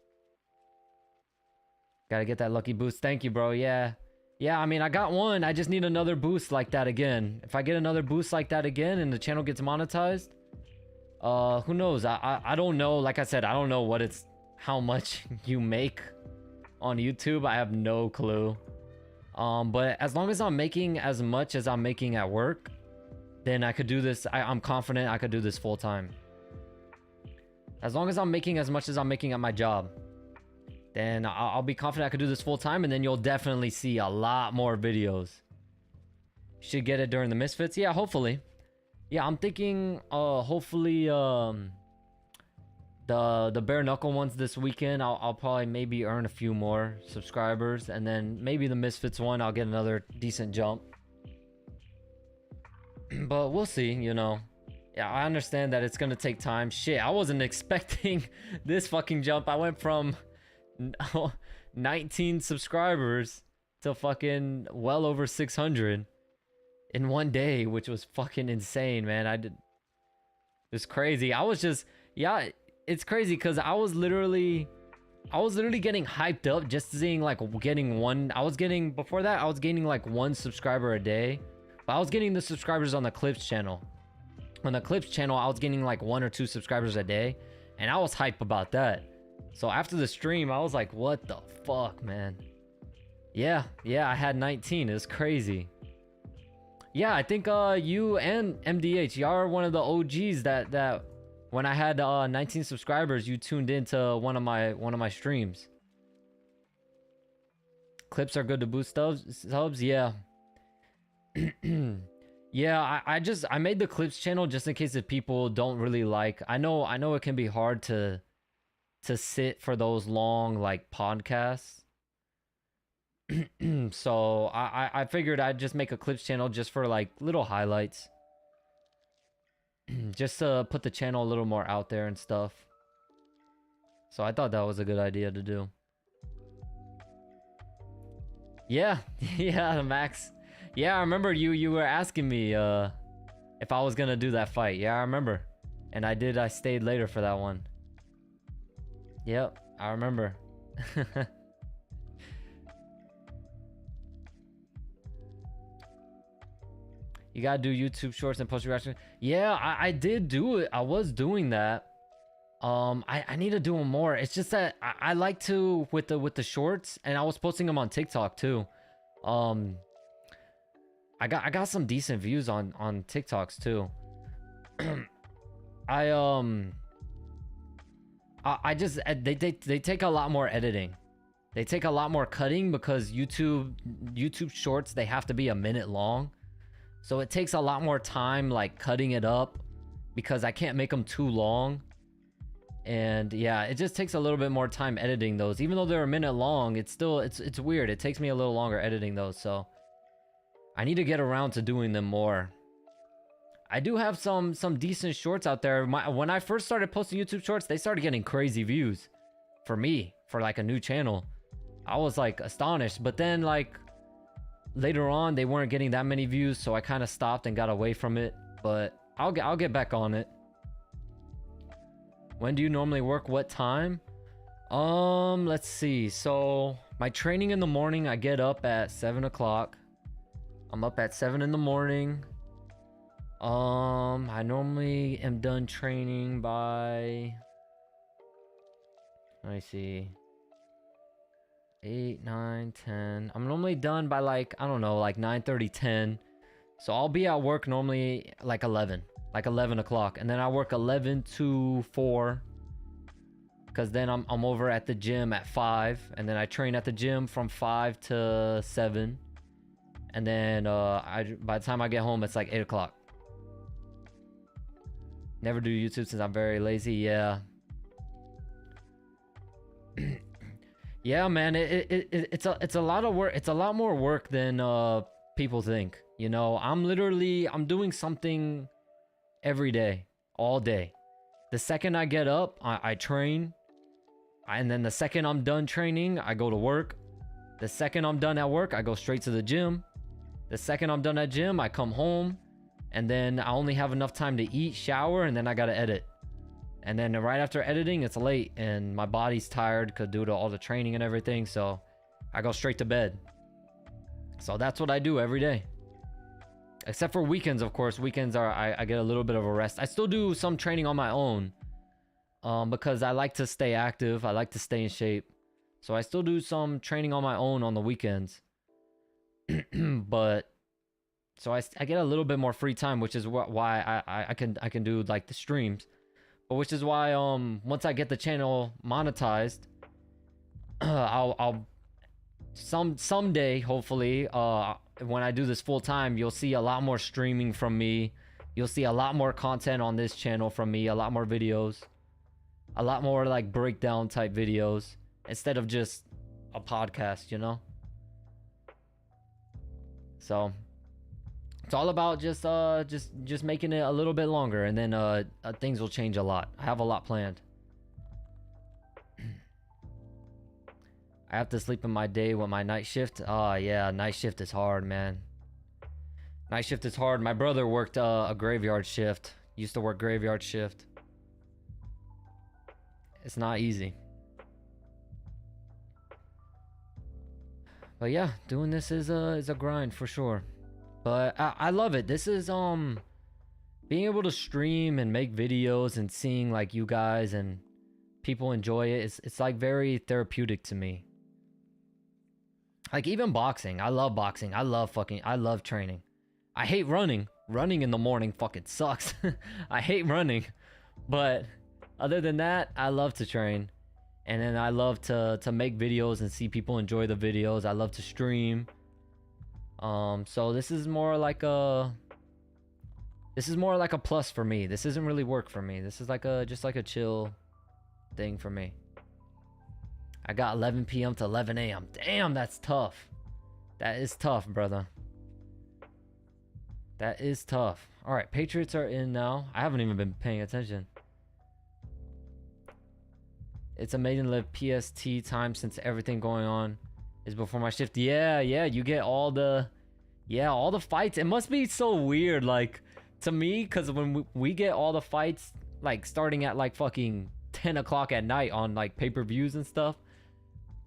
Gotta get that lucky boost. Thank you, bro. Yeah. I mean, I got one. I just need another boost like that again. If I get another boost like that again and the channel gets monetized, who knows? I don't know. Like I said, I don't know how much you make on YouTube. I have no clue. But as long as I'm making as much as I'm making at work, then I could do this. I'm confident I could do this full time. As long as I'm making as much as I'm making at my job, then I'll be confident I could do this full time, and then you'll definitely see a lot more videos. Should get it during the Misfits. Yeah, hopefully. Yeah, I'm thinking hopefully the bare knuckle ones this weekend, I'll probably maybe earn a few more subscribers, and then maybe the Misfits one, I'll get another decent jump. But we'll see, you know. Yeah, I understand that it's gonna take time. Shit, I wasn't expecting this fucking jump. I went from 19 subscribers to fucking well over 600 in one day, which was fucking insane, man. It's crazy. I was just, yeah, it's crazy because I was literally getting hyped up just seeing like getting one. Before that, I was getting like 1 subscriber a day, but I was getting the subscribers on the Clips channel. On the Clips channel, I was getting like 1 or 2 subscribers a day, and I was hyped about that. So after the stream, I was like, what the fuck, man? Yeah, I had 19. It was crazy. Yeah, I think you and MDH, y'all are one of the OGs that when I had 19 subscribers, you tuned into one of my streams. Clips are good to boost subs, yeah. Yeah, I made the Clips channel just in case if people don't really like. I know it can be hard to sit for those long like podcasts. So I figured I'd just make a Clips channel just for like little highlights. Just to put the channel a little more out there and stuff. So I thought that was a good idea to do. Yeah, yeah, Max. Yeah, I remember you were asking me if I was gonna do that fight. Yeah, I remember. And I stayed later for that one. Yep, I remember. You gotta do YouTube shorts and post reaction. Yeah, I did do it. I was doing that. I need to do them more. It's just that I like to with the shorts, and I was posting them on TikTok too. I got some decent views on TikToks too. They take a lot more editing. They take a lot more cutting because YouTube shorts, they have to be a minute long. So it takes a lot more time like cutting it up because I can't make them too long. And yeah, it just takes a little bit more time editing those. Even though they're a minute long, it's weird. It takes me a little longer editing those, so I need to get around to doing them more. I do have some decent shorts out there. When I first started posting YouTube shorts, they started getting crazy views for me, for like a new channel. I was like astonished, but then like later on they weren't getting that many views, so I kind of stopped and got away from it, but I'll get back on it. When do you normally work? What time? Let's see. So my training in the morning, I get up at 7 o'clock. I'm up at 7 in the morning. I normally am done training by, let me see, 8, 9, 10. I'm normally done by like, I don't know, like 9:30, 10. So I'll be at work normally like 11 o'clock, and then I work 11 to 4, because then I'm over at the gym at 5, and then I train at the gym from 5 to 7, and then by the time I get home it's like 8 o'clock. Never do YouTube since I'm very lazy. Yeah. Yeah, man, it's a lot of work. It's a lot more work than people think. You know, I'm doing something every day, all day. The second I get up, I train, and then the second I'm done training, I go to work. The second I'm done at work, I go straight to the gym. The second I'm done at gym, I come home, and then I only have enough time to eat, shower, and then I gotta edit. And then right after editing, it's late, and my body's tired due to all the training and everything, so I go straight to bed. So that's what I do every day. Except for weekends, of course. Weekends are I get a little bit of a rest. I still do some training on my own, because I like to stay active. I like to stay in shape. So I still do some training on my own on the weekends. But so I get a little bit more free time, which is why I can do like the streams. But which is why once I get the channel monetized, I'll someday, hopefully, when I do this full time, you'll see a lot more streaming from me. You'll see a lot more content on this channel from me, a lot more videos. a lot more like breakdown type videos instead of just a podcast, you know? So it's all about just making it a little bit longer, and then things will change a lot. I have a lot planned. I have to sleep in my day with my night shift. Yeah, night shift is hard, man. Night shift is hard. My brother worked a graveyard shift. Used to work graveyard shift. It's not easy. But yeah, doing this is a grind for sure. But I love it. This is being able to stream and make videos and seeing like you guys and people enjoy it. It's like very therapeutic to me. Like even boxing. I love boxing. I love training. I hate running. Running in the morning fucking sucks. I hate running. But other than that, I love to train. And then I love to make videos and see people enjoy the videos. I love to stream. So this is more like a plus for me. This isn't really work for me. This is like just like a chill thing for me. I got 11 p.m. to 11 a.m. Damn, that's tough. That is tough, brother. That is tough. All right, Patriots are in now. I haven't even been paying attention. It's amazing to live PST time since everything going on is before my shift. Yeah, you get all the fights. It must be so weird, like, to me, because when we get all the fights, like, starting at, like, fucking 10 o'clock at night on, like, pay-per-views and stuff.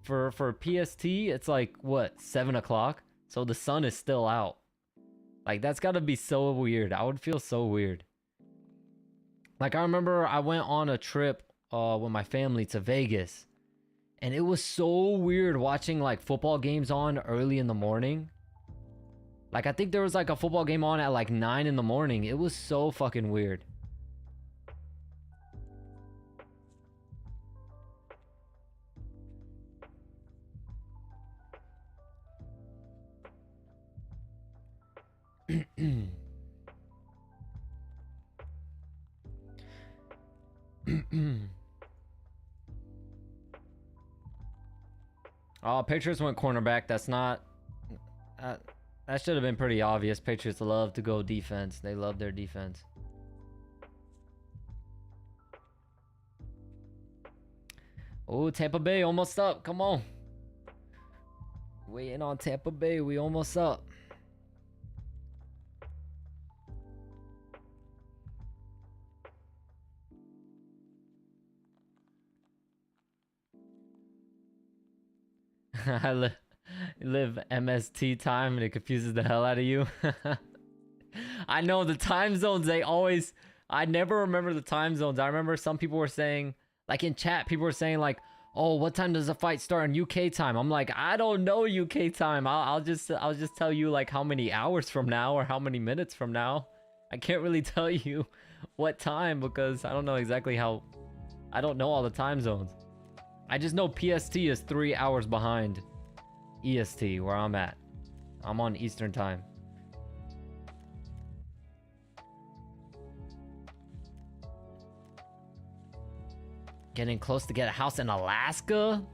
For PST, it's, like, what, 7 o'clock? So the sun is still out. Like, that's gotta be so weird. I would feel so weird. Like, I remember I went on a trip with my family to Vegas, and it was so weird watching like football games on early in the morning. Like I think there was like a football game on at like 9 in the morning. It was so fucking weird. Oh, Patriots went cornerback. That's not... that should have been pretty obvious. Patriots love to go defense. They love their defense. Oh, Tampa Bay almost up. Come on. Waiting on Tampa Bay. We almost up. I live MST time and it confuses the hell out of you. I know the time zones, I never remember the time zones. I remember some people were saying, like in chat, people were saying like, oh, what time does the fight start in UK time? I'm like, I don't know UK time. I'll just tell you like how many hours from now or how many minutes from now. I can't really tell you what time because I don't know exactly I don't know all the time zones. I just know PST is 3 hours behind EST, where I'm at. I'm on Eastern time. Getting close to get a house in Alaska?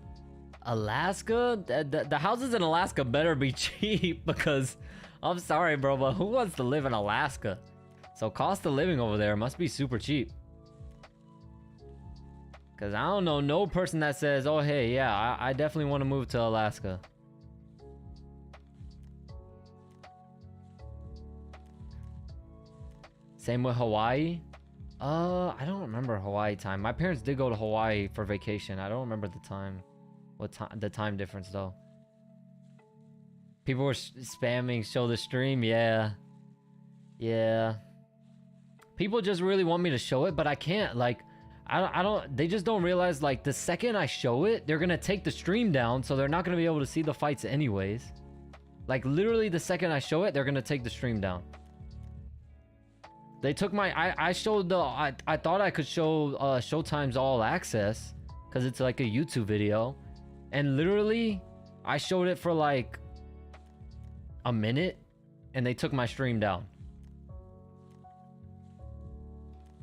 Alaska? The houses in Alaska better be cheap because I'm sorry, bro, but who wants to live in Alaska? So cost of living over there must be super cheap. Because I don't know no person that says, oh, hey, yeah, I definitely want to move to Alaska. Same with Hawaii. I don't remember Hawaii time. My parents did go to Hawaii for vacation. I don't remember the time. The time difference, though. People were spamming, show the stream. Yeah. Yeah. People just really want me to show it, but I can't. Like... I don't, they just don't realize, like, the second I show it, they're gonna take the stream down, so they're not gonna be able to see the fights anyways. Like, literally the second I show it, they're gonna take the stream down. They took my, I showed the, I thought I could show, Showtime's All Access, because it's like a YouTube video, and literally, I showed it for, like, a minute, and they took my stream down.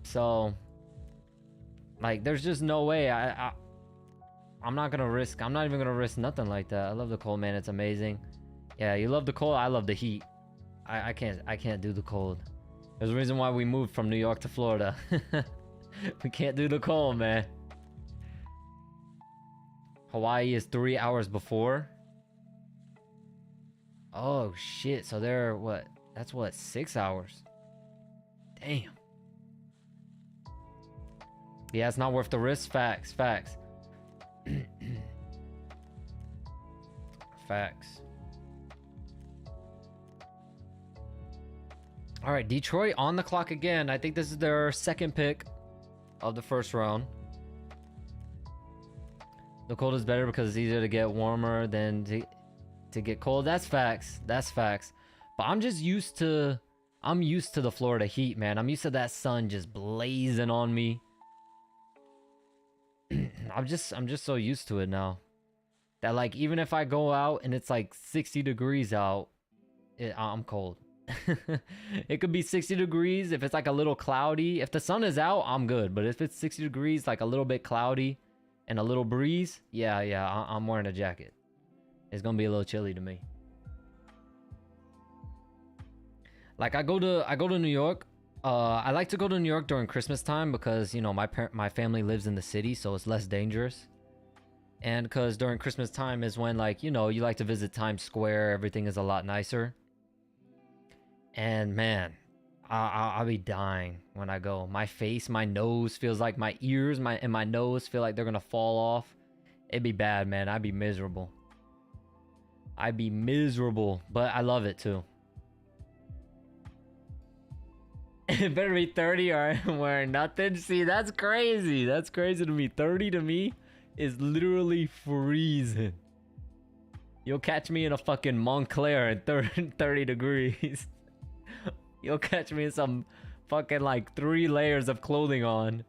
So... Like, there's just no way. I'm not gonna risk. I'm not even gonna risk nothing like that. I love the cold, man. It's amazing. Yeah, you love the cold. I love the heat. I can't do the cold. There's a reason why we moved from New York to Florida. We can't do the cold, man. Hawaii is 3 hours before. Oh shit. So they're what? That's what, 6 hours. Damn. Yeah, it's not worth the risk. Facts. Facts. Facts. All right, Detroit on the clock again. I think this is their second pick of the first round. The cold is better because it's easier to get warmer than to get cold. That's facts. That's facts. But I'm used to the Florida heat, man. I'm used to that sun just blazing on me. I'm just so used to it now that, like, even if I go out and it's like 60 degrees out, I'm cold. It could be 60 degrees if it's like a little cloudy. If the sun is out, I'm good. But if it's 60 degrees, like a little bit cloudy and a little breeze, yeah, I'm wearing a jacket. It's gonna be a little chilly to me. Like, I go to New York. I like to go to New York during Christmas time because, you know, my family lives in the city, so it's less dangerous. And because during Christmas time is when, like, you know, you like to visit Times Square. Everything is a lot nicer. And man, I'll be dying when I go. My face, my nose feels like my ears, and my nose feel like they're gonna fall off. It'd be bad, man. I'd be miserable. I'd be miserable, but I love it too. It better be 30 or I'm wearing nothing. See, that's crazy. That's crazy to me. 30 to me is literally freezing. You'll catch me in a fucking Montclair at 30 degrees. You'll catch me in some fucking like 3 layers of clothing on.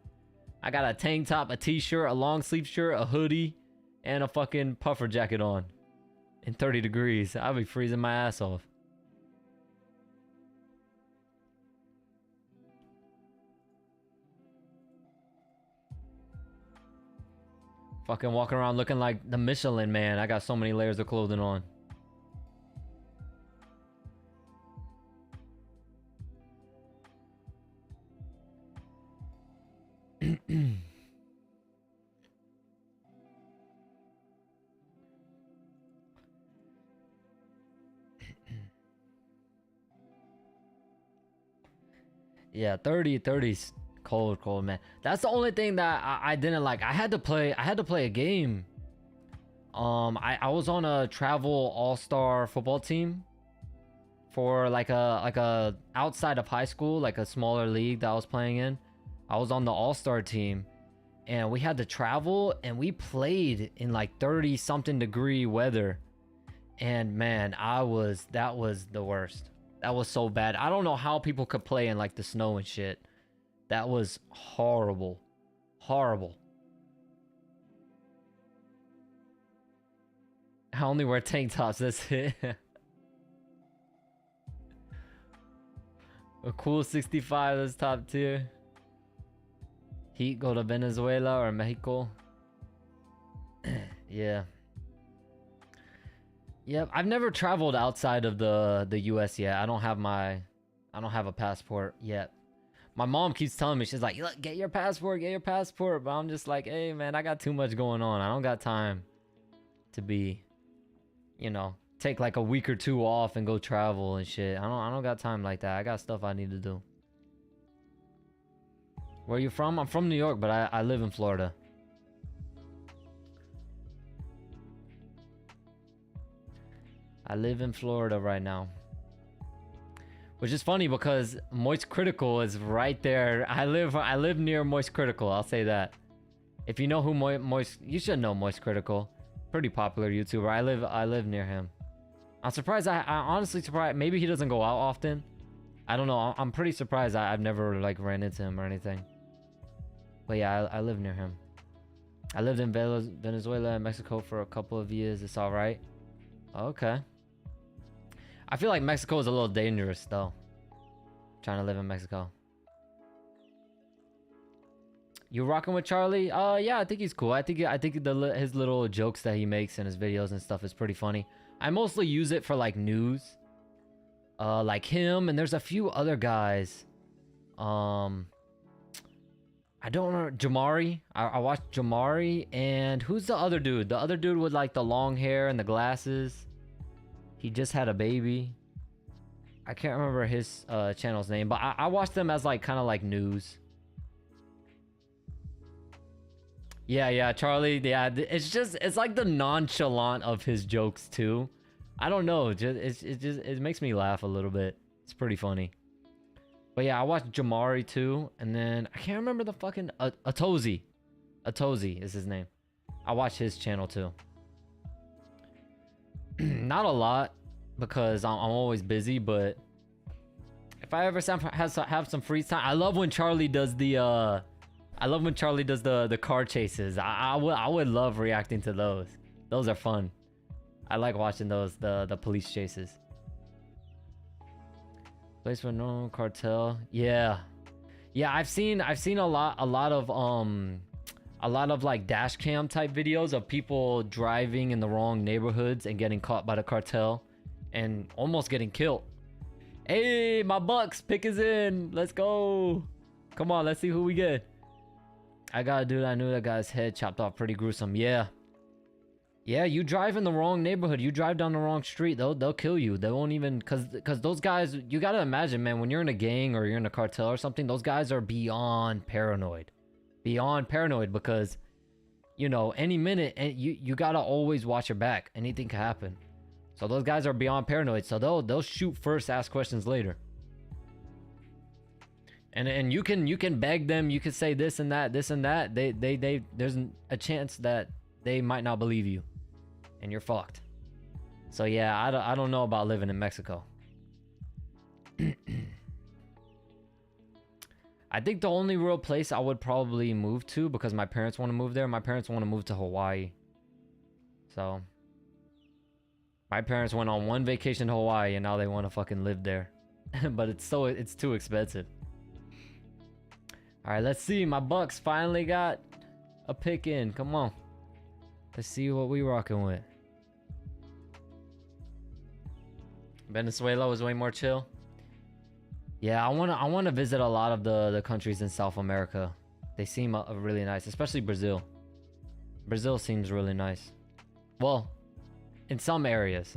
I got a tank top, a t-shirt, a long sleeve shirt, a hoodie, and a fucking puffer jacket on. In 30 degrees. I'll be freezing my ass off. Fucking walking around looking like the Michelin Man. I got so many layers of clothing on. Yeah, 30's cold, man. That's the only thing that I didn't like. I had to play a game. I was on a travel all-star football team for like a outside of high school, like a smaller league that I was playing in. I was on the all-star team, and we had to travel, and we played in like 30 something degree weather. And man, that was the worst. That was so bad. I don't know how people could play in like the snow and shit. That was horrible. Horrible. I only wear tank tops, that's it. A cool 65, that's top tier. Heat, go to Venezuela or Mexico. Yeah. Yep, I've never traveled outside of the US yet. I don't have a passport yet. My mom keeps telling me, she's like, look, get your passport. But I'm just like, hey man, I got too much going on. I don't got time to be, you know, take like a week or 2 off and go travel and shit. I don't got time like that. I got stuff I need to do. Where you from? I'm from New York, but I live in Florida. I live in Florida right now. Which is funny because Moist Critical is right there. I live near Moist Critical, I'll say that. If you know who Moist, you should know Moist Critical. Pretty popular YouTuber. I live near him. I'm surprised. I honestly surprised. Maybe he doesn't go out often. I don't know. I'm pretty surprised. I've never like ran into him or anything. But yeah, I live near him. I lived in Venezuela and Mexico for a couple of years. It's all right. Okay. I feel like Mexico is a little dangerous though. Trying to live in Mexico. You rocking with Charlie? Yeah, I think he's cool. I think his little jokes that he makes in his videos and stuff is pretty funny. I mostly use it for like news. Like him, and there's a few other guys. I don't know, Jamari. I watched Jamari, and who's the other dude? The other dude with like the long hair and the glasses. He just had a baby. I can't remember his channel's name, but I watched them as like kind of like news. Yeah, Charlie. Yeah, it's like the nonchalant of his jokes too. I don't know, it makes me laugh a little bit. It's pretty funny. But yeah, I watched Jamari too, and then I can't remember the fucking Atozi. Atozi is his name. I watched his channel too. Not a lot because I'm always busy, but if I ever have some free time, I love when Charlie does the car chases. I would love reacting to those. Those are fun. I like watching those, the police chases. Place for no cartel. Yeah, I've seen a lot of like dash cam type videos of people driving in the wrong neighborhoods and getting caught by the cartel and almost getting killed. Hey, my Bucks pick is in. Let's go. Come on, let's see who we get. I got a dude. I knew that guy's head chopped off pretty gruesome. Yeah, you drive in the wrong neighborhood. You drive down the wrong street. They'll kill you. They won't even, cause those guys. You gotta imagine, man. When you're in a gang or you're in a cartel or something, those guys are beyond paranoid, because, you know, any minute, and you gotta always watch your back. Anything can happen. So those guys are beyond paranoid. So they'll shoot first, ask questions later. And you can beg them. You can say this and that. They there's a chance that they might not believe you. And you're fucked. So yeah, I don't know about living in Mexico. I think the only real place I would probably move to, because my parents want to move there, my parents want to move to Hawaii. So my parents went on one vacation to Hawaii and now they want to fucking live there. But it's too expensive. All right, let's see. My Bucks finally got a pick in. Come on. Let's see what we rocking with. Venezuela was way more chill. Yeah, I wanna visit a lot of the countries in South America. They seem really nice, especially Brazil. Brazil seems really nice. Well, in some areas.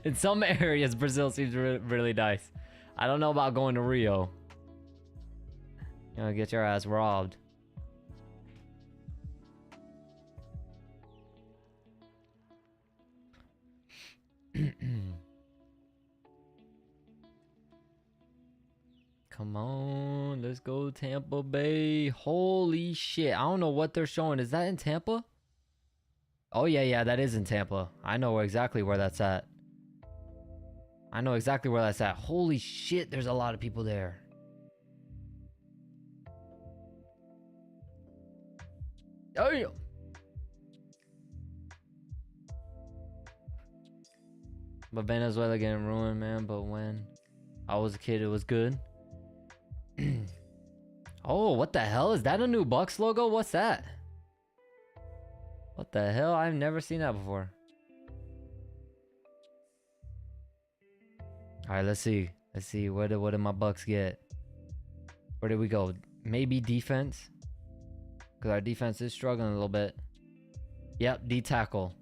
In some areas, Brazil seems really nice. I don't know about going to Rio. You know, get your ass robbed. Come on, let's go Tampa Bay. Holy shit, I don't know what they're showing. Is that in Tampa? Oh yeah, that is in Tampa. I know exactly where that's at. Holy shit, there's a lot of people there. Oh yeah. But Venezuela getting ruined, man. But when I was a kid, it was good. Oh, what the hell? Is that a new Bucks logo? What's that? What the hell? I've never seen that before. Alright, let's see. What did my Bucks get? Where did we go? Maybe defense? Because our defense is struggling a little bit. Yep, D-tackle.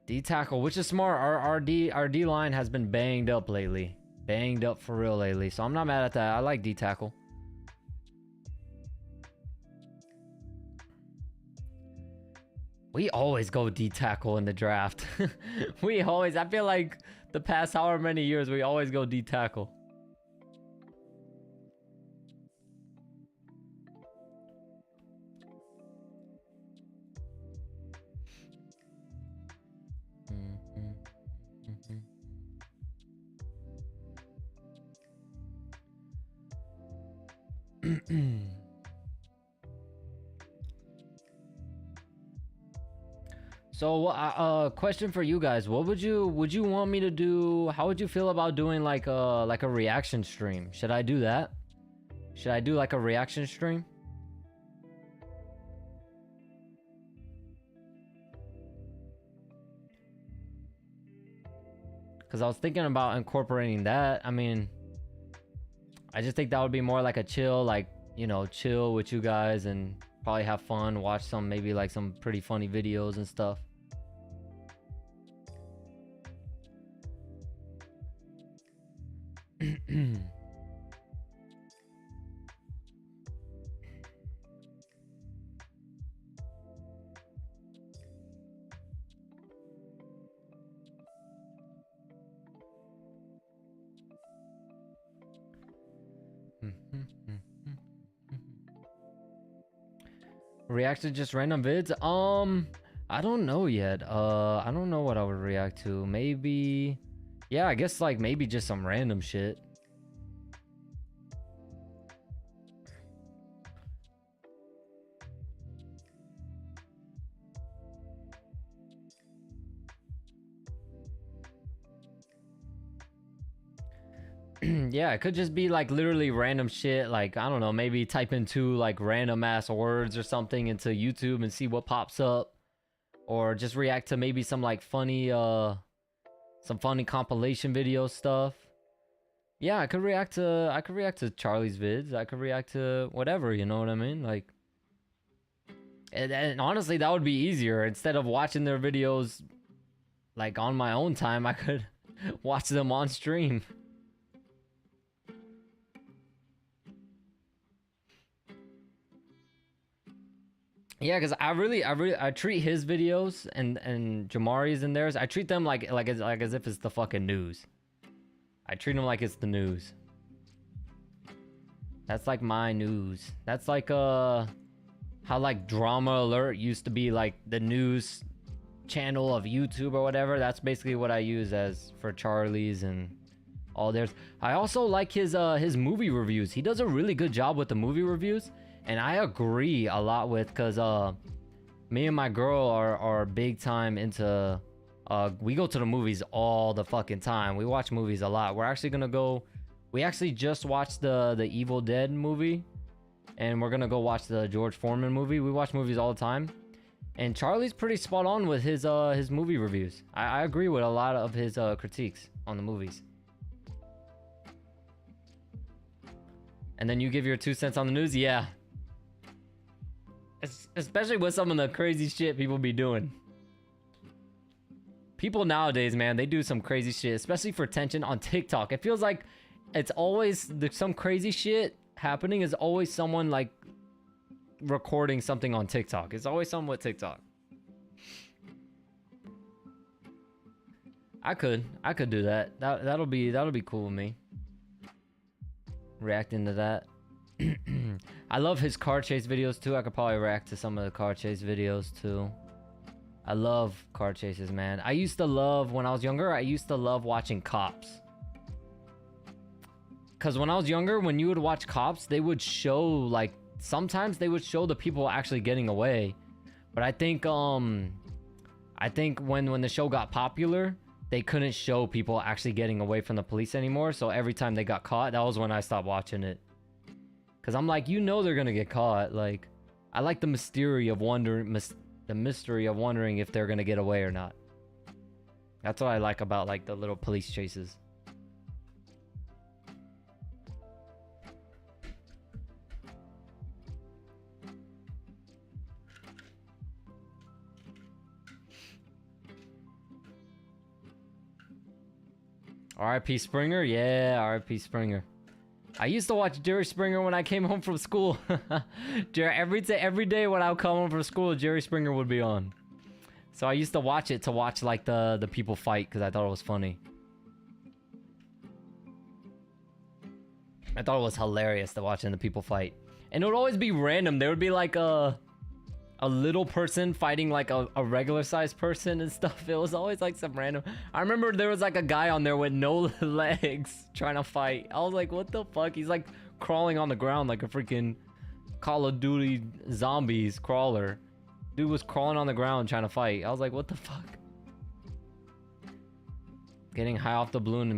D-tackle, which is smart. Our D line has been banged up lately. Banged up for real lately. So I'm not mad at that. I like D-tackle. We always go D-tackle in the draft. I feel like the past however many years, we always go D-tackle. So, question for you guys: what would you want me to do? How would you feel about doing like a reaction stream? Should I do that? Should I do like a reaction stream? Because I was thinking about incorporating that. I mean, I just think that would be more like a chill, like, you know, chill with you guys and probably have fun, watch some, maybe like some pretty funny videos and stuff. React to just random vids? I don't know yet. I don't know what I would react to. Maybe, yeah, I guess like maybe just some random shit. Yeah, it could just be like literally random shit. Like, I don't know, maybe type in two like random ass words or something into YouTube and see what pops up. Or just react to maybe some like funny compilation video stuff. Yeah, I could react to Charlie's vids. I could react to whatever, you know what I mean? Like, and honestly, that would be easier. Instead of watching their videos like on my own time, I could watch them on stream. Yeah, because I treat his videos and Jamari's and theirs. I treat them like as if it's the fucking news. I treat them like it's the news. That's like my news. That's like how like Drama Alert used to be like the news channel of YouTube or whatever. That's basically what I use as for Charlie's and all theirs. I also like his movie reviews. He does a really good job with the movie reviews. And I agree a lot with, because me and my girl are big time into, we go to the movies all the fucking time. We watch movies a lot. We're actually gonna go, we actually just watched the Evil Dead movie, and we're gonna go watch the George Foreman movie. We watch movies all the time. And Charlie's pretty spot on with his movie reviews. I agree with a lot of his critiques on the movies. And then you give your 2 cents on the news? Yeah. Especially with some of the crazy shit people be doing. People nowadays, man, they do some crazy shit, especially for attention on TikTok. It feels like it's always there's some crazy shit happening. Is always someone like recording something on TikTok. It's always someone with TikTok. I could do that. That'll be cool with me. Reacting to that. I love his car chase videos too. I could probably react to some of the car chase videos too. I love car chases, man. I used to love, when I was younger, I used to love watching Cops. Because when I was younger, when you would watch Cops, they would show, like, sometimes they would show the people actually getting away. But I think when the show got popular, they couldn't show people actually getting away from the police anymore. So every time they got caught, that was when I stopped watching it. Because I'm like, you know they're gonna get caught. Like, I like the mystery of wondering if they're gonna get away or not. That's what I like about like the little police chases. R.I.P. Springer? Yeah, R.I.P. Springer. I used to watch Jerry Springer when I came home from school. Every day when I would come home from school, Jerry Springer would be on. So I used to watch it to watch like the people fight because I thought it was funny. I thought it was hilarious to watching the people fight. And it would always be random. There would be like a little person fighting like a regular sized person and stuff. It was always like some random. I remember there was like a guy on there with no legs trying to fight. I was like, what the fuck? He's like crawling on the ground like a freaking Call of Duty zombies crawler. Dude was crawling on the ground trying to fight. I was like, what the fuck? Getting high off the balloon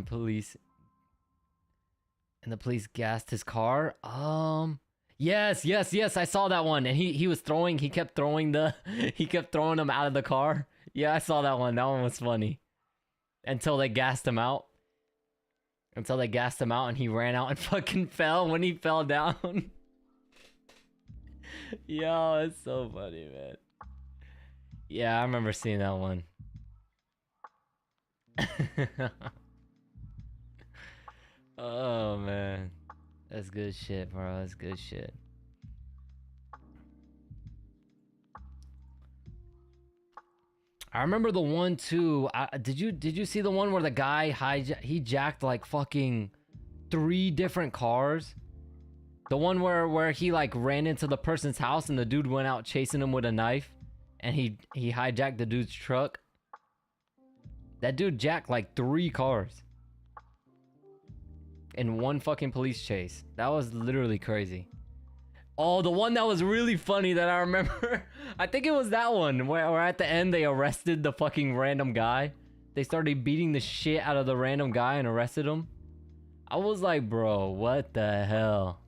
and And the police gassed his car. Yes, I saw that one. And he kept throwing him out of the car. Yeah, I saw that one. That one was funny. Until they gassed him out. And he ran out and fucking fell when he fell down. Yo, it's so funny, man. Yeah, I remember seeing that one. Oh, man. That's good shit, bro. That's good shit. I remember the one too. Did you see the one where the guy he jacked like fucking 3 different cars? The one where he like ran into the person's house and the dude went out chasing him with a knife, and he hijacked the dude's truck. That dude jacked like 3 cars in one fucking police chase. That was literally crazy. Oh, the one that was really funny that I remember. I think it was that one where at the end they arrested the fucking random guy. They started beating the shit out of the random guy and arrested him. I was like, bro, what the hell?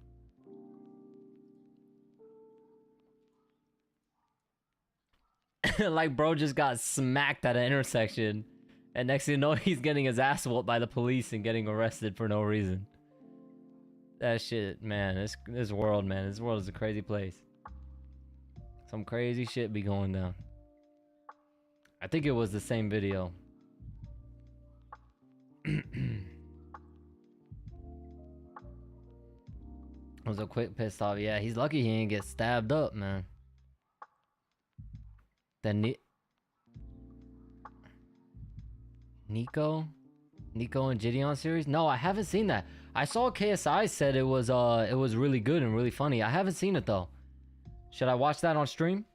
Like, bro just got smacked at an intersection. And next thing you know, he's getting his ass whooped by the police and getting arrested for no reason. That shit, man. This world, man. This world is a crazy place. Some crazy shit be going down. I think it was the same video. It was a quick pissed off. Yeah, he's lucky he didn't get stabbed up, man. Then Nico and Gideon series? No, I haven't seen that. I saw KSI said it was really good and really funny. I haven't seen it though. Should I watch that on stream?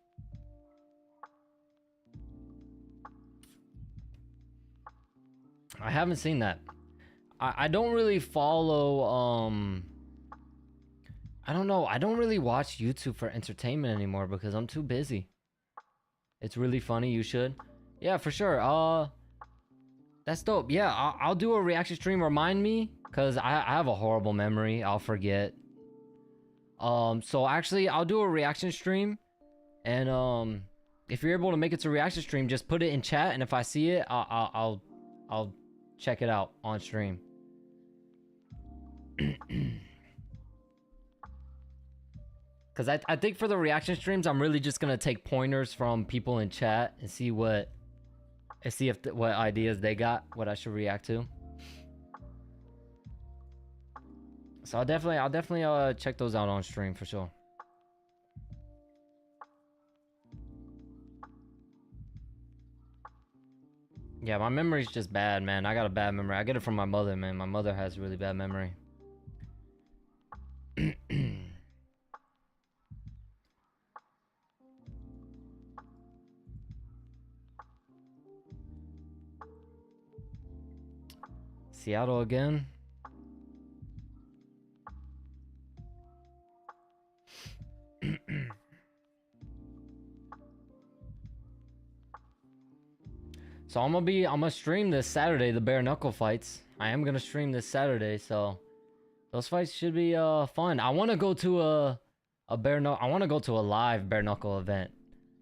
I haven't seen that. I don't really follow I don't know. I don't really watch YouTube for entertainment anymore because I'm too busy. It's really funny. You should. Yeah, for sure. That's dope. Yeah, I'll do a reaction stream. Remind me, because I have a horrible memory. I'll forget. So actually, I'll do a reaction stream. And if you're able to make it to reaction stream, just put it in chat. And if I see it, I'll check it out on stream. Because I think for the reaction streams, I'm really just going to take pointers from people in chat and see what ideas they got, what I should react to. So I'll definitely check those out on stream for sure. Yeah, my memory's just bad, man. I got a bad memory. I get it from my mother, man. My mother has really bad memory. Seattle again. So I'm gonna stream this Saturday, the bare knuckle fights. I am gonna stream this Saturday, so those fights should be fun. I want to go to a live bare knuckle event,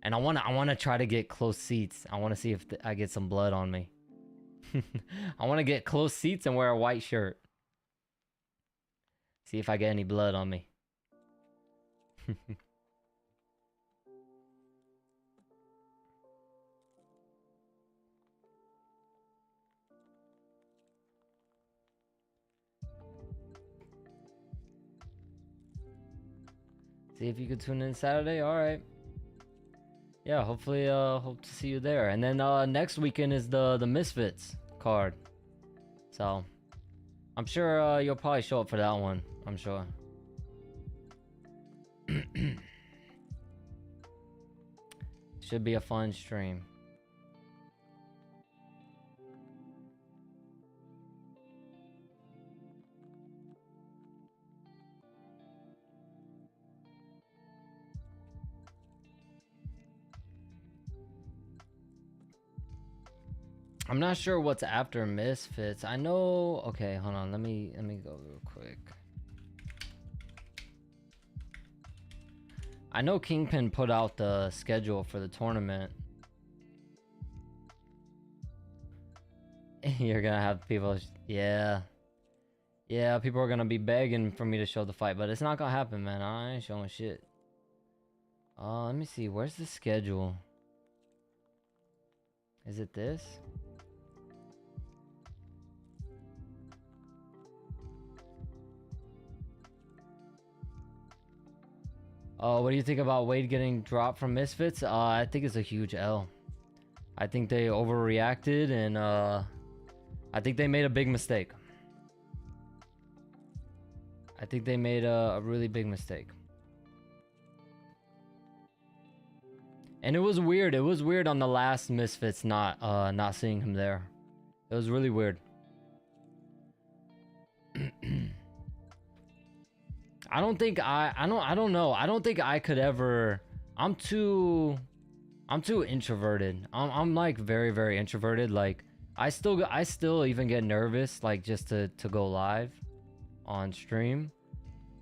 and I want to try to get close seats. I want to see if I get some blood on me. I want to get close seats and wear a white shirt. See if I get any blood on me. See if you could tune in Saturday. All right. Yeah, hopefully hope to see you there. And then next weekend is the Misfits card. So I'm sure you'll probably show up for that one, I'm sure. Should be a fun stream. I'm not sure what's after Misfits. I know. Okay, hold on. Let me go real quick. I know Kingpin put out the schedule for the tournament. You're gonna have people. Yeah. Yeah, people are gonna be begging for me to show the fight, but it's not gonna happen, man. I ain't showing shit. Let me see. Where's the schedule? Is it this? What do you think about Wade getting dropped from Misfits? I think it's a huge L. I think they overreacted, and I think they made a big mistake. I think they made a really big mistake. And it was weird. It was weird on the last Misfits not seeing him there. It was really weird. I don't think I don't know. I don't think I could ever. I'm too introverted. I'm like very, very introverted. Like I still even get nervous like just to go live on stream.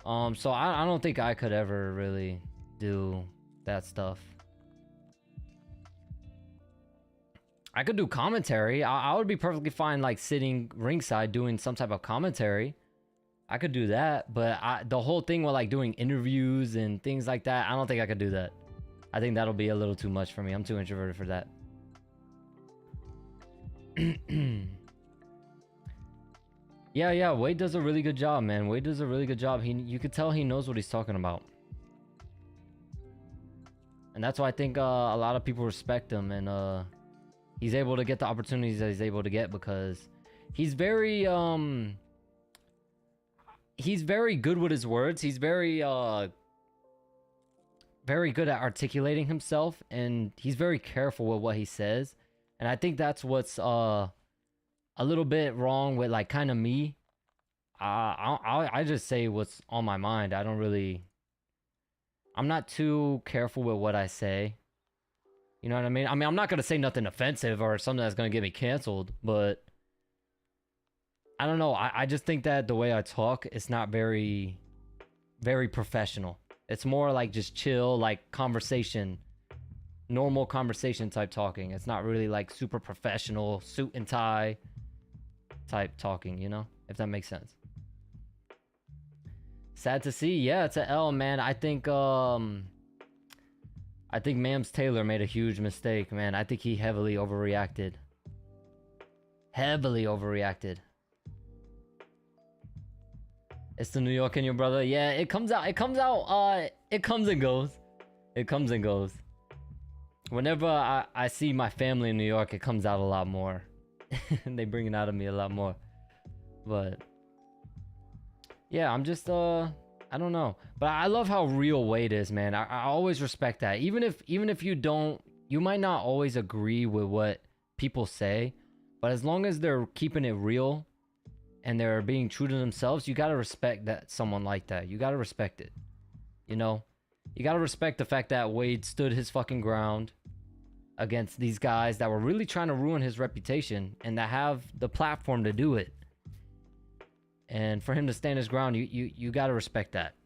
So I don't think I could ever really do that stuff. I could do commentary. I would be perfectly fine like sitting ringside doing some type of commentary. I could do that, but the whole thing with like doing interviews and things like that, I don't think I could do that. I think that'll be a little too much for me. I'm too introverted for that. Yeah, Wade does a really good job, man. Wade does a really good job. You could tell he knows what he's talking about. And that's why I think a lot of people respect him, and he's able to get the opportunities that he's able to get because he's very good with his words. He's very good at articulating himself, and he's very careful with what he says. And I think that's what's a little bit wrong with like kind of me. I just say what's on my mind. I'm not too careful with what I say. You know what I mean? I mean, I'm not going to say nothing offensive or something that's going to get me canceled, but I don't know. I just think that the way I talk is not very, very professional. It's more like just chill, like conversation, normal conversation type talking. It's not really like super professional, suit and tie type talking, you know? If that makes sense. Sad to see. Yeah, it's an L, man. I think Mams Taylor made a huge mistake, man. I think he heavily overreacted. Heavily overreacted. It's the New York in your brother. Yeah, it comes out. It comes and goes. It comes and goes. Whenever I see my family in New York, it comes out a lot more. They bring it out of me a lot more. But yeah, I'm just I don't know. But I love how real Wade is, man. I always respect that. Even if you might not always agree with what people say, but as long as they're keeping it real and they're being true to themselves, you gotta respect that someone like that. You gotta respect it. You know? You gotta respect the fact that Wade stood his fucking ground against these guys that were really trying to ruin his reputation and that have the platform to do it. And for him to stand his ground, you gotta respect that.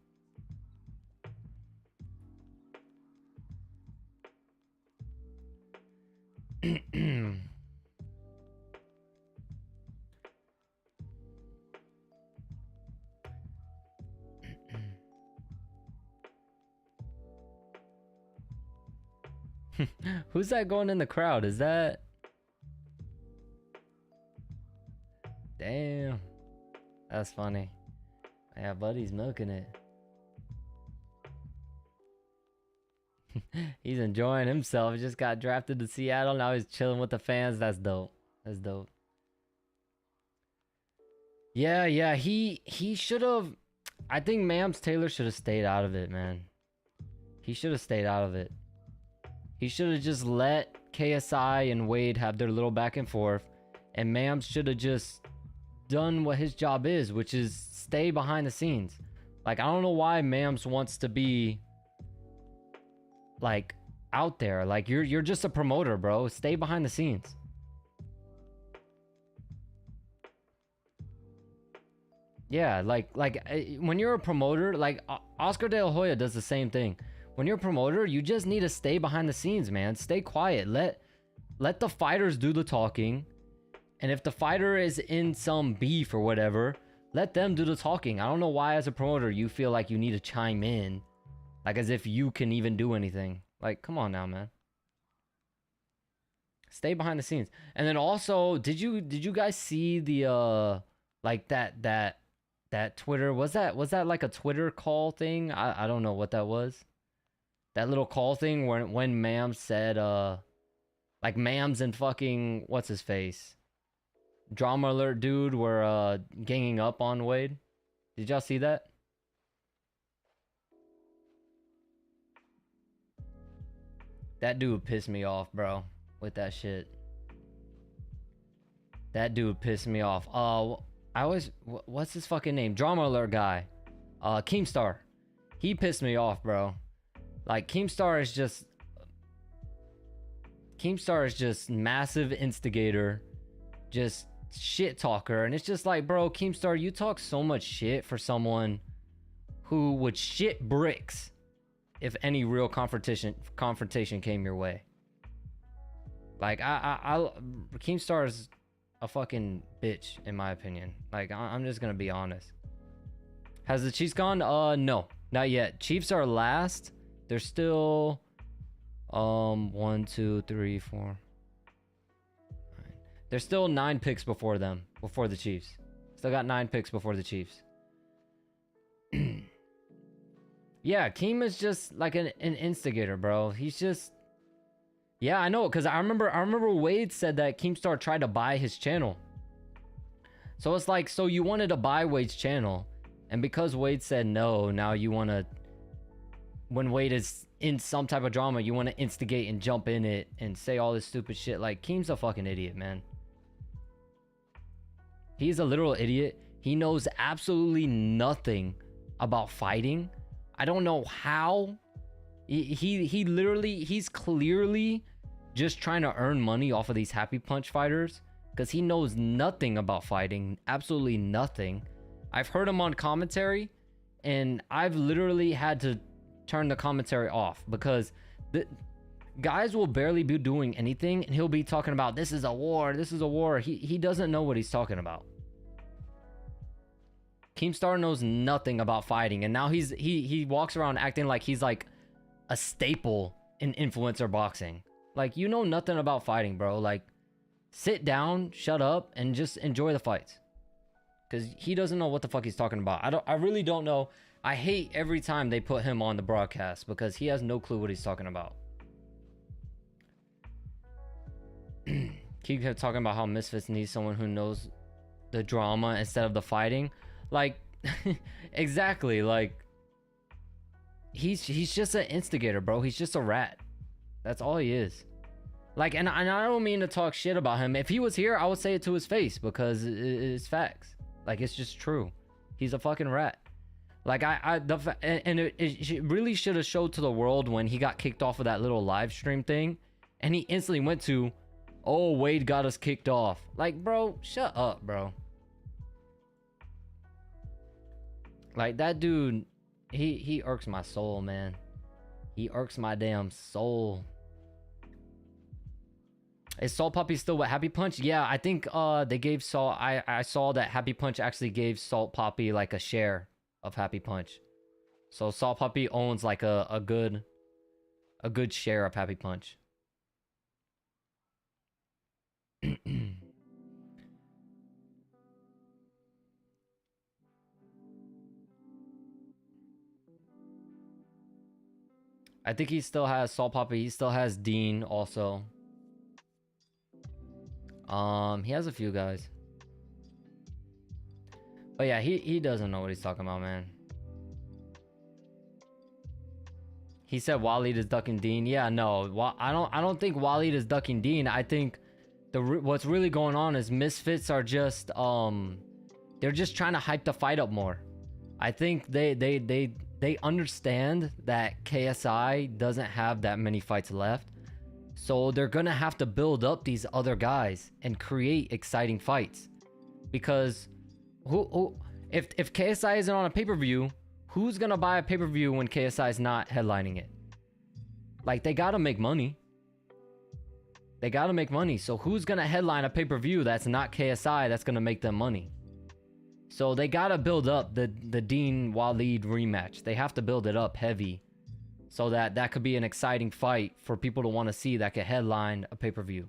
Who's that going in the crowd? Is that... Damn. That's funny. Yeah, buddy's milking it. He's enjoying himself. He just got drafted to Seattle. Now he's chilling with the fans. That's dope. That's dope. Yeah. He should have... I think Mams Taylor should have stayed out of it, man. He should have stayed out of it. He should have just let KSI and Wade have their little back and forth. And Mams should have just done what his job is, which is stay behind the scenes. Like, I don't know why Mams wants to be like out there. Like, you're just a promoter, bro. Stay behind the scenes. Yeah, when you're a promoter, like Oscar De La Hoya does the same thing. When you're a promoter, you just need to stay behind the scenes, man. Stay quiet. Let the fighters do the talking. And if the fighter is in some beef or whatever, let them do the talking. I don't know why as a promoter you feel like you need to chime in, like as if you can even do anything. Like, come on now, man. Stay behind the scenes. And then also, did you guys see the like that Twitter, was that like a Twitter call thing? I don't know what that was. That little call thing when Mams said like Mams and fucking what's his face, Drama Alert dude were ganging up on Wade. Did y'all see that? That dude pissed me off, bro, with that shit. That dude pissed me off. What's his fucking name? Drama Alert guy. Keemstar. He pissed me off, bro. Like, Keemstar is just massive instigator. Just shit talker. And it's just like, bro, Keemstar, you talk so much shit for someone who would shit bricks if any real confrontation came your way. Like, Keemstar is a fucking bitch, in my opinion. Like, I'm just gonna be honest. Has the Chiefs gone? No, not yet. Chiefs are last. They're still 1, 2, 3, 4. 9. There's still 9 picks before them, before the Chiefs. Still got 9 picks before the Chiefs. Yeah, Keem is just like an instigator, bro. He's just, yeah, I know, because I remember Wade said that Keemstar tried to buy his channel. So it's like, so you wanted to buy Wade's channel, and because Wade said no, now you want to, when Wade is in some type of drama, you want to instigate and jump in it and say all this stupid shit. Like, Keem's a fucking idiot, man. He's a literal idiot. He knows absolutely nothing about fighting. I don't know how. He's clearly just trying to earn money off of these Happy Punch fighters, because he knows nothing about fighting. Absolutely nothing. I've heard him on commentary, and I've literally had to turn the commentary off, because the guys will barely be doing anything and he'll be talking about this is a war, this is a war. He doesn't know what he's talking about. Keemstar knows nothing about fighting, and now he walks around acting like he's like a staple in influencer boxing. Like, you know nothing about fighting, bro. Like, sit down, shut up, and just enjoy the fights, because he doesn't know what the fuck he's talking about. I really don't know. I hate every time they put him on the broadcast, because he has no clue what he's talking about. Keep talking about how Misfits needs someone who knows the drama instead of the fighting. Like, exactly. Like, he's just an instigator, bro. He's just a rat. That's all he is. Like, and I don't mean to talk shit about him. If he was here, I would say it to his face, because it's facts. Like, it's just true. He's a fucking rat. Like, it really should have showed to the world when he got kicked off of that little live stream thing, and he instantly went to, oh, Wade got us kicked off. Like, bro, shut up, bro. Like, that dude, he irks my soul, man. He irks my damn soul. Is Salt Poppy still with Happy Punch? Yeah, I think they gave Salt, I saw that Happy Punch actually gave Salt Poppy like a share of Happy Punch. So Salt Poppy owns like a good share of Happy Punch. I think he still has Salt Poppy. He still has Dean also. He has a few guys. But yeah, he doesn't know what he's talking about, man. He said Waleed is ducking Dean. Yeah, no, I don't think Waleed is ducking Dean. I think what's really going on is Misfits are just they're just trying to hype the fight up more. I think they understand that KSI doesn't have that many fights left. So they're gonna have to build up these other guys and create exciting fights, because who If KSI isn't on a pay-per-view, who's gonna buy a pay-per-view when KSI is not headlining it? Like, they gotta make money. They gotta make money. So who's gonna headline a pay-per-view that's not KSI that's gonna make them money? So they gotta build up the Dean Waleed rematch. They have to build it up heavy, so that could be an exciting fight for people to want to see that could headline a pay-per-view.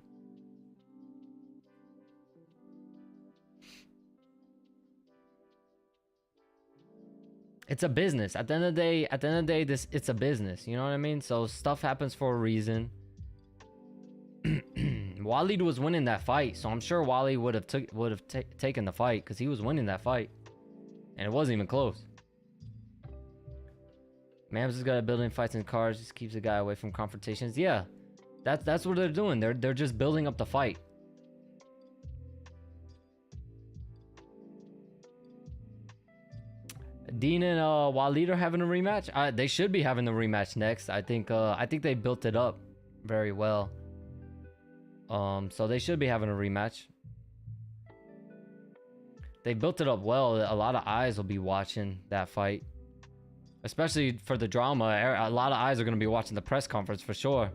It's a business. At the end of the day, it's a business. You know what I mean? So stuff happens for a reason. Waleed was winning that fight, so I'm sure Wally would have taken the fight because he was winning that fight, and it wasn't even close. Mams is good at building fights in cars. Just keeps the guy away from confrontations. Yeah, that's what they're doing. They're just building up the fight. Dean and Waleed are having a rematch. They should be having the rematch next. I think they built it up very well. So they should be having a rematch. They built it up well. A lot of eyes will be watching that fight, especially for the drama. A lot of eyes are going to be watching the press conference for sure,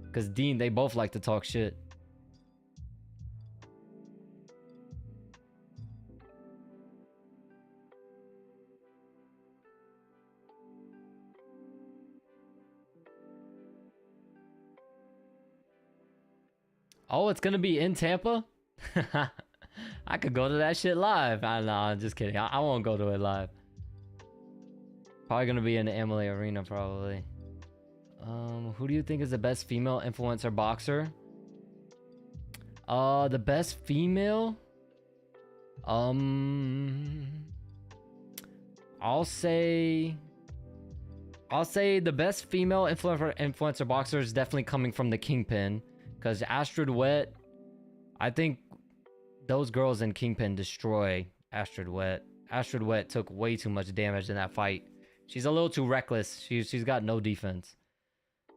because Dean, they both like to talk shit. Oh, it's gonna be in Tampa? I could go to that shit live. Nah, I'm just kidding. I won't go to it live. Probably gonna be in the Emily Arena, probably. Who do you think is the best female influencer boxer? The best female? I'll say the best female influencer boxer is definitely coming from the Kingpin. Because Astrid Wet, I think those girls in Kingpin destroy Astrid Wet. Astrid Wet took way too much damage in that fight. She's a little too reckless. She's got no defense.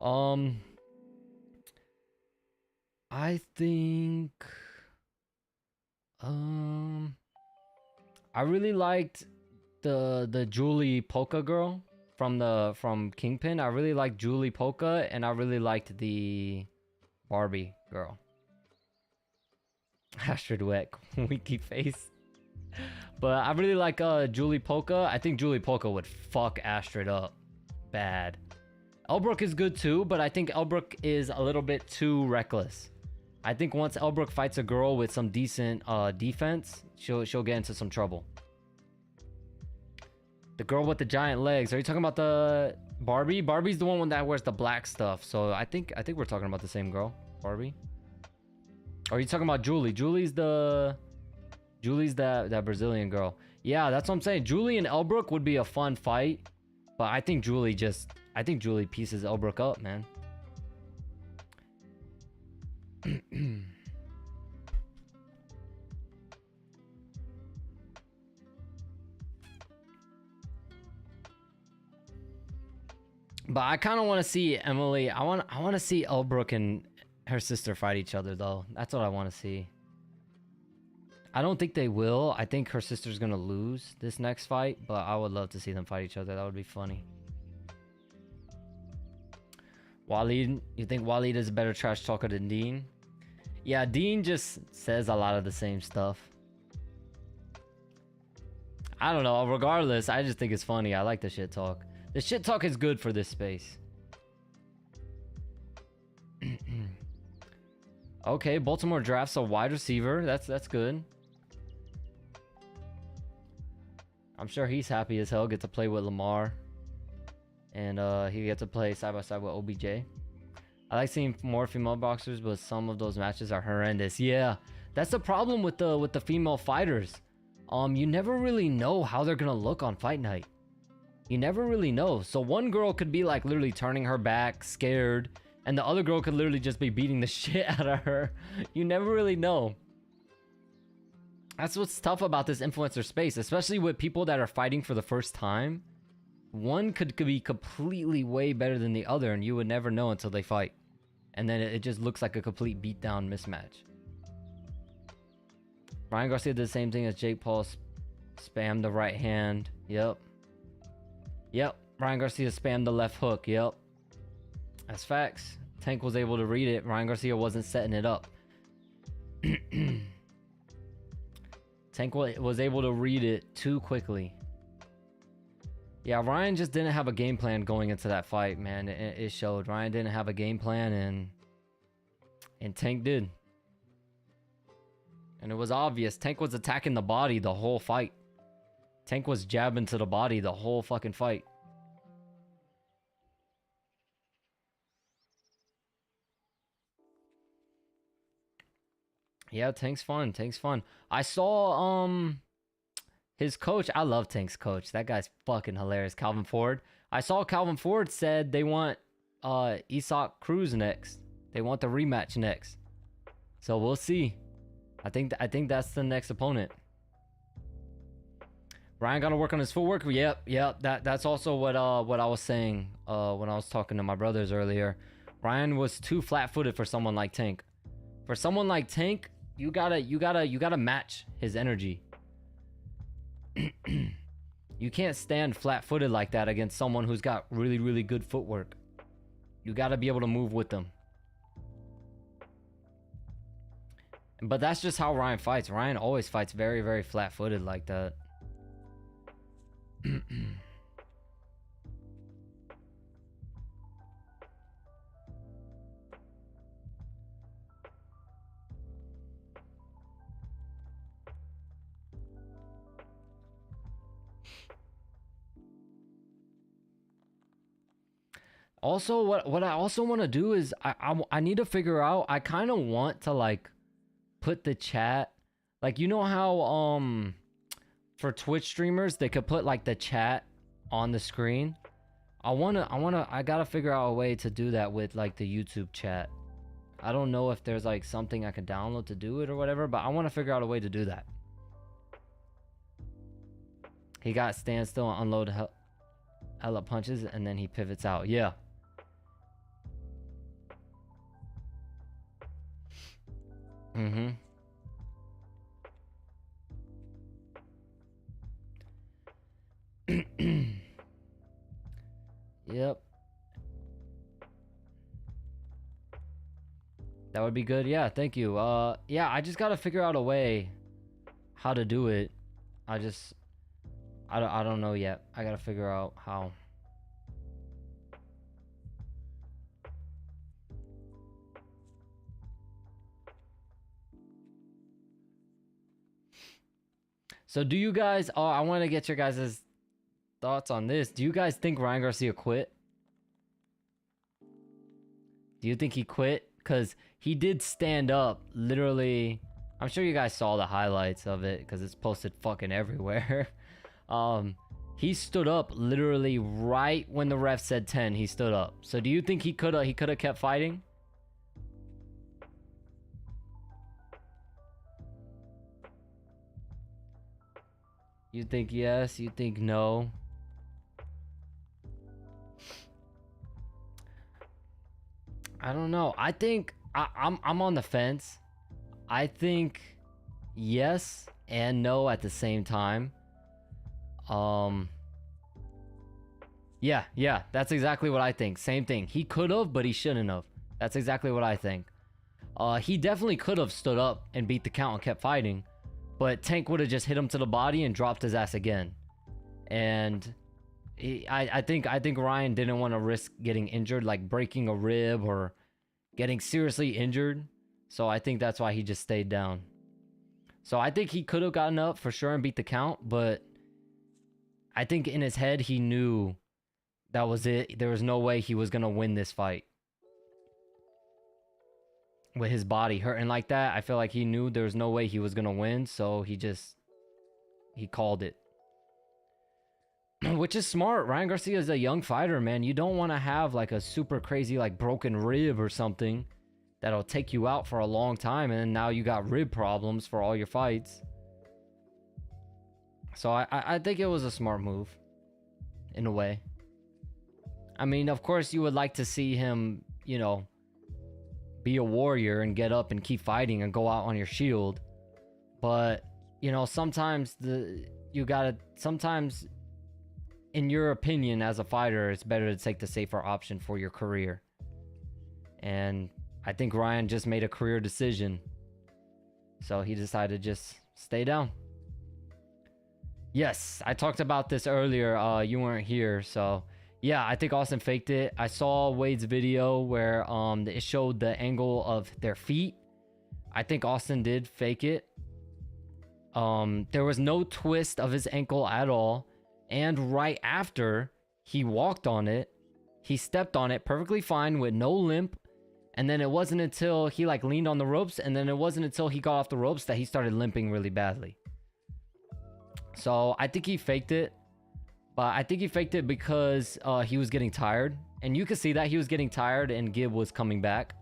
I think I really liked the Julie Polka girl from Kingpin. I really liked Julie Polka, and I really liked the Barbie girl. Astrid Wet, winky face. But I really like Julie Polka. I think Julie Polka would fuck Astrid up bad. Elbrook is good too, but I think Elbrook is a little bit too reckless. I think once Elbrook fights a girl with some decent defense, she'll get into some trouble. The girl with the giant legs. Are you talking about the Barbie? Barbie's the one that wears the black stuff. So I think we're talking about the same girl, Barbie. Or are you talking about Julie? Julie's that Brazilian girl. Yeah, that's what I'm saying. Julie and Elbrook would be a fun fight, but I think Julie pieces Elbrook up, man. But I kind of want to see Emily. I want to see Elbrook and her sister fight each other, though. That's what I want to see. I don't think they will. I think her sister's gonna lose this next fight, but I would love to see them fight each other. That would be funny. Waleed, you think Waleed is a better trash talker than Dean? Yeah, Dean just says a lot of the same stuff. I don't know. Regardless, I just think it's funny. I like the shit talk. The shit talk is good for this space. Okay, Baltimore drafts a wide receiver. That's good. I'm sure he's happy as hell. Get to play with Lamar. And he gets to play side by side with OBJ. I like seeing more female boxers, but some of those matches are horrendous. Yeah, that's the problem with the female fighters. You never really know how they're gonna look on fight night. You never really know. So one girl could be like literally turning her back, scared, and the other girl could literally just be beating the shit out of her. You never really know. That's what's tough about this influencer space, especially with people that are fighting for the first time. One could be completely way better than the other, and you would never know until they fight. And then it just looks like a complete beatdown mismatch. Ryan Garcia did the same thing as Jake Paul Spam the right hand. Yep. Yep. Ryan Garcia spammed the left hook. Yep. That's facts. Tank was able to read it. Ryan Garcia wasn't setting it up. Tank was able to read it too quickly. Yeah, Ryan just didn't have a game plan going into that fight, man. It showed. Ryan didn't have a game plan, and Tank did. And it was obvious. Tank was attacking the body the whole fight. Tank was jabbing to the body the whole fucking fight. Yeah, Tank's fun. Tank's fun. I saw his coach. I love Tank's coach. That guy's fucking hilarious. Calvin Ford. I saw Calvin Ford said they want Isaac Cruz next. They want the rematch next. So we'll see. I think that's the next opponent. Ryan got to work on his footwork. Yep. That's also what I was saying when I was talking to my brothers earlier. Ryan was too flat-footed for someone like Tank. For someone like Tank, you gotta match his energy. You can't stand flat-footed like that against someone who's got really, really good footwork. You gotta be able to move with them. But that's just how Ryan fights. Ryan always fights very, very flat-footed like that. Also, what I also want to do is I need to figure out. I kind of want to like put the chat, like, you know how for Twitch streamers they could put like the chat on the screen. I gotta figure out a way to do that with like the YouTube chat. I don't know if there's like something I can download to do it or whatever, but I want to figure out a way to do that. He got standstill and unload hella punches, and then he pivots out. Yeah. Mm-hmm. Yep. That would be good. Yeah, thank you. Yeah, I just gotta figure out a way how to do it. I don't know yet. I gotta figure out how. So do you guys, I want to get your guys' thoughts on this. Do you guys think Ryan Garcia quit? Do you think he quit? Because he did stand up, literally. I'm sure you guys saw the highlights of it because it's posted fucking everywhere. He stood up literally right when the ref said 10. He stood up. So do you think he could have kept fighting? You think yes? You think no? I don't know. I think I'm on the fence. I think yes and no at the same time. Yeah, that's exactly what I think. Same thing. He could have, but he shouldn't have. That's exactly what I think. He definitely could have stood up and beat the count and kept fighting. But Tank would have just hit him to the body and dropped his ass again. And I think Ryan didn't want to risk getting injured, like breaking a rib or getting seriously injured. So I think that's why he just stayed down. So I think he could have gotten up for sure and beat the count. But I think in his head he knew that was it. There was no way he was going to win this fight. With his body hurting like that, I feel like he knew there was no way he was gonna win, so he called it. Which is smart. Ryan Garcia is a young fighter, man. You don't want to have like a super crazy like broken rib or something that'll take you out for a long time, and now you got rib problems for all your fights. So I think it was a smart move, in a way. I mean, of course, you would like to see him, you know, be a warrior and get up and keep fighting and go out on your shield. But, you know, sometimes sometimes in your opinion as a fighter, it's better to take the safer option for your career. And I think Ryan just made a career decision. So he decided to just stay down. Yes, I talked about this earlier. You weren't here, so yeah, I think Austin faked it. I saw Wade's video where it showed the angle of their feet. I think Austin did fake it. There was no twist of his ankle at all, and right after he walked on it, he stepped on it perfectly fine with no limp. And then it wasn't until he like leaned on the ropes, and then it wasn't until he got off the ropes that he started limping really badly. So I think he faked it, but I think he faked it because he was getting tired, and you could see that he was getting tired and Gib was coming back.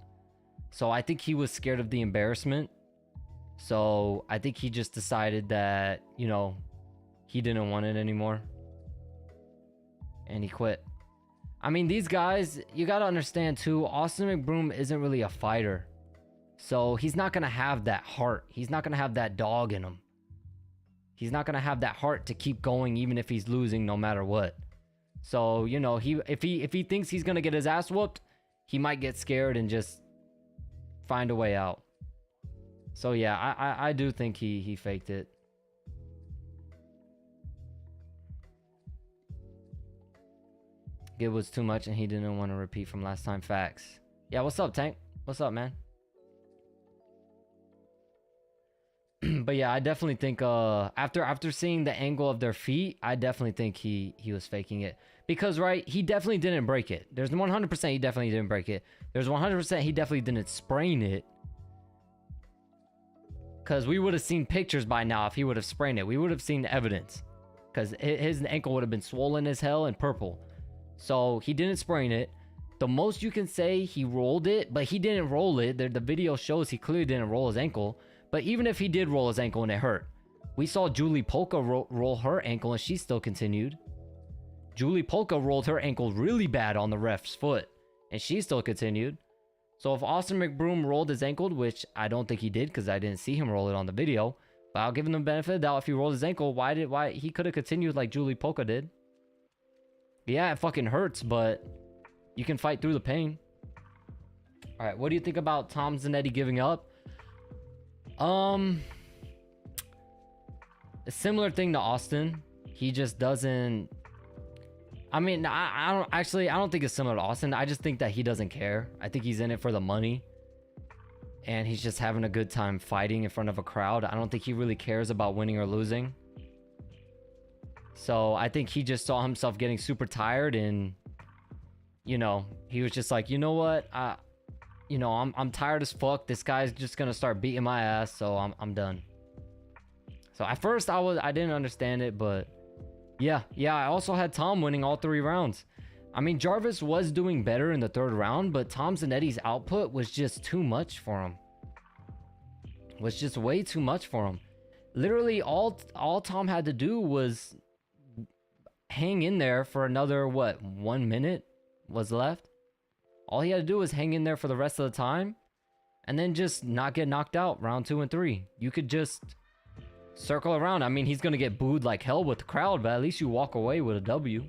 So I think he was scared of the embarrassment. So I think he just decided that, you know, he didn't want it anymore, and he quit. I mean, these guys, you got to understand too, Austin McBroom isn't really a fighter. So he's not going to have that heart. He's not going to have that dog in him. He's not going to have that heart to keep going even if he's losing no matter what. So, you know, if he thinks he's going to get his ass whooped, he might get scared and just find a way out. So yeah, I do think he faked it. It was too much and he didn't want to repeat from last time. Facts. Yeah, what's up, Tank? What's up, man? But yeah, I definitely think after seeing the angle of their feet, I definitely think he was faking it. Because, right, he definitely didn't break it. There's 100% he definitely didn't break it. There's 100% he definitely didn't sprain it. Because we would have seen pictures by now if he would have sprained it. We would have seen evidence. Because his ankle would have been swollen as hell and purple. So he didn't sprain it. The most you can say, he rolled it, but he didn't roll it. The video shows he clearly didn't roll his ankle. But even if he did roll his ankle and it hurt, we saw Julie Polka roll her ankle and she still continued. Julie Polka rolled her ankle really bad on the ref's foot and she still continued. So if Austin McBroom rolled his ankle, which I don't think he did because I didn't see him roll it on the video, but I'll give him the benefit of the doubt. If he rolled his ankle, why he could have continued like Julie Polka did. Yeah, it fucking hurts, but you can fight through the pain. All right, what do you think about Tom Zanetti giving up? A similar thing to Austin. He just doesn't. I mean, I don't think it's similar to Austin. I just think that he doesn't care. I think he's in it for the money, and he's just having a good time fighting in front of a crowd. I don't think he really cares about winning or losing. So I think he just saw himself getting super tired, and you know, he was just like, you know what, I'm tired as fuck. This guy's just gonna start beating my ass, so I'm done. So at first I didn't understand it, but yeah, I also had Tom winning all 3 rounds. I mean, Jarvis was doing better in the 3rd round, but Tom Zanetti's output was just too much for him. Was just way too much for him. Literally all Tom had to do was hang in there for another 1 minute was left. All he had to do was hang in there for the rest of the time and then just not get knocked out round 2 and 3. You could just circle around. I mean, he's gonna get booed like hell with the crowd, but at least you walk away with a W.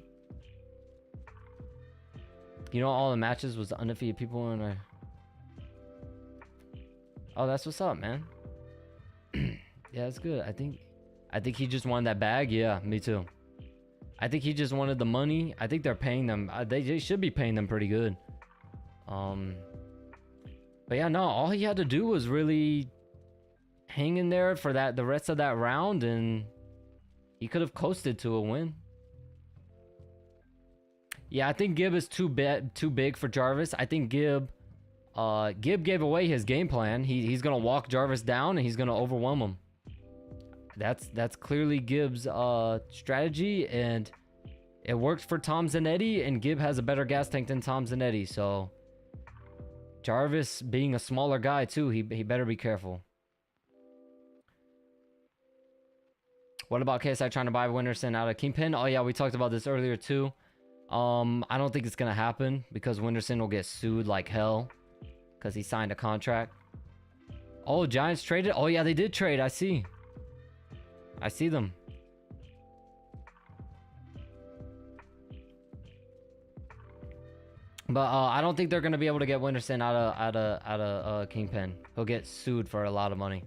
You know, all the matches was undefeated people in a... Oh, that's what's up, man. Yeah, that's good. I think he just wanted that bag. Yeah, me too. I think he just wanted the money. I think they're paying them. They should be paying them pretty good. But yeah, no, all he had to do was really hang in there for the rest of that round, and he could have coasted to a win. Yeah, I think Gib is too big for Jarvis. I think Gib gave away his game plan. He's gonna walk Jarvis down and he's gonna overwhelm him. That's clearly Gib's strategy, and it worked for Tom Zanetti, and Gib has a better gas tank than Tom Zanetti, so Jarvis being a smaller guy too, he better be careful. What about KSI trying to buy Winterson out of Kingpin? Oh yeah, we talked about this earlier too. I don't think it's gonna happen because Winterson will get sued like hell because he signed a contract. Oh, Giants traded? Oh yeah, they did trade. I see. I see them. But I don't think they're gonna be able to get Winterson out of Kingpin. He'll get sued for a lot of money.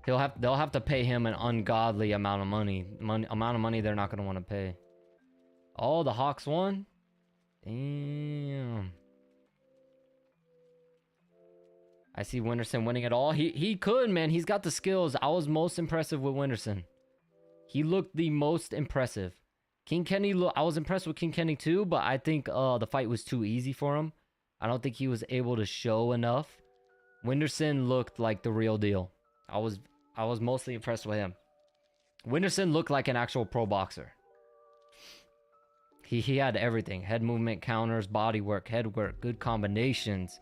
They'll have to pay him an ungodly amount of money. Amount of money they're not gonna want to pay. Oh, the Hawks won. Damn. I see Winterson winning it all. He could, man. He's got the skills. I was most impressive with Winterson. He looked the most impressive. King Kenny, I was impressed with King Kenny too, but I think the fight was too easy for him. I don't think he was able to show enough. Winterson looked like the real deal. I was mostly impressed with him. Winterson looked like an actual pro boxer. He had everything. Head movement, counters, body work, head work, good combinations,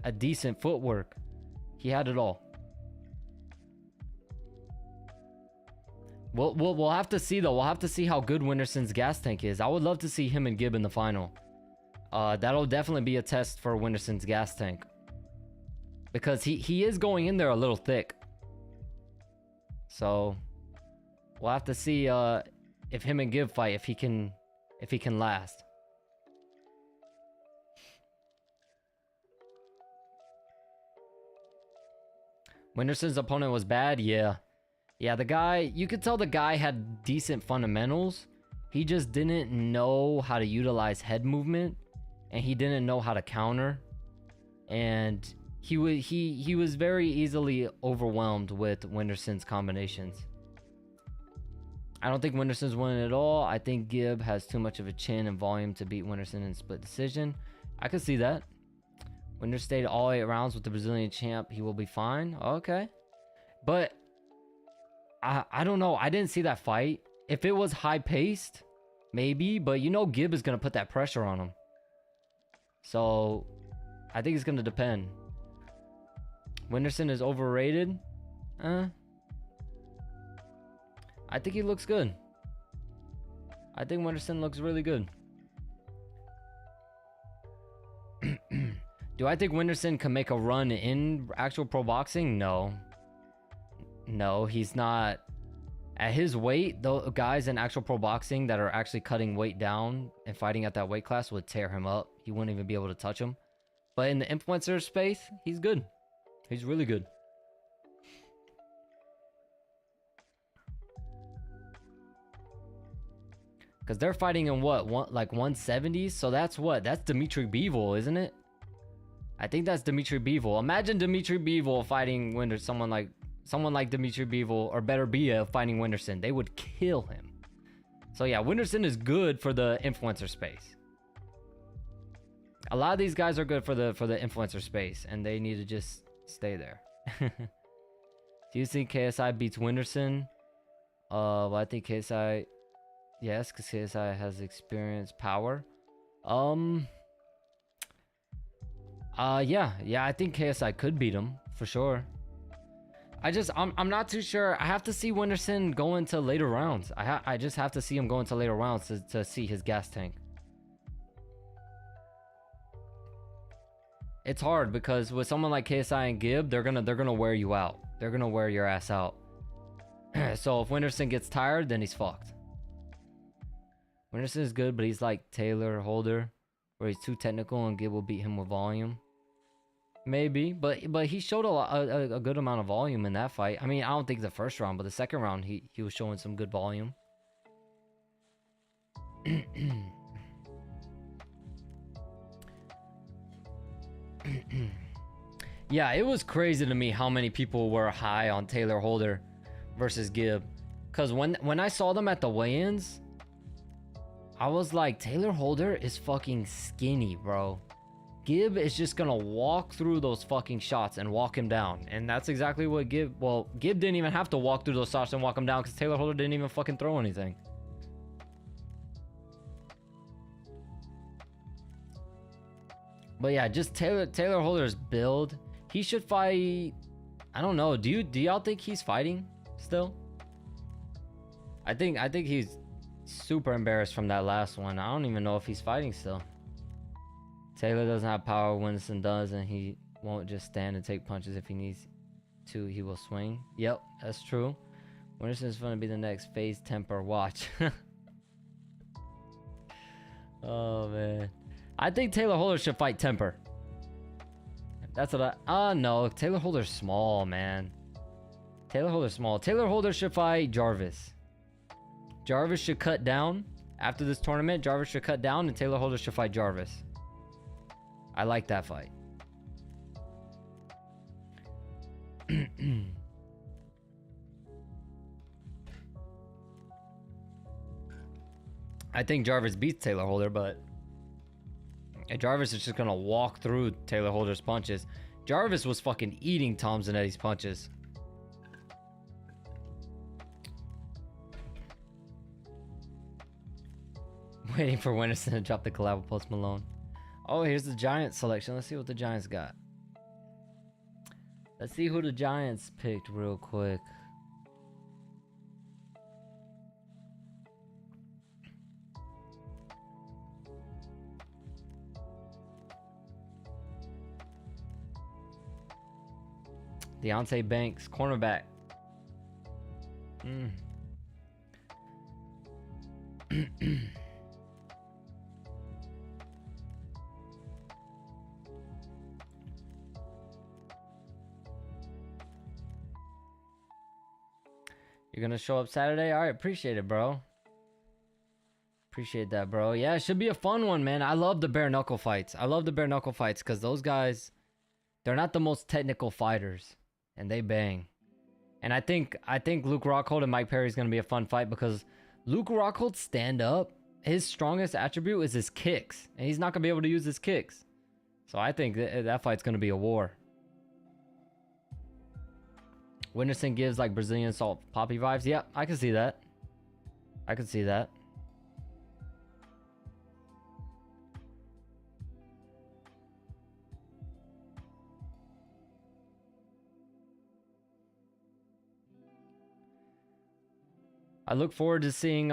a decent footwork. He had it all. We'll have to see though. We'll have to see how good Winterson's gas tank is. I would love to see him and Gibb in the final. That'll definitely be a test for Winterson's gas tank. Because he is going in there a little thick. So we'll have to see if him and Gibb fight, if he can last. Winterson's opponent was bad, yeah. Yeah, the guy, you could tell the guy had decent fundamentals. He just didn't know how to utilize head movement, and he didn't know how to counter. And he was very easily overwhelmed with Winterson's combinations. I don't think Winterson's winning at all. I think Gibb has too much of a chin and volume to beat Winterson in split decision. I could see that. Winter stayed all 8 rounds with the Brazilian champ. He will be fine. Okay. But I don't know. I didn't see that fight. If it was high paced, maybe. But you know Gibb is going to put that pressure on him. So I think it's going to depend. Winterson is overrated. I think he looks good. I think Winterson looks really good. Do I think Winterson can make a run in actual pro boxing? No. No, he's not. At his weight, the guys in actual pro boxing that are actually cutting weight down and fighting at that weight class would tear him up. He wouldn't even be able to touch him. But in the influencer space, he's good. He's really good. Because they're fighting in what? Like 170s? So that's what? That's Dimitri Bivol, isn't it? I think that's Dimitri Bivol. Imagine Dimitri Bivol fighting someone like Dimitri Bivol or better Bia fighting Winterson. They would kill him. So yeah, Winterson is good for the influencer space. A lot of these guys are good for the influencer space, and they need to just stay there. Do you think KSI beats Winterson? Well, I think KSI, yes, because KSI has experience, power. Yeah, I think KSI could beat him for sure. I'm not too sure. I have to see Winterson go into later rounds. I just have to see him go into later rounds to see his gas tank. It's hard because with someone like KSI and Gibb, they're gonna wear you out. They're gonna wear your ass out. So if Winterson gets tired, then he's fucked. Winterson is good, but he's like Taylor Holder, where he's too technical and Gibb will beat him with volume. Maybe, but he showed a good amount of volume in that fight. I mean, I don't think the first round, but the second round he was showing some good volume. Yeah, it was crazy to me how many people were high on Taylor Holder versus Gibb. Cause when I saw them at the weigh-ins, I was like, Taylor Holder is fucking skinny, bro. Gibb is just gonna walk through those fucking shots and walk him down. And that's exactly what Gibb didn't even have to walk through those shots and walk him down because Taylor Holder didn't even fucking throw anything. But yeah, just Taylor Holder's build. He should fight. I don't know. Do y'all think he's fighting still? I think he's super embarrassed from that last one. I don't even know if he's fighting still. Taylor doesn't have power, Winston does, and he won't just stand and take punches if he needs. 2, he will swing. Yep, that's true. Winterson's going to be the next phase temper. Watch. Oh, man. I think Taylor Holder should fight Temper. That's what I... no. Taylor Holder's small, man. Taylor Holder's small. Taylor Holder should fight Jarvis. Jarvis should cut down. After this tournament, Jarvis should cut down and Taylor Holder should fight Jarvis. I like that fight. I think Jarvis beats Taylor Holder, but Jarvis is just gonna walk through Taylor Holder's punches. Jarvis was fucking eating Tom Zanetti's punches. Waiting for Winterson to drop the collab with Post Malone. Oh, here's the Giants selection. Let's see what the Giants got. Let's see who the Giants picked real quick. Deontay Banks, cornerback. You're gonna show up Saturday? Alright, appreciate it, bro. Appreciate that, bro. Yeah, it should be a fun one, man. I love the bare knuckle fights. I love the bare knuckle fights because those guys, they're not the most technical fighters. And they bang. And I think Luke Rockhold and Mike Perry is going to be a fun fight because Luke Rockhold's stand up, his strongest attribute is his kicks. And he's not going to be able to use his kicks. So I think that fight's going to be a war. Winterson gives like Brazilian Salt Poppy vibes. Yeah, I can see that. I can see that. I look forward to seeing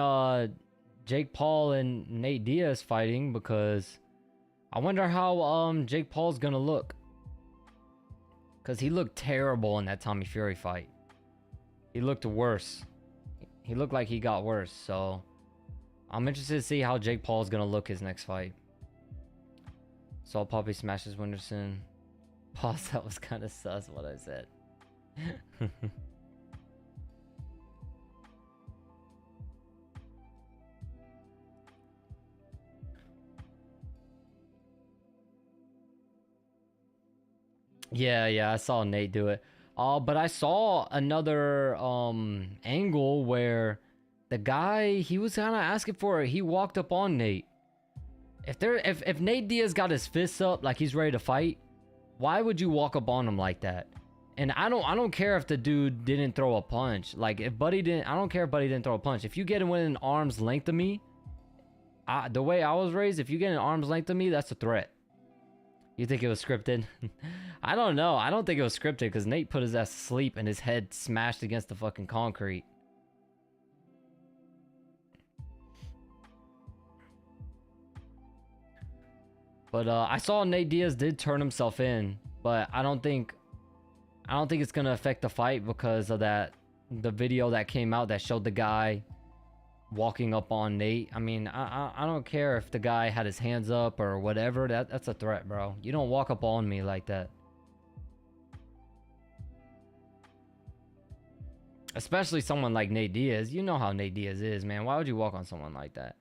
Jake Paul and Nate Diaz fighting because I wonder how Jake Paul's gonna look. Because he looked terrible in that Tommy Fury fight. He looked worse. He looked like he got worse. So I'm interested to see how Jake Paul's gonna look his next fight. Salt Poppy smashes Winterson. Pause, that was kind of sus what I said. Yeah, I saw Nate do it. But I saw another angle where the guy, he was kind of asking for it. He walked up on Nate. If Nate Diaz got his fists up like he's ready to fight, why would you walk up on him like that? And I don't care if the dude didn't throw a punch. Like if Buddy didn't, I don't care if Buddy didn't throw a punch. If you get within arm's length of me, the way I was raised, if you get an arm's length of me, that's a threat. You think it was scripted? I don't know. I don't think it was scripted because Nate put his ass to sleep and his head smashed against the fucking concrete. But I saw Nate Diaz did turn himself in, but I don't think it's gonna affect the fight because of the video that came out that showed the guy walking up on Nate. I mean, I don't care if the guy had his hands up or whatever. That's a threat, bro. You don't walk up on me like that. Especially someone like Nate Diaz. You know how Nate Diaz is, man. Why would you walk on someone like that?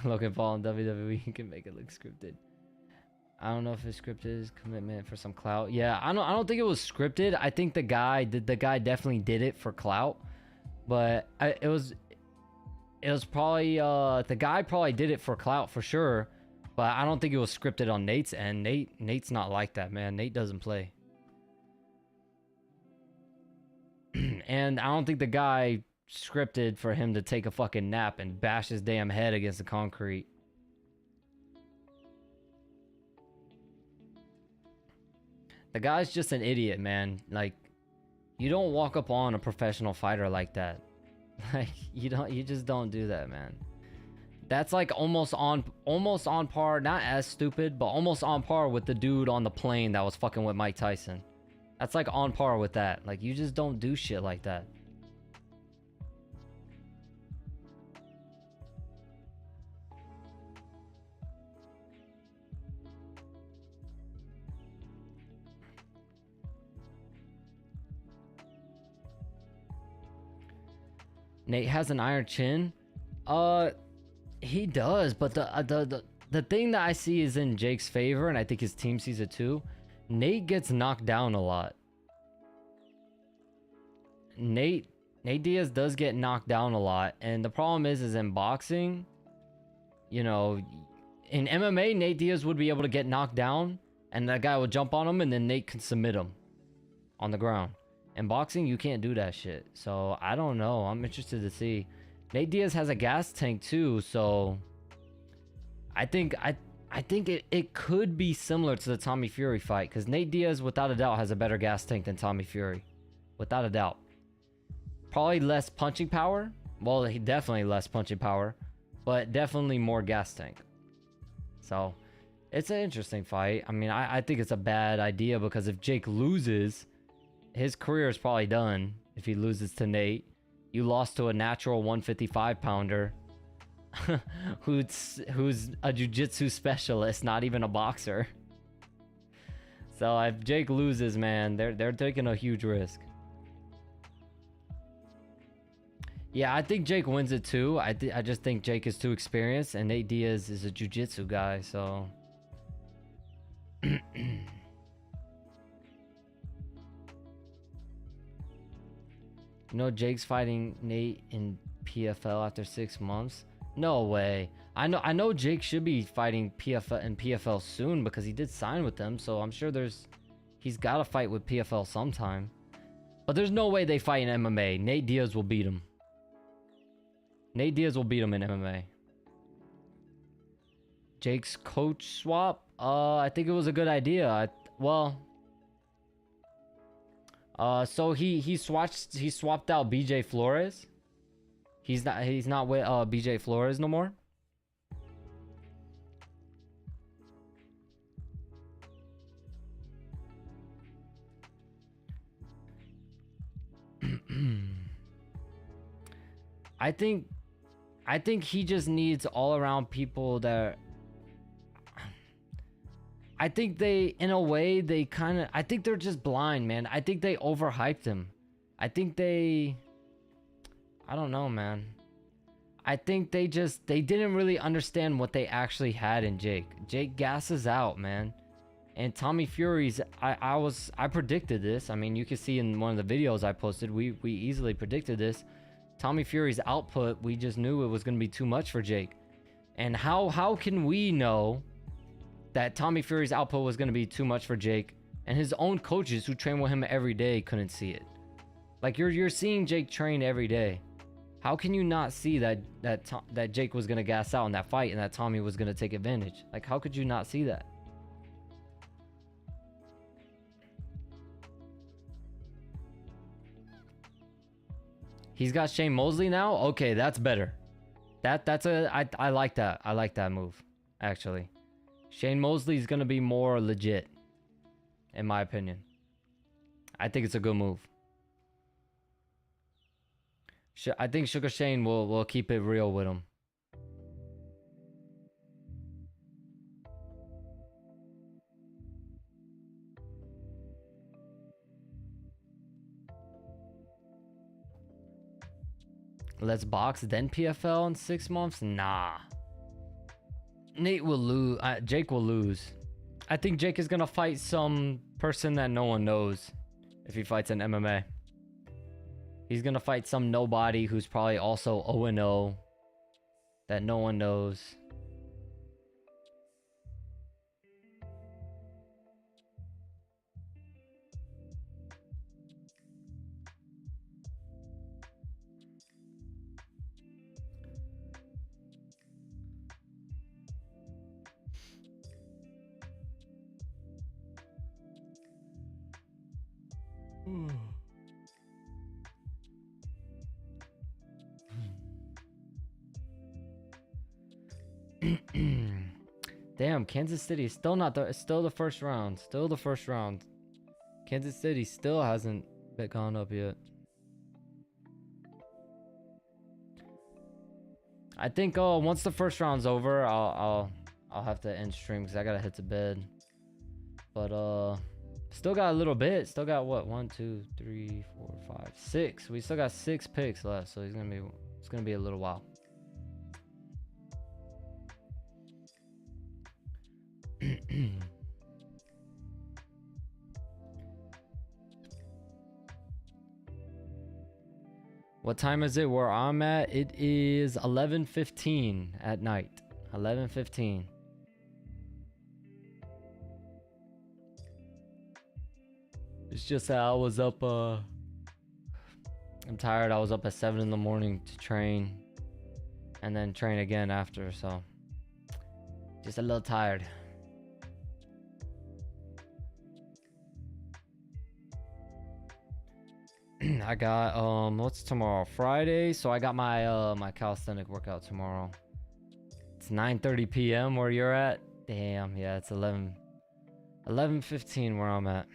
Logan Paul in WWE can make it look scripted. I don't know if it's scripted commitment for some clout. Yeah, I don't think it was scripted. I think the guy definitely did it for clout. But it was probably the guy probably did it for clout for sure. But I don't think it was scripted on Nate's end. Nate's not like that, man. Nate doesn't play. And I don't think the guy scripted for him to take a fucking nap and bash his damn head against the concrete. The guy's just an idiot, man. Like, you don't walk up on a professional fighter like that. Like, you just don't do that, man. That's like almost on par, not as stupid, but almost on par with the dude on the plane that was fucking with Mike Tyson. That's like on par with that. Like, you just don't do shit like that. Nate has an iron chin. He does, but the thing that I see is in Jake's favor, and I think his team sees it too. Nate gets knocked down a lot. Nate Diaz does get knocked down a lot, and the problem is in boxing, you know, in MMA, Nate Diaz would be able to get knocked down, and that guy would jump on him, and then Nate can submit him on the ground. In boxing, you can't do that shit. So I don't know. I'm interested to see. Nate Diaz has a gas tank too, so I think it could be similar to the Tommy Fury fight, because Nate Diaz, without a doubt, has a better gas tank than Tommy Fury, without a doubt. Probably less punching power. Well, he definitely less punching power, but definitely more gas tank. So it's an interesting fight. I mean, I think it's a bad idea, because if Jake loses, his career is probably done. If he loses to Nate, you lost to a natural 155 pounder who's a jiu-jitsu specialist, not even a boxer. So if Jake loses, man, they're taking a huge risk. Yeah, I think Jake wins it too. I just think Jake is too experienced, and Nate Diaz is a jiu-jitsu guy, so you know, Jake's fighting Nate in PFL after 6 months. No way. I know Jake should be fighting PFL in PFL soon, because he did sign with them. So I'm sure he's got to fight with PFL sometime. But there's no way they fight in MMA. Nate Diaz will beat him. Nate Diaz will beat him in MMA. Jake's coach swap. I think it was a good idea. So he swapped out BJ Flores. He's not with BJ Flores no more. I think he just needs all around people that I think they, in a way, I think they're just blind, man. I think they overhyped him. I don't know, man. I think they didn't really understand what they actually had in Jake. Jake gasses out, man. And Tommy Fury's, I predicted this. I mean, you can see in one of the videos I posted, we easily predicted this. Tommy Fury's output, we just knew it was going to be too much for Jake. And how can we know that Tommy Fury's output was going to be too much for Jake, and his own coaches who train with him every day couldn't see it? Like, you're seeing Jake train every day. How can you not see that Jake was going to gas out in that fight, and that Tommy was going to take advantage? Like, how could you not see that? He's got Shane Mosley now? Okay, that's better. I like that. I like that move, actually. Shane Mosley is going to be more legit, in my opinion. I think it's a good move. I think Sugar Shane will keep it real with him. Let's box, then PFL in 6 months? Nah. Nate will lose. Jake will lose. I think Jake is going to fight some person that no one knows if he fights in MMA. He's going to fight some nobody who's probably also 0-0 that no one knows. Damn, Kansas City is still not the still the first round. Still the first round. Kansas City still hasn't gone up yet. I think once the first round's over, I'll have to end stream because I gotta hit to bed. But still got a little bit. Still got what? 1, 2, 3, 4, 5, 6. We still got 6 picks left, so it's gonna be a little while. What time is it where I'm at? It is 11:15 at night. 11:15. It's just that I was up I'm tired. I was up at 7 in the morning to train and then train again after, so just a little tired. I got what's tomorrow? Friday. So I got my my calisthenic workout tomorrow. It's 9:30 p.m. where you're at. Damn, yeah, it's 11:15 where I'm at.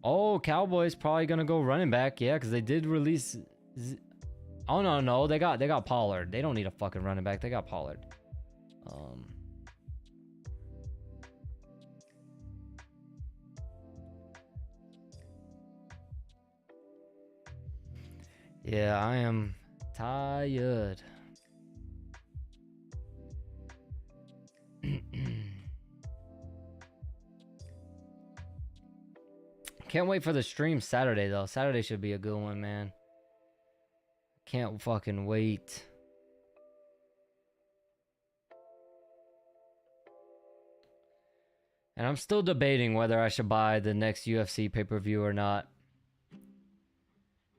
Oh, Cowboys probably gonna go running back, yeah, because they did release. Oh no, they got Pollard. They don't need a fucking running back. They got Pollard. Yeah, I am tired. Can't wait for the stream Saturday though. Saturday should be a good one, man. Can't fucking wait. And I'm still debating whether I should buy the next UFC pay-per-view or not.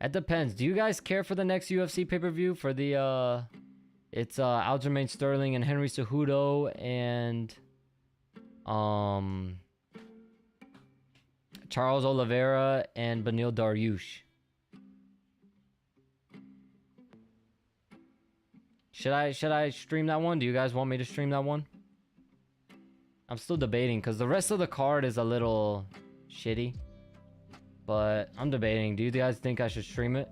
It depends. Do you guys care for the next UFC pay-per-view? For the it's Aljamain Sterling and Henry Cejudo and Charles Oliveira and Beneil Dariush. Should I stream that one? Do you guys want me to stream that one? I'm still debating because the rest of the card is a little shitty. But I'm debating. Do you guys think I should stream it?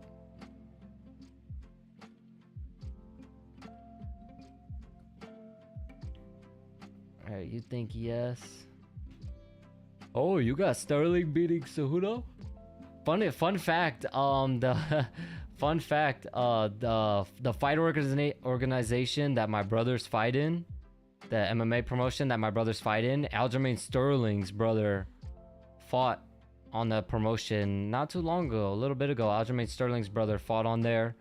Alright, you think yes. Oh, you got Sterling beating Cejudo? Fun fact, the fun fact, the fight organization that my brothers fight in, the MMA promotion that my brothers fight in, Aljamain Sterling's brother fought on the promotion not too long ago, a little bit ago. Aljamain Sterling's brother fought on there,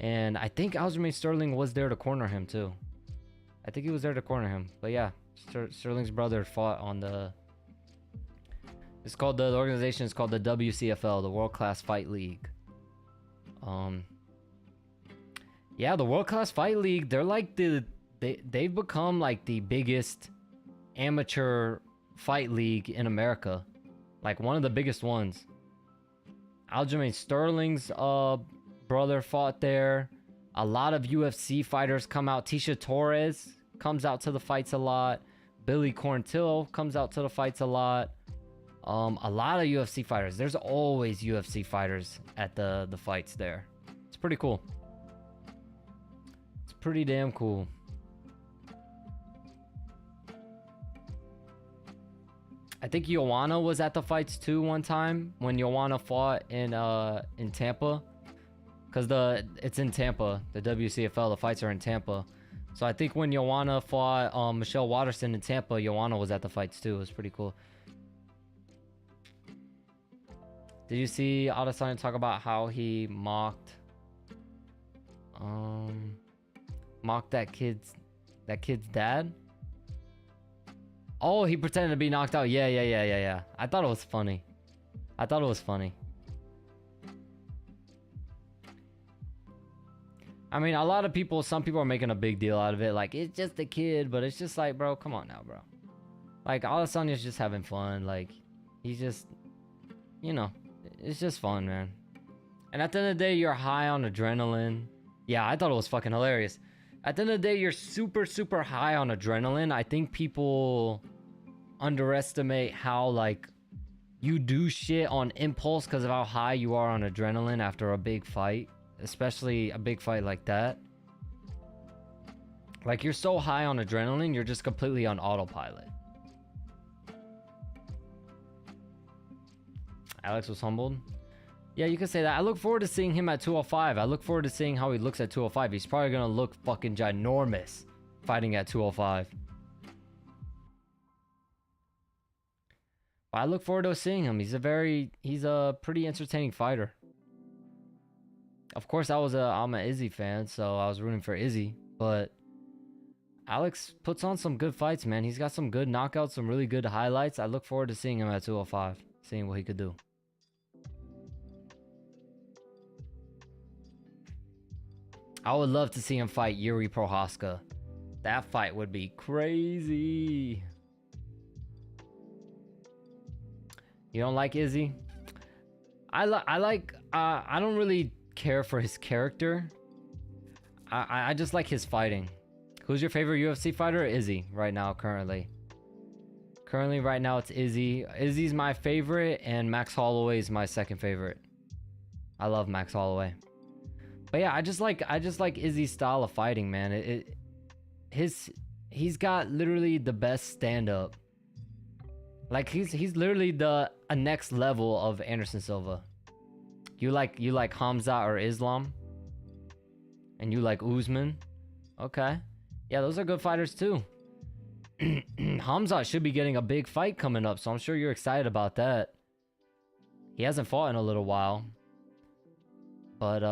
and I think Aljamain Sterling was there to corner him too. I think he was there to corner him. But yeah, Sterling's brother fought on the. It's called the organization is called the WCFL, the World Class Fight League. Yeah, the World Class Fight League. They're like they've become like the biggest amateur fight league in America. Like one of the biggest ones. Aljamain Sterling's brother fought there. A lot of UFC fighters come out. Tisha Torres comes out to the fights a lot. Billy Corntil comes out to the fights a lot. A lot of UFC fighters. There's always UFC fighters at the fights there. It's pretty cool. It's pretty damn cool. I think Joanna was at the fights too one time when Joanna fought in Tampa, cause it's in Tampa. The WCFL, the fights are in Tampa. So I think when Joanna fought Michelle Watterson in Tampa, Joanna was at the fights too. It was pretty cool. Did you see Adesanya talk about how he mocked that kid's dad? Oh, he pretended to be knocked out. Yeah. I thought it was funny. I mean, some people are making a big deal out of it. Like, it's just a kid, but it's just like, bro, come on now, bro. Like, Adesanya's just having fun. Like, he's just, it's just fun, man. And at the end of the day, you're high on adrenaline. Yeah, I thought it was fucking hilarious. At the end of the day, you're super, super high on adrenaline. I think people underestimate how, like, you do shit on impulse because of how high you are on adrenaline after a big fight. Especially a big fight like that. Like, you're so high on adrenaline, you're just completely on autopilot. Alex was humbled. Yeah, you can say that. I look forward to seeing him at 205. I look forward to seeing how he looks at 205. He's probably going to look fucking ginormous fighting at 205. But I look forward to seeing him. He's a pretty entertaining fighter. Of course, I'm an Izzy fan, so I was rooting for Izzy. But Alex puts on some good fights, man. He's got some good knockouts, some really good highlights. I look forward to seeing him at 205, seeing what he could do. I would love to see him fight Yuri Prohaska. That fight would be crazy. You don't like Izzy? I don't really care for his character. I just like his fighting. Who's your favorite UFC fighter? Izzy right now, currently. Currently, right now, it's Izzy. Izzy's my favorite, and Max Holloway is my second favorite. I love Max Holloway. But yeah, I just like Izzy's style of fighting, man. He's got literally the best stand-up. Like he's literally a next level of Anderson Silva. You like Hamza or Islam? And you like Usman? Okay. Yeah, those are good fighters too. Hamza should be getting a big fight coming up, so I'm sure you're excited about that. He hasn't fought in a little while. But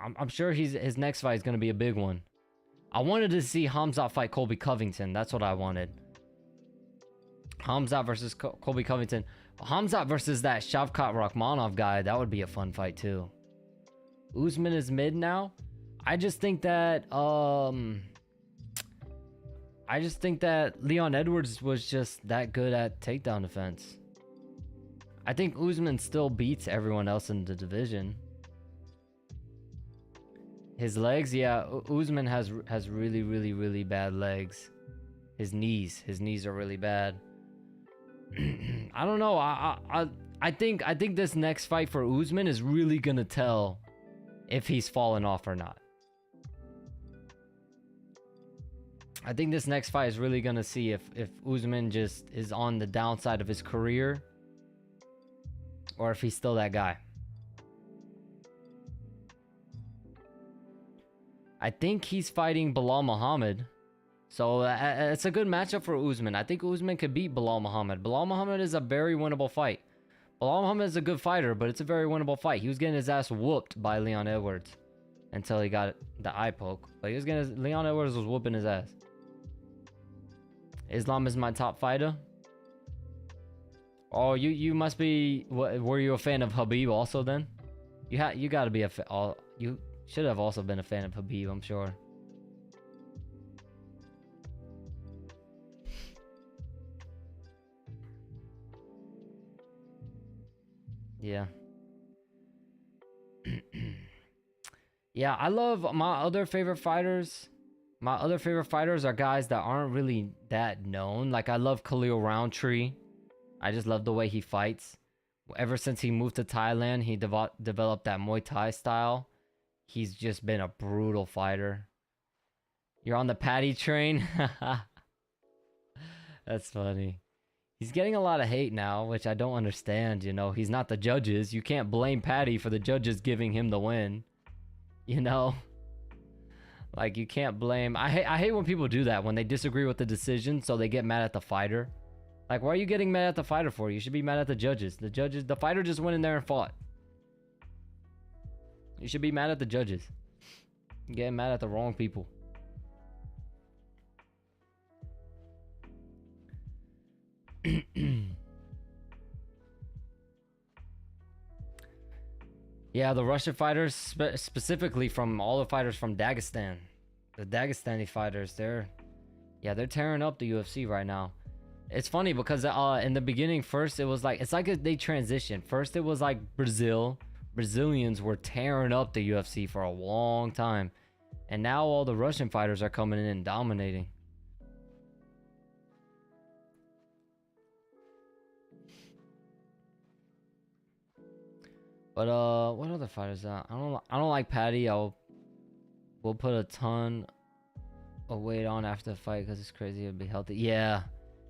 I'm sure his next fight is going to be a big one. I wanted to see Hamza fight Colby Covington. That's what I wanted. Hamza versus Colby Covington. Hamza versus that Shavkat Rakhmonov guy. That would be a fun fight too. Usman is mid now. I just think that Leon Edwards was just that good at takedown defense. I think Usman still beats everyone else in the division. His legs, yeah, Usman has really, really, really bad legs. His knees are really bad. I don't know. I think this next fight for Usman is really gonna tell if he's fallen off or not. I think this next fight is really gonna see if Usman just is on the downside of his career, or if he's still that guy. I think he's fighting Bilal Muhammad. So it's a good matchup for Usman. I think Usman could beat Bilal Muhammad. Bilal Muhammad is a very winnable fight. Bilal Muhammad is a good fighter, but it's a very winnable fight. He was getting his ass whooped by Leon Edwards until he got the eye poke. But Leon Edwards was whooping his ass. Islam is my top fighter. Oh, you must be. Were you a fan of Khabib also then? You got to be you should have also been a fan of Khabib, I'm sure. Yeah. Yeah, I love my other favorite fighters. My other favorite fighters are guys that aren't really that known. Like, I love Khalil Roundtree. I just love the way he fights. Ever since he moved to Thailand, he developed that Muay Thai style. He's just been a brutal fighter. You're on the Paddy train? That's funny. He's getting a lot of hate now, which I don't understand, you know. He's not the judges. You can't blame Paddy for the judges giving him the win. You know? Like, you can't blame... I hate when people do that, when they disagree with the decision, so they get mad at the fighter. Like, why are you getting mad at the fighter for? You should be mad at the judges. The fighter just went in there and fought. You should be mad at the judges. You're getting mad at the wrong people. Yeah, the Russian fighters, specifically from all the fighters from Dagestan. The Dagestani fighters, they're tearing up the UFC right now. It's funny because in the beginning, first it was like, it's like they transitioned. First it was like Brazilians were tearing up the UFC for a long time. And now all the Russian fighters are coming in and dominating. But what other fighters? I don't like Patty. We'll put a ton of weight on after the fight because it's crazy. It'd be healthy. Yeah,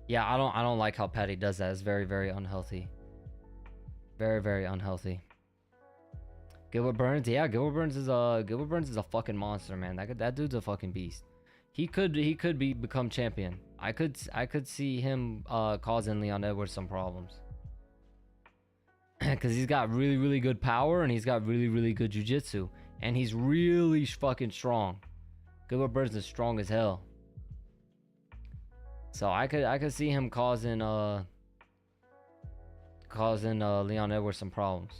I don't like how Patty does that. It's very, very unhealthy. Very, very unhealthy. Gilbert Burns, yeah, Gilbert Burns is a fucking monster, man. That dude's a fucking beast. He could become champion. I could see him causing Leon Edwards some problems. Cause he's got really, really good power and he's got really, really good jiu-jitsu. And he's really fucking strong. Gilbert Burns is strong as hell. So I could see him causing Leon Edwards some problems.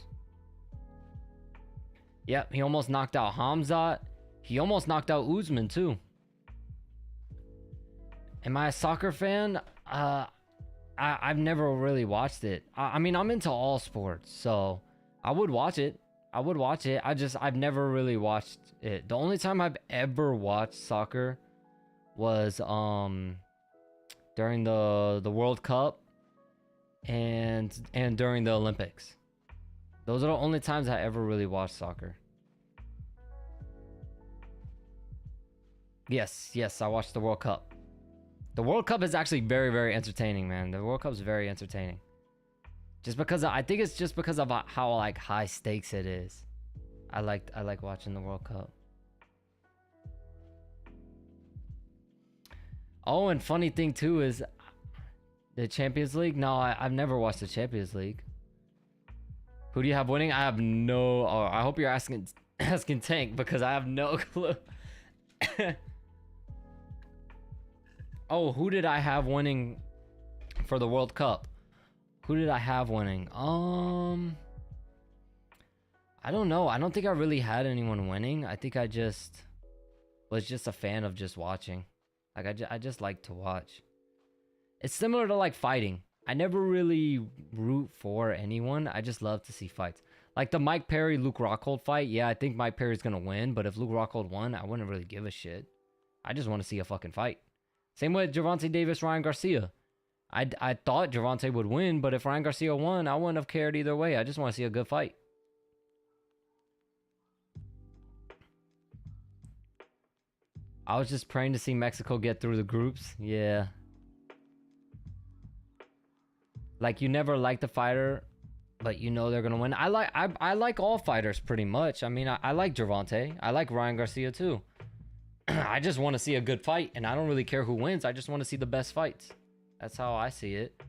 Yep, he almost knocked out Hamzat. He almost knocked out Usman too. Am I a soccer fan? I've never really watched it. I mean, I'm into all sports, so I would watch it. I've never really watched it. The only time I've ever watched soccer was during the World Cup and during the Olympics. Those are the only times I ever really watched soccer. Yes, I watched the World Cup. The World Cup is actually very, very entertaining, man. The World Cup is very entertaining. I think it's just because of how like high stakes it is. I like watching the World Cup. Oh, and funny thing too is the Champions League. No, I've never watched the Champions League. Who do you have winning? I have no. Oh, I hope you're asking Tank because I have no clue. Oh, who did I have winning for the World Cup? Who did I have winning? I don't know. I don't think I really had anyone winning. I think I just was just a fan of just watching. Like I just like to watch. It's similar to like fighting. I never really root for anyone. I just love to see fights. Like the Mike Perry Luke Rockhold fight. Yeah, I think Mike Perry's gonna win. But if Luke Rockhold won, I wouldn't really give a shit. I just want to see a fucking fight. Same with Gervonta Davis, Ryan Garcia. I thought Gervonta would win, but if Ryan Garcia won, I wouldn't have cared either way. I just want to see a good fight. I was just praying to see Mexico get through the groups. Yeah. Like you never like the fighter, but you know they're gonna win. I like all fighters pretty much. I mean, I like Gervonta. I like Ryan Garcia too. I just want to see a good fight, and I don't really care who wins. I just want to see the best fights. That's how I see it.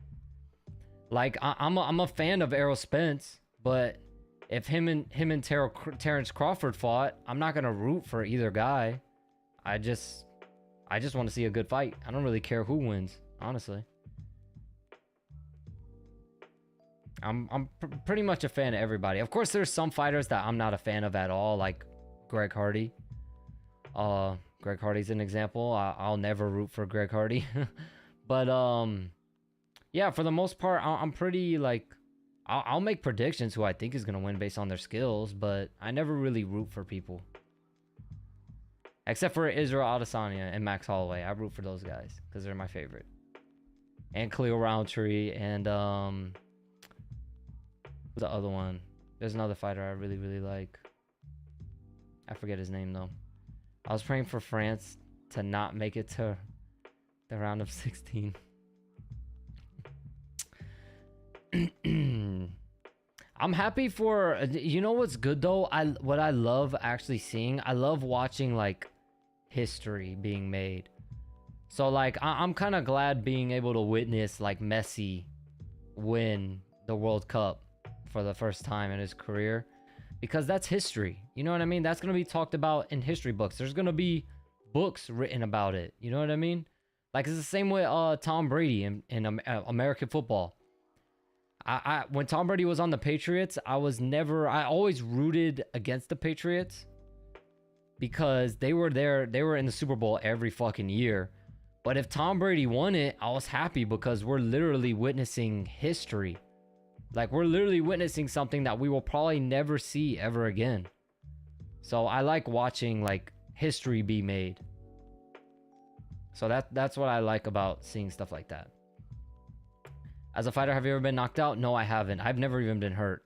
Like I'm a fan of Errol Spence, but if him and Terrence Crawford fought, I'm not gonna root for either guy. I just want to see a good fight. I don't really care who wins, honestly. I'm pretty much a fan of everybody. Of course, there's some fighters that I'm not a fan of at all, like Greg Hardy. Greg Hardy's an example. I'll never root for Greg Hardy. But yeah, for the most part, I'm pretty like I'll make predictions who I think is gonna win based on their skills, but I never really root for people. Except for Israel Adesanya and Max Holloway. I root for those guys because they're my favorite. And Khalil Roundtree and who's the other one? There's another fighter I really, really like. I forget his name though. I was praying for France to not make it to the round of 16. I'm happy for, you know what's good though? What I love actually seeing, I love watching like history being made. So like I'm kind of glad being able to witness like Messi win the World Cup for the first time in his career, because that's history. You know what I mean? That's going to be talked about in history books. There's going to be books written about it. You know what I mean? Like it's the same with Tom Brady in American football. When Tom Brady was on the Patriots, I always rooted against the Patriots because they were in the Super Bowl every fucking year. But if Tom Brady won it, I was happy because we're literally witnessing history. Like we're literally witnessing something that we will probably never see ever again. So I like watching like history be made. So that's what I like about seeing stuff like that. As a fighter, have you ever been knocked out? No, I haven't. I've never even been hurt.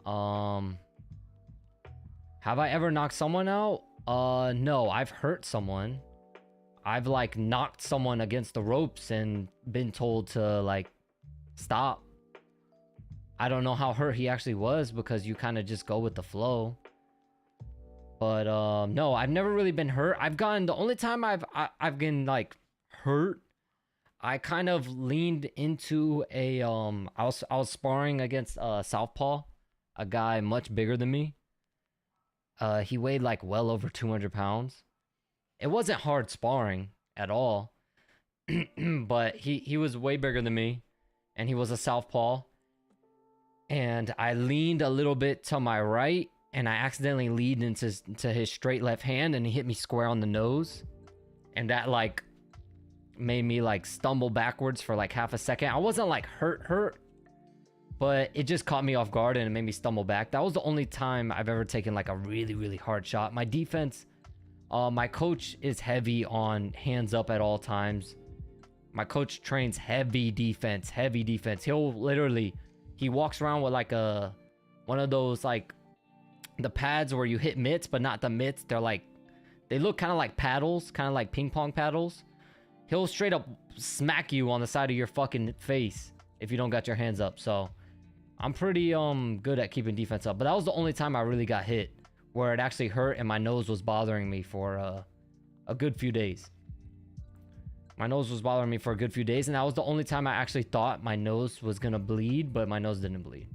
Have I ever knocked someone out? No, I've hurt someone. I've like knocked someone against the ropes and been told to like stop. I don't know how hurt he actually was because you kind of just go with the flow. But no, I've never really been hurt. The only time I've been like hurt, I kind of leaned into a I was sparring against Southpaw, a guy much bigger than me. He weighed like well over 200 pounds. It wasn't hard sparring at all. But he was way bigger than me, and he was a Southpaw. And I leaned a little bit to my right, and I accidentally leaned into his straight left hand, and he hit me square on the nose. And that like made me like stumble backwards for like half a second. I wasn't like hurt, but it just caught me off guard and it made me stumble back. That was the only time I've ever taken like a really, really hard shot. My defense, my coach is heavy on hands up at all times. My coach trains heavy defense. He'll literally, he walks around with like one of those like the pads where you hit mitts, but not the mitts. They're like, they look kind of like paddles, kind of like ping pong paddles. He'll straight up smack you on the side of your fucking face if you don't got your hands up. So I'm pretty good at keeping defense up. But that was the only time I really got hit where it actually hurt and my nose was bothering me for a good few days. My nose was bothering me for a good few days, and that was the only time I actually thought my nose was gonna bleed, but my nose didn't bleed.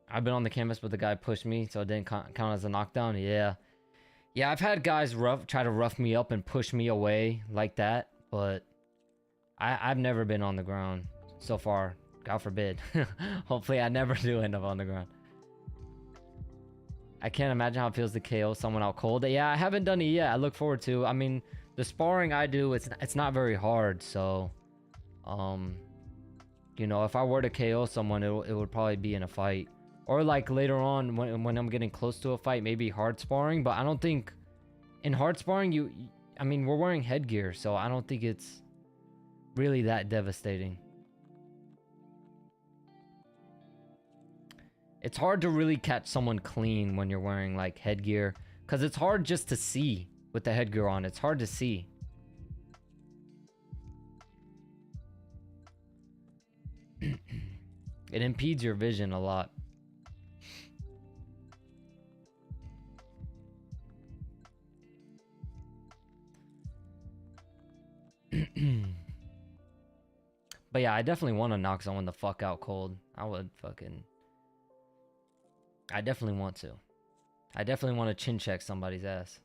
I've been on the canvas, but the guy pushed me, so it didn't count as a knockdown. Yeah, I've had guys try to rough me up and push me away like that, but I've never been on the ground so far. God forbid. Hopefully, I never do end up on the ground. I can't imagine how it feels to KO someone out cold. Yeah, I haven't done it yet. I look forward to. I mean, the sparring I do, it's not very hard. So, you know, if I were to KO someone, it would probably be in a fight, or like later on when I'm getting close to a fight, maybe hard sparring. But I don't think in hard sparring I mean, we're wearing headgear, so I don't think it's really that devastating. It's hard to really catch someone clean when you're wearing like headgear, because it's hard just to see with the headgear on. It's hard to see. It impedes your vision a lot. But yeah, I definitely want to knock someone the fuck out cold. I definitely want to. I definitely want to chin check somebody's ass.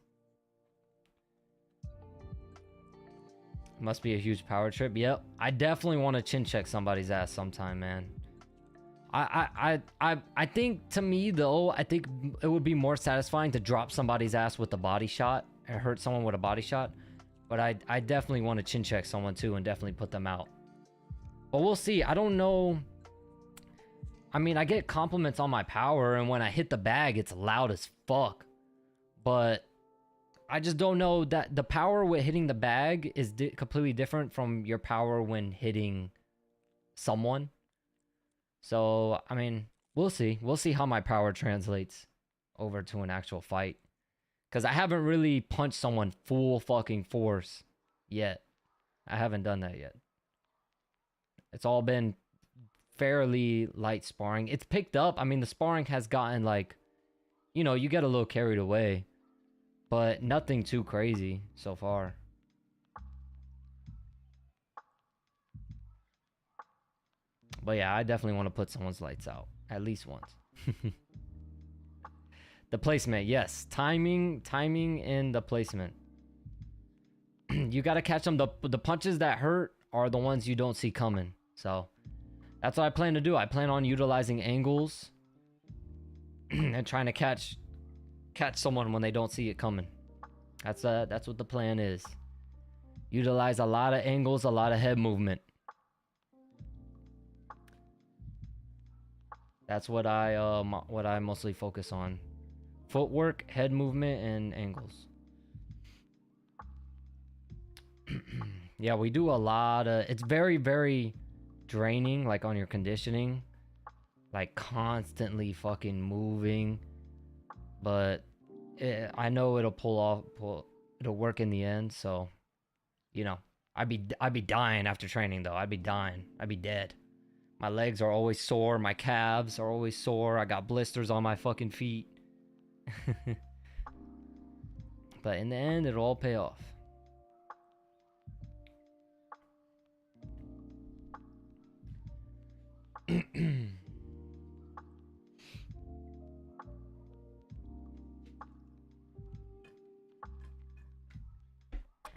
Must be a huge power trip. Yep. I definitely want to chin check somebody's ass sometime, man. I think, to me though, I think it would be more satisfying to drop somebody's ass with a body shot and hurt someone with a body shot. But I definitely want to chin check someone too and definitely put them out. But we'll see. I don't know. I mean, I get compliments on my power, and when I hit the bag, it's loud as fuck. But I just don't know that the power with hitting the bag is completely different from your power when hitting someone. So, I mean, we'll see. We'll see how my power translates over to an actual fight. Because I haven't really punched someone full fucking force yet. I haven't done that yet. It's all been fairly light sparring. It's picked up. I mean, the sparring has gotten like, you know, you get a little carried away, but nothing too crazy so far. But yeah, I definitely want to put someone's lights out at least once. The placement, yes, timing and the placement. You got to catch them. The punches that hurt are the ones you don't see coming. So that's what I plan to do. I plan on utilizing angles and trying to catch someone when they don't see it coming. That's what the plan is. Utilize a lot of angles, a lot of head movement. That's what what I mostly focus on. Footwork, head movement, and angles. Yeah, we do a lot of, it's very, very draining, like on your conditioning, like constantly fucking moving, but I know it'll work in the end. So, you know, I'd be dying after training though. I'd be dying. I'd be dead. My legs are always sore. My calves are always sore. I got blisters on my fucking feet. But in the end, it'll all pay off.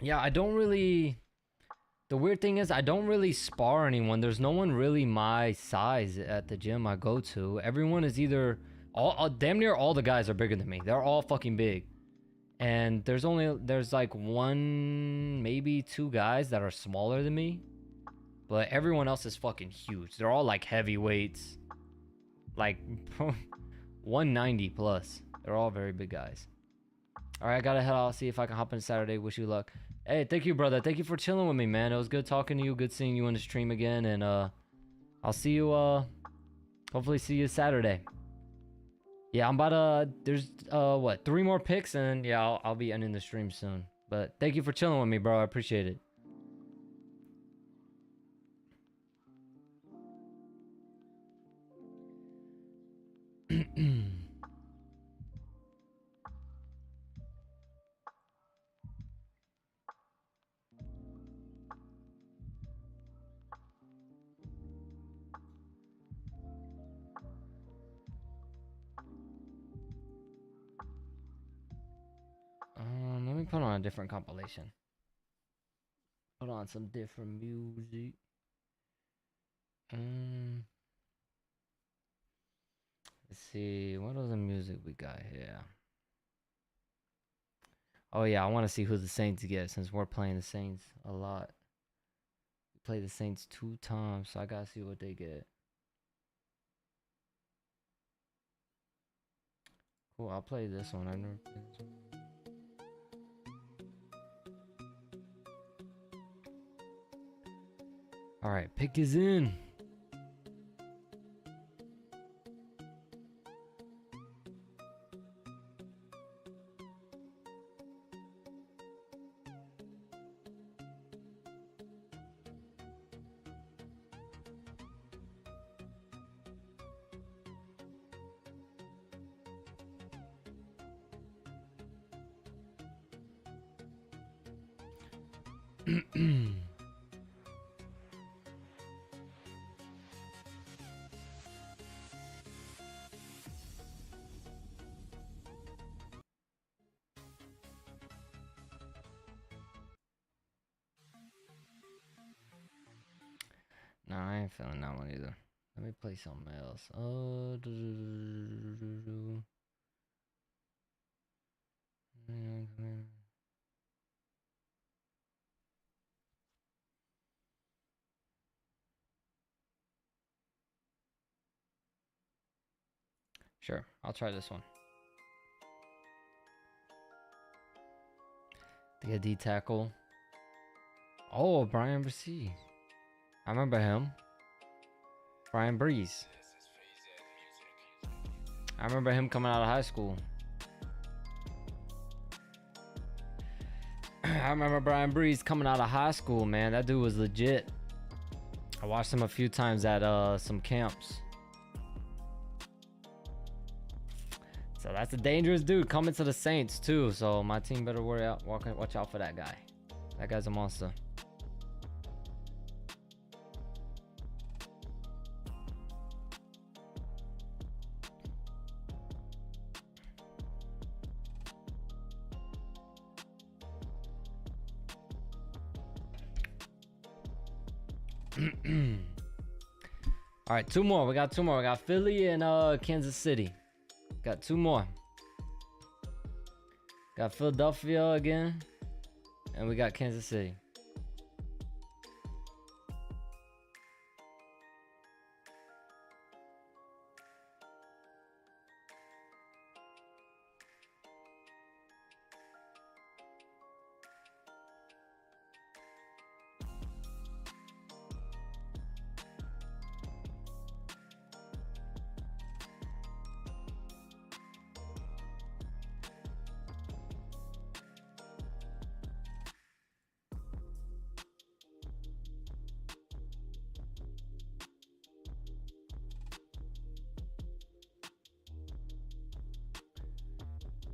Yeah, I don't really. The weird thing is, I don't really spar anyone. There's no one really my size at the gym I go to. Everyone is either damn near all the guys are bigger than me. They're all fucking big, and there's like one, maybe two guys that are smaller than me, but everyone else is fucking huge. They're all like heavyweights, like 190 plus. They're all very big guys. All right, I gotta head out. See if I can hop in Saturday. Wish you luck. Hey, thank you, brother. Thank you for chilling with me, man. It was good talking to you. Good seeing you on the stream again. And I'll see you, hopefully see you Saturday. Yeah, I'm about to, there's, what, 3 more picks, and yeah, I'll be ending the stream soon. But thank you for chilling with me, bro. I appreciate it. Let me put on a different compilation. Put on some different music. Let's see, what other music we got here? Oh yeah, I want to see who the Saints get since we're playing the Saints a lot. We play the Saints 2 times, so I gotta see what they get. Cool, I'll play this one. I've never played this one. All right, pick is in. No, I ain't feeling that one either. Let me play something else. Sure, I'll try this one. The D tackle. Oh, Brian Breeze. I remember him. Brian Breeze. I remember him coming out of high school. I remember Brian Breeze coming out of high school, man. That dude was legit. I watched him a few times at some camps. So that's a dangerous dude coming to the Saints too. So my team better watch out for that guy. That guy's a monster. All right, 2 more. We got 2 more. We got Philly and Kansas City. Got 2 more. Got Philadelphia again, and we got Kansas City.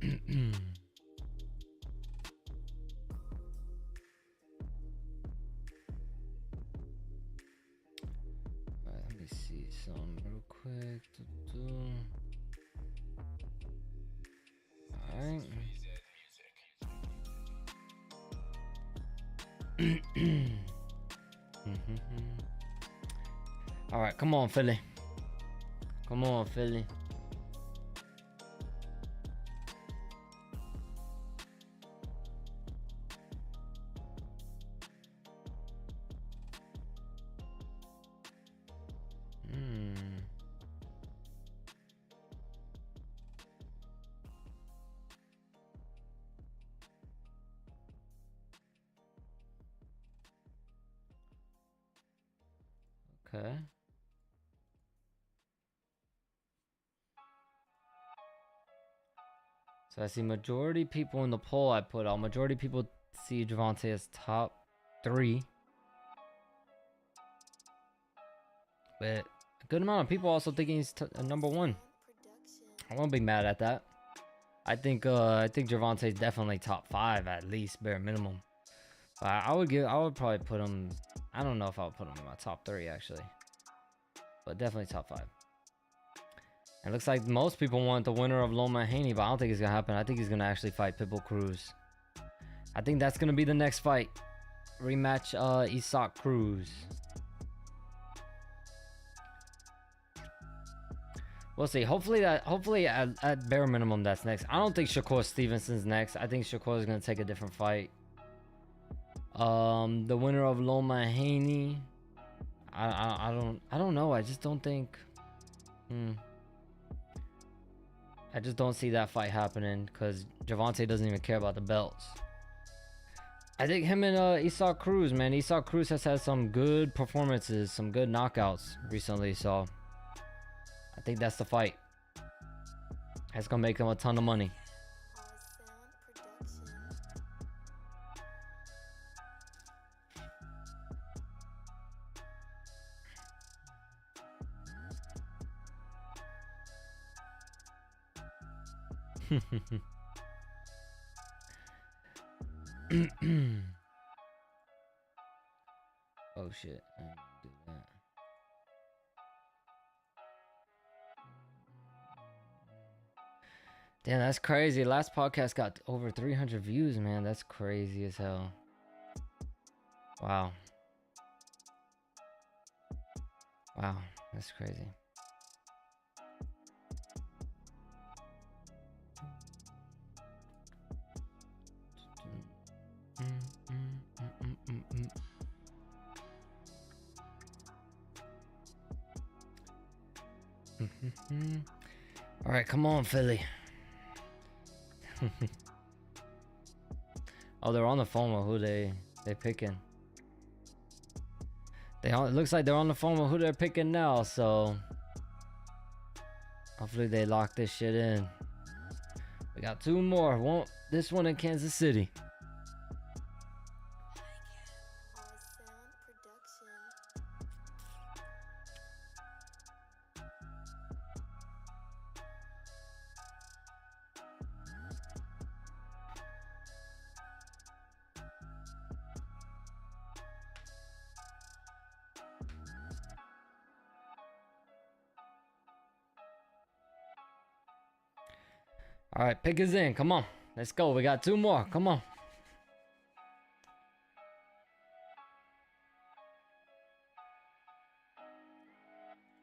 Let me see some real quick. Alright. Alright, come on, Philly. Come on, Philly. Okay. So I see majority people in the poll I put out. Majority people see Javante as top 3. But a good amount of people also thinking he's number 1. I won't be mad at that. I think Javante is definitely top 5 at least, bare minimum. I would probably put him. I don't know if I would put him in my top 3 actually, but definitely top 5. It looks like most people want the winner of Loma Haney, but I don't think it's gonna happen. I think he's gonna actually fight Pitbull Cruz. I think that's gonna be the next fight. Rematch Isaac Cruz. We'll see. Hopefully at bare minimum that's next. I don't think Shakur Stevenson's next. I think Shakur is gonna take a different fight. The winner of Loma Haney. I don't know. I just don't think. I just don't see that fight happening because Javante doesn't even care about the belts. I think him and Isaac Cruz, man. Isaac Cruz has had some good performances, some good knockouts recently, so I think that's the fight. That's gonna make him a ton of money. Oh shit, I didn't do that. Damn, that's crazy. Last podcast got over 300 views, man. That's crazy as hell. Wow. Wow, that's crazy. All right, come on, Philly. Oh, they're on the phone with who they picking. It looks like they're on the phone with who they're picking now, so hopefully they lock this shit in. We got 2 more. This one in Kansas City. All right, pick us in. Come on. Let's go. We got 2 more. Come on.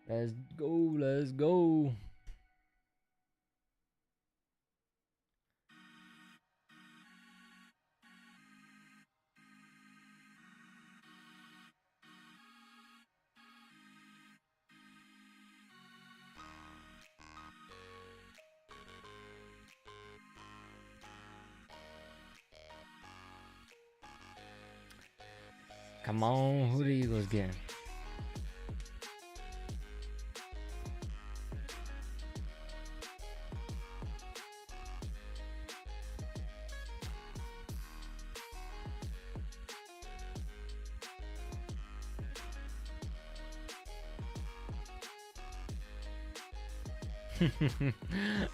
Let's go. Let's go. Come on, who the Eagles getting?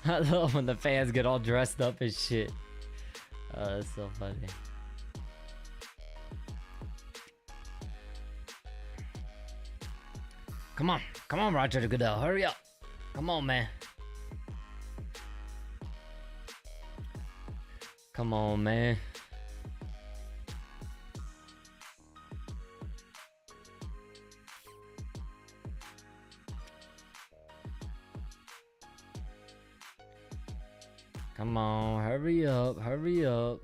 I love when the fans get all dressed up and shit. Oh, that's so funny. Come on, Roger Goodell, hurry up. Come on, man. Come on, man. Come on, hurry up, hurry up.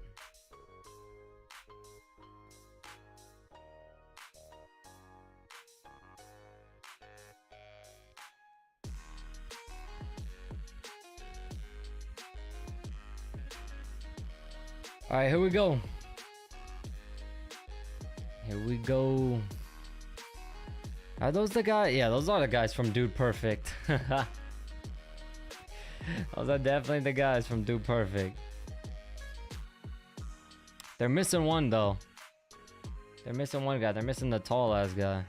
All right, here we go. Here we go. Are those the guys? Yeah, those are the guys from Dude Perfect. Those are definitely the guys from Dude Perfect. They're missing one though. They're missing one guy. They're missing the tall ass guy.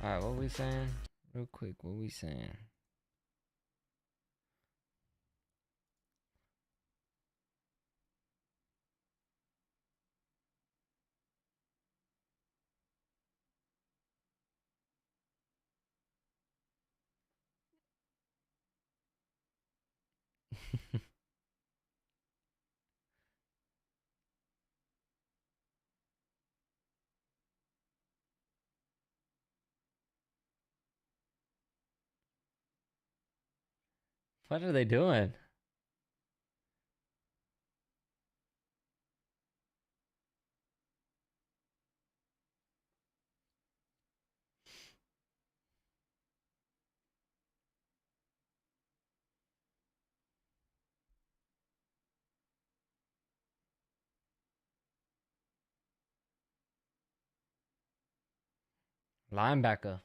Alright, what we saying? Real quick, what we saying? What are they doing? Linebacker.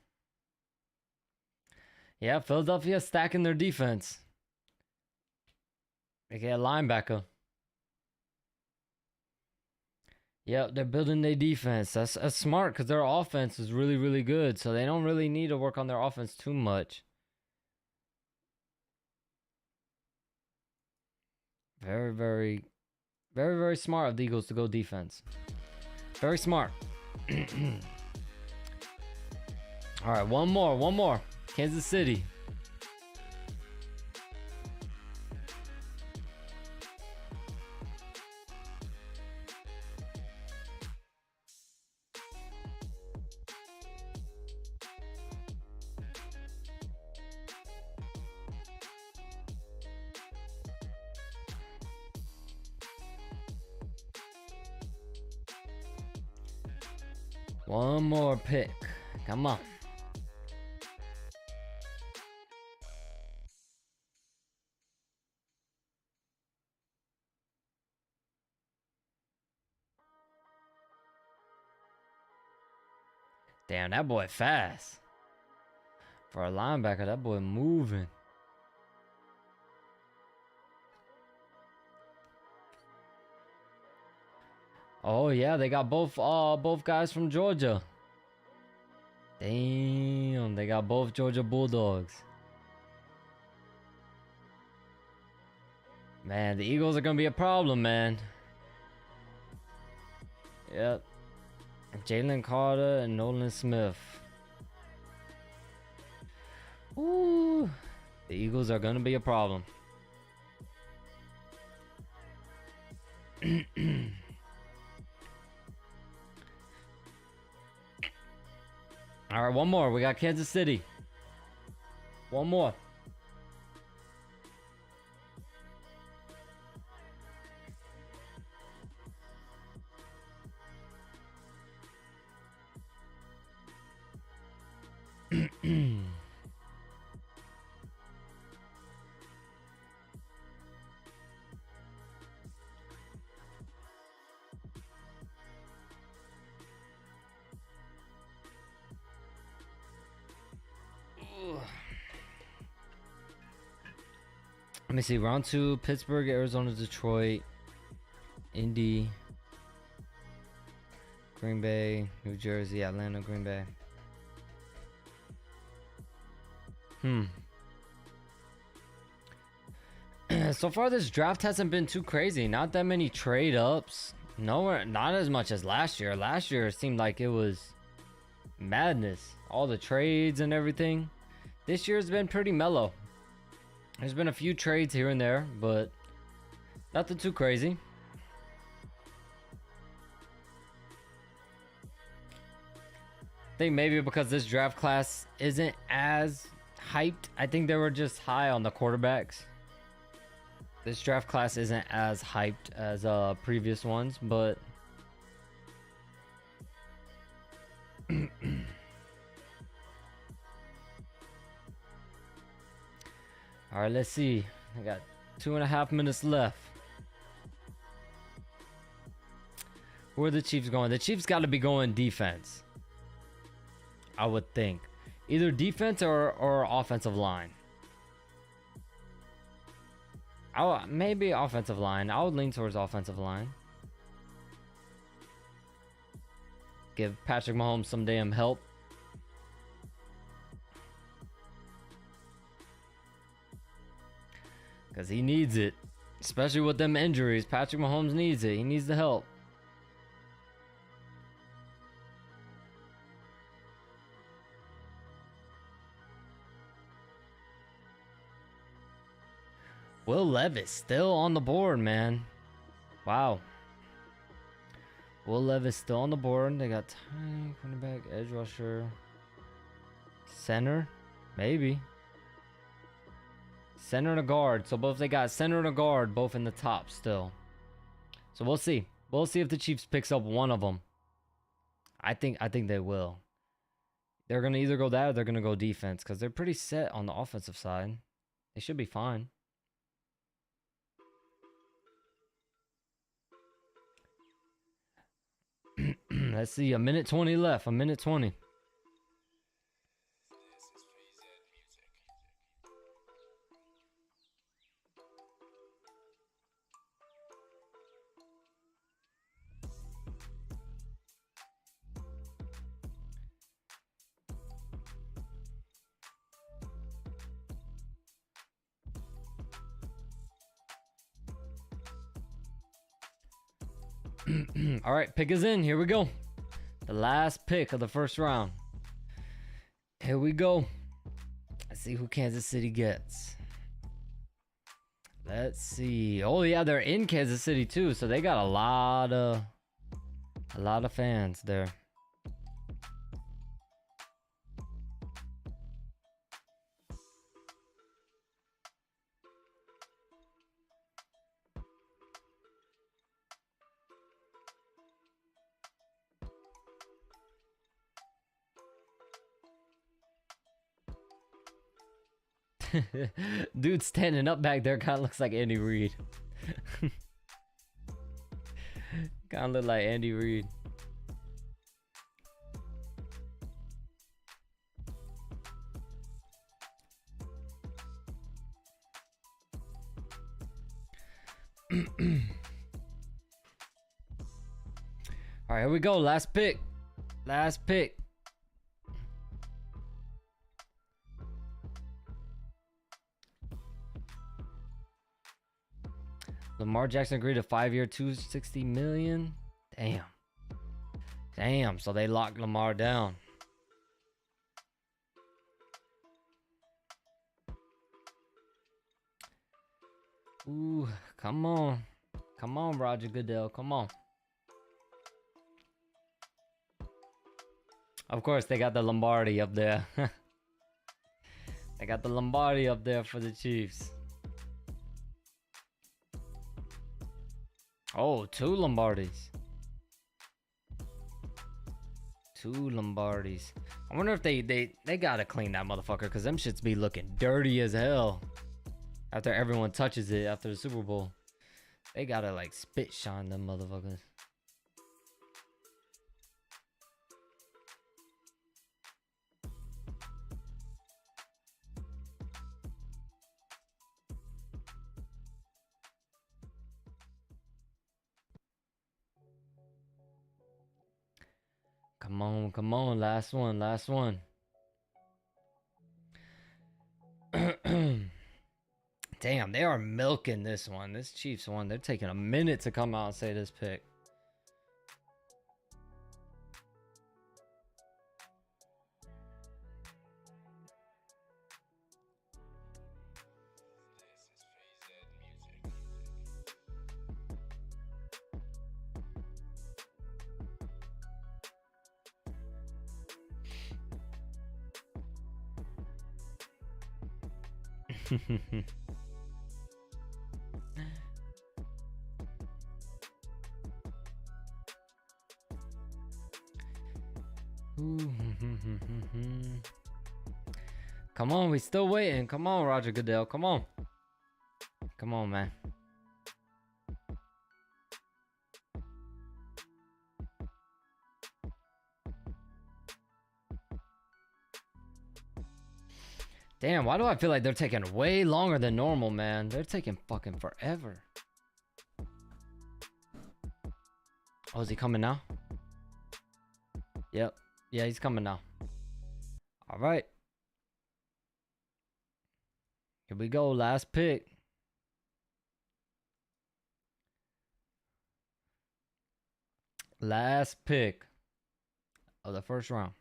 Yeah, Philadelphia stacking their defense. They get a linebacker. Yep, they're building their defense. That's smart because their offense is really, really good. So they don't really need to work on their offense too much. Very, very, very, very smart of the Eagles to go defense. Very smart. All right, one more. Kansas City. One more pick. Come on. Damn, that boy fast. For a linebacker, that boy moving. Oh yeah, they got both guys from Georgia. Damn, they got both Georgia Bulldogs. Man, the Eagles are gonna be a problem, man. Yep. Jalen Carter and Nolan Smith. Ooh, the Eagles are gonna be a problem. All right, one more. We got Kansas City. One more. Let me see. Round 2, Pittsburgh, Arizona, Detroit, Indy, Green Bay, New Jersey, Atlanta, Green Bay. So far this draft hasn't been too crazy. Not that many trade ups. Nowhere, not as much as last year. Last year it seemed like it was madness. All the trades and everything. This year's been pretty mellow. There's been a few trades here and there, but nothing too crazy. I think maybe because this draft class isn't as hyped. I think they were just high on the quarterbacks. This draft class isn't as hyped as previous ones, but all right, let's see. I got 2.5 minutes left. Where are the Chiefs going? The Chiefs got to be going defense, I would think. Either defense or offensive line. Maybe offensive line. I would lean towards offensive line. Give Patrick Mahomes some damn help. Because he needs it. Especially with them injuries. Patrick Mahomes needs it. He needs the help. Will Levis still on the board, man. Wow. Will Levis still on the board. They got tight, cornerback, edge rusher, center, maybe. Center and a guard. So both they got center and a guard, both in the top still. So we'll see. We'll see if the Chiefs picks up one of them. I think they will. They're gonna either go that or they're gonna go defense because they're pretty set on the offensive side. They should be fine. Let's see, a minute 20 left. A minute 20. All right, pick is in. Here we go. The last pick of the first round. Here we go. Let's see who Kansas City gets. Let's see. Oh yeah, they're in Kansas City too, so they got a lot of fans there. Dude standing up back there kind of looks like Andy Reid. Kind of look like Andy Reid. All right, here we go. Last pick. Last pick. Lamar Jackson agreed to 5-year, $260 million. Damn. So they locked Lamar down. Ooh, come on, Roger Goodell, come on. Of course, they got the Lombardi up there. They got the Lombardi up there for the Chiefs. Oh, 2 Lombardis. 2 Lombardis. I wonder if they gotta clean that motherfucker, because them shits be looking dirty as hell. After everyone touches it after the Super Bowl. They gotta like spit shine them motherfuckers. Come on, last one, last one. Damn, they are milking this one. This Chiefs one, they're taking a minute to come out and say this pick. Come on, we still waiting. Come on, Roger Goodell. Come on. Come on, man. Damn, why do I feel like they're taking way longer than normal, man? They're taking fucking forever. Oh, is he coming now? Yep. Yeah, he's coming now. All right. Here we go. Last pick. Last pick of the first round.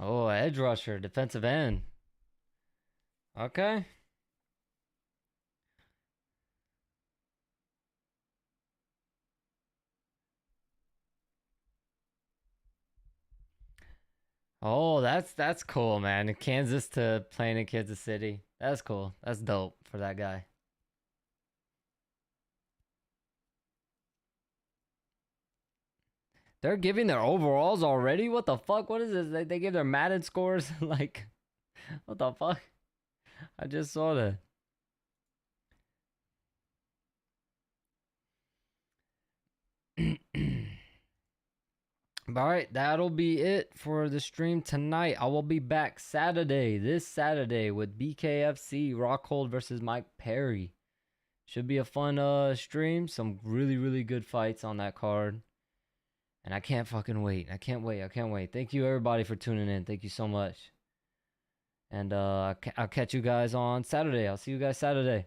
Oh, edge rusher, defensive end. Okay. Oh, that's cool, man. Kansas to playing in Kansas City. That's cool. That's dope for that guy. They're giving their overalls already? What the fuck? What is this? They give their Madden scores? Like, what the fuck? I just saw that. Alright, that'll be it for the stream tonight. I will be back this Saturday, with BKFC, Rockhold versus Mike Perry. Should be a fun stream. Some really, really good fights on that card. And I can't fucking wait. I can't wait. Thank you, everybody, for tuning in. Thank you so much. And I'll catch you guys on Saturday. I'll see you guys Saturday.